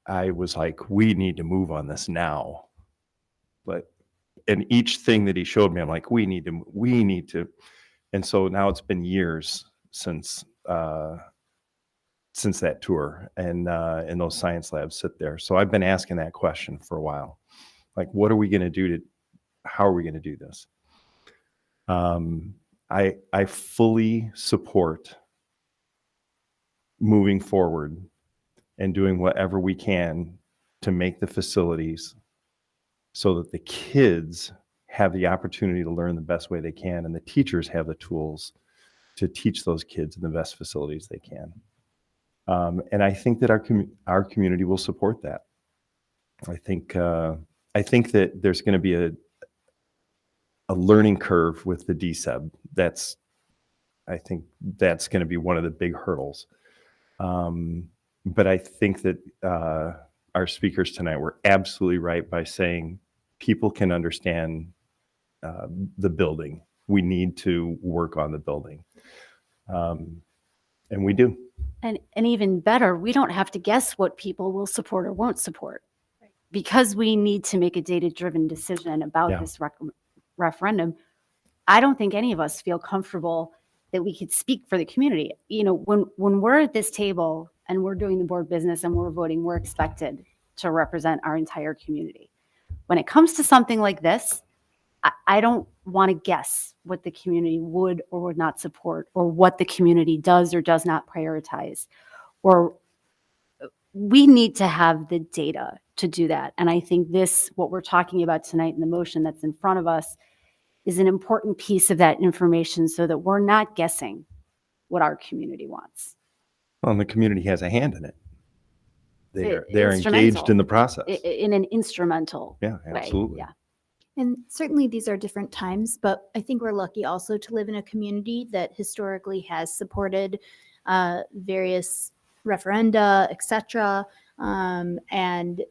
was like, we need to move on this now. And each thing that he showed me, I'm like, we need to. And so now it's been years since that tour, and those science labs sit there. So I've been asking that question for a while. Like, what are we going to do how are we going to do this? I fully support moving forward and doing whatever we can to make the facilities so that the kids have the opportunity to learn the best way they can, and the teachers have the tools to teach those kids in the best facilities they can. And I think that our community will support that. I think that there's going to be a learning curve with the DSEB. I think that's going to be one of the big hurdles. But I think that our speakers tonight were absolutely right by saying people can understand the building. We need to work on the building. And we do. And even better, we don't have to guess what people will support or won't support. Because we need to make a data-driven decision about Yeah. this referendum, I don't think any of us feel comfortable that we could speak for the community. You know, when we're at this table and we're doing the board business and we're voting, we're expected to represent our entire community. When it comes to something like this, I don't want to guess what the community would or would not support, or what the community does or does not prioritize. Or we need to have the data to do that. And I think what we're talking about tonight in the motion that's in front of us is an important piece of that information so that we're not guessing what our community wants. Well, and the community has a hand in it. They're engaged Instrumental. in the process. In an instrumental Yeah, way. absolutely. Yeah. And certainly these are different times, but I think we're lucky also to live in a community that historically has supported various referenda, et cetera. And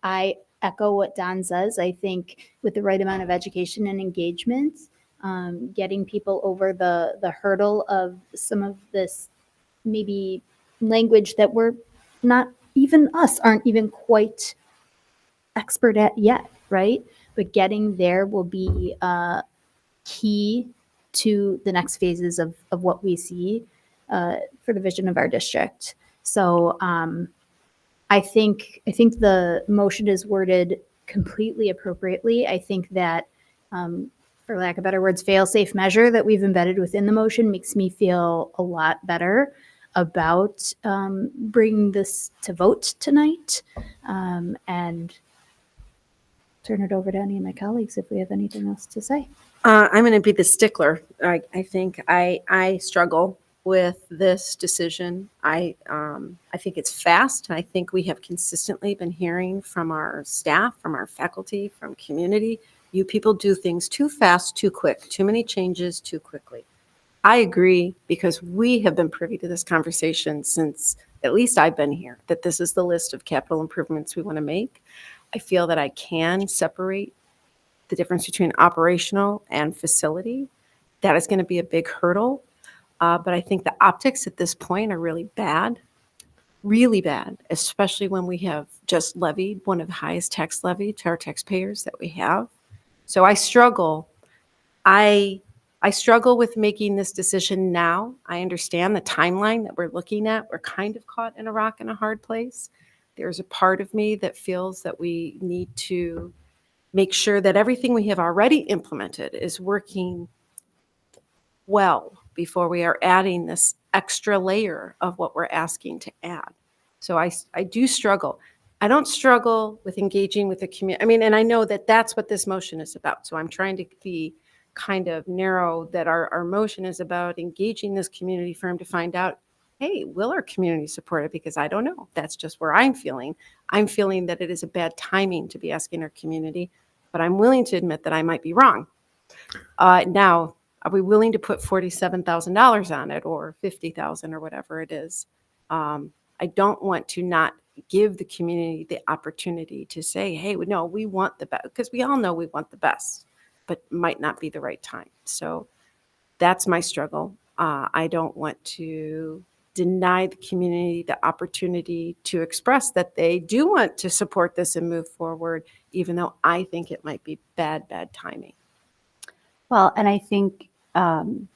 I echo what Don says. I think with the right amount of education and engagement, getting people over the hurdle of some of this maybe language that we're not even us aren't even quite expert at yet, right? But getting there will be key to the next phases of what we see for the vision of our district. So I think the motion is worded completely appropriately. I think that, for lack of better words, fail-safe measure that we've embedded within the motion makes me feel a lot better about bringing this to vote tonight, and turn it over to any of my colleagues if we have anything else to say. I'm going to be the stickler. I think I struggle with this decision. I think it's fast. I think we have consistently been hearing from our staff, from our faculty, from community. You people do things too fast, too quick, too many changes too quickly. I agree because we have been privy to this conversation since at least I've been here, that this is the list of capital improvements we want to make. I feel that I can separate the difference between operational and facility. That is going to be a big hurdle. But I think the optics at this point are really bad, especially when we have just levied one of the highest tax levy to our taxpayers that we have. So I struggle. I struggle with making this decision now. I understand the timeline that we're looking at. We're kind of caught in a rock and a hard place. There's a part of me that feels that we need to make sure that everything we have already implemented is working well before we are adding this extra layer of what we're asking to add. So I do struggle. I don't struggle with engaging with the community. I mean, and I know that that's what this motion is about. So I'm trying to be kind of narrow that our motion is about engaging this community firm to find out, hey, will our community support it? Because I don't know. That's just where I'm feeling. I'm feeling that it is a bad timing to be asking our community, but I'm willing to admit that I might be wrong. Now, are we willing to put $47,000 on it or $50,000 or whatever it is? I don't want to not give the community the opportunity to say, hey, no, we want the best, because we all know we want the best, but might not be the right time. So that's my struggle. I don't want to deny the community the opportunity to express that they do want to support this and move forward, even though I think it might be bad timing. Well, and I think I'm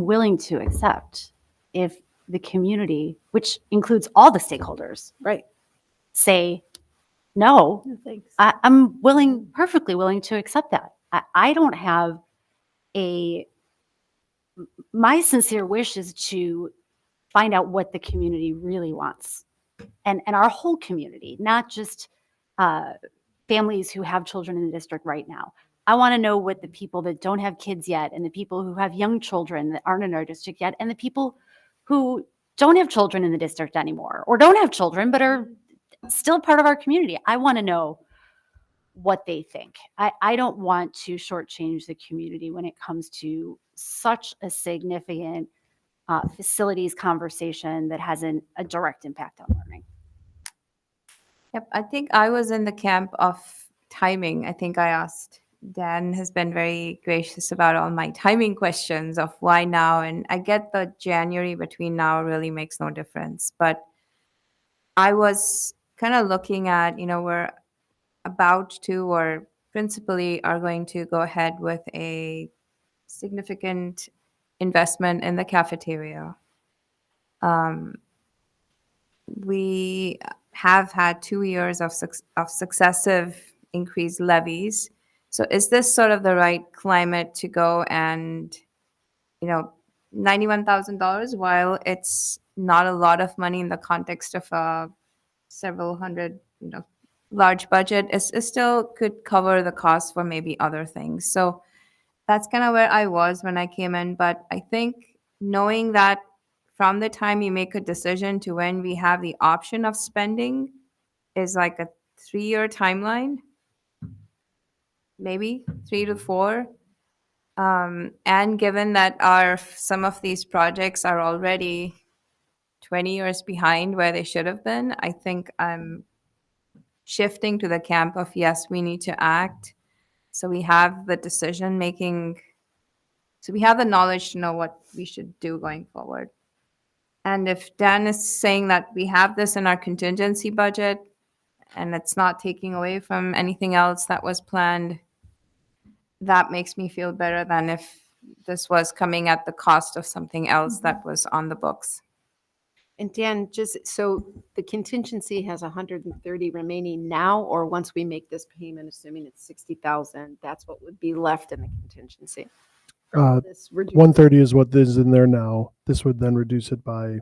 willing to accept if the community, which includes all the stakeholders, Right. say, no, Thanks. I'm perfectly willing to accept that. I don't have my sincere wish is to find out what the community really wants. And our whole community, not just families who have children in the district right now. I want to know what the people that don't have kids yet, and the people who have young children that aren't in our district yet, and the people who don't have children in the district anymore, or don't have children but are still part of our community. I want to know what they think. I don't want to shortchange the community when it comes to such a significant facilities conversation that has a direct impact on learning. Yep, I think I was in the camp of timing. I think I asked, Dan has been very gracious about all my timing questions of why now. And I get the January between now really makes no difference. But I was kind of looking at, we're about to, or principally are going to go ahead with a significant investment in the cafeteria. We have had 2 years of successive increased levies. So is this sort of the right climate to go and, $91,000, while it's not a lot of money in the context of a several hundred, large budget, it still could cover the cost for maybe other things. So that's kind of where I was when I came in. But I think knowing that from the time you make a decision to when we have the option of spending is like a 3-year timeline, maybe 3 to 4. And given that some of these projects are already 20 years behind where they should have been, I think I'm shifting to the camp of, yes, we need to act. So we have the decision making, so we have the knowledge to know what we should do going forward. And if Dan is saying that we have this in our contingency budget and it's not taking away from anything else that was planned, that makes me feel better than if this was coming at the cost of something else that was on the books. And Dan, just so the contingency has 130 remaining now, or once we make this payment, assuming it's 60,000, that's what would be left in the contingency. This reduces- 130 is what is in there now. This would then reduce it by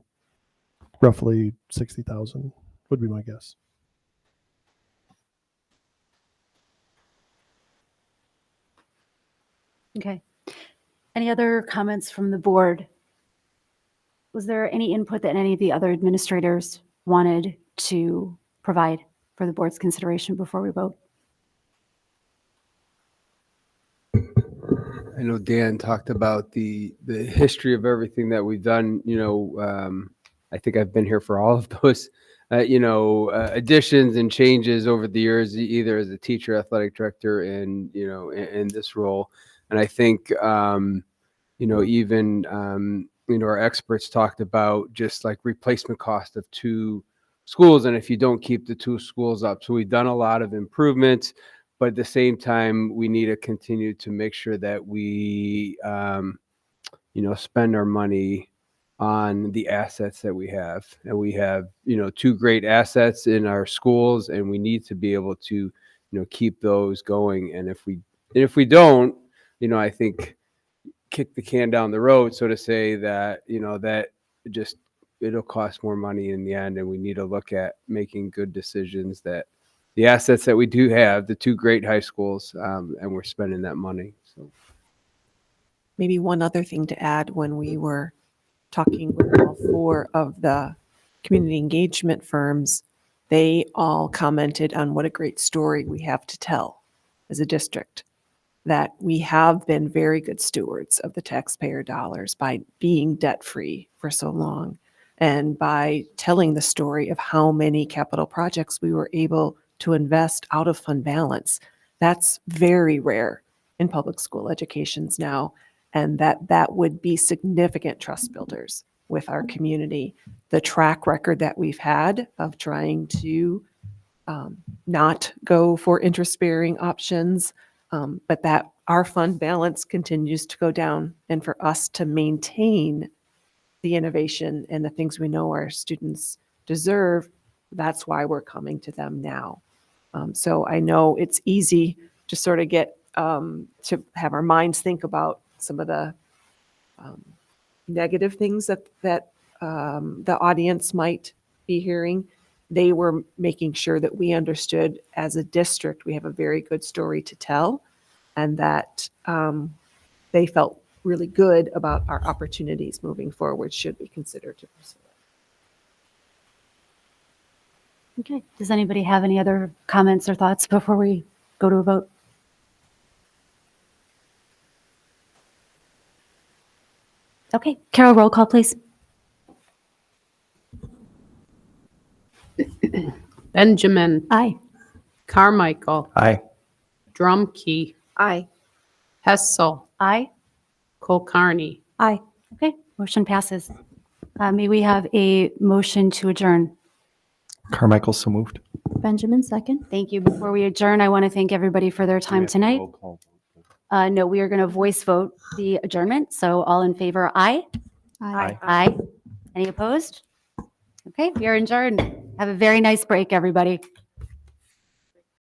roughly 60,000 would be my guess. Okay. Any other comments from the board? Was there any input that any of the other administrators wanted to provide for the board's consideration before we vote? I know Dan talked about the history of everything that we've done. I think I've been here for all of those, additions and changes over the years, either as a teacher, athletic director, and in this role. And I think, even our experts talked about just like replacement cost of 2 schools, and if you don't keep the 2 schools up. So we've done a lot of improvements. But at the same time, we need to continue to make sure that we, spend our money on the assets that we have. And we have, 2 great assets in our schools, and we need to be able to, keep those going. And if we don't, I think kick the can down the road, so to say, that, that just it'll cost more money in the end. And we need to look at making good decisions that the assets that we do have, the 2 great high schools, and we're spending that money. So Maybe one other thing to add, when we were talking with all 4 of the community engagement firms, they all commented on what a great story we have to tell as a district, that we have been very good stewards of the taxpayer dollars by being debt-free for so long, and by telling the story of how many capital projects we were able to invest out of fund balance. That's very rare in public school educations now, and that would be significant trust builders with our community. The track record that we've had of trying to not go for interest-bearing options, but that our fund balance continues to go down, and for us to maintain the innovation and the things we know our students deserve, that's why we're coming to them now. So I know it's easy to sort of get to have our minds think about some of the negative things that the audience might be hearing. They were making sure that we understood, as a district, we have a very good story to tell, and that they felt really good about our opportunities moving forward, should we consider to pursue it. Okay. Does anybody have any other comments or thoughts before we go to a vote? Okay. Carol, roll call, please. Benjamin, Aye. Carmichael, Aye. Drumkey, Aye. Hessel, Aye. Kulkarni. Aye. Okay. Motion passes. May we have a motion to adjourn? Carmichael, so moved. Benjamin, second. Thank you. Before we adjourn, I want to thank everybody for their time tonight. No, we are going to voice vote the adjournment. So all in favor, aye? Aye. Aye. Any opposed? Okay, we are adjourned. Have a very nice break, everybody.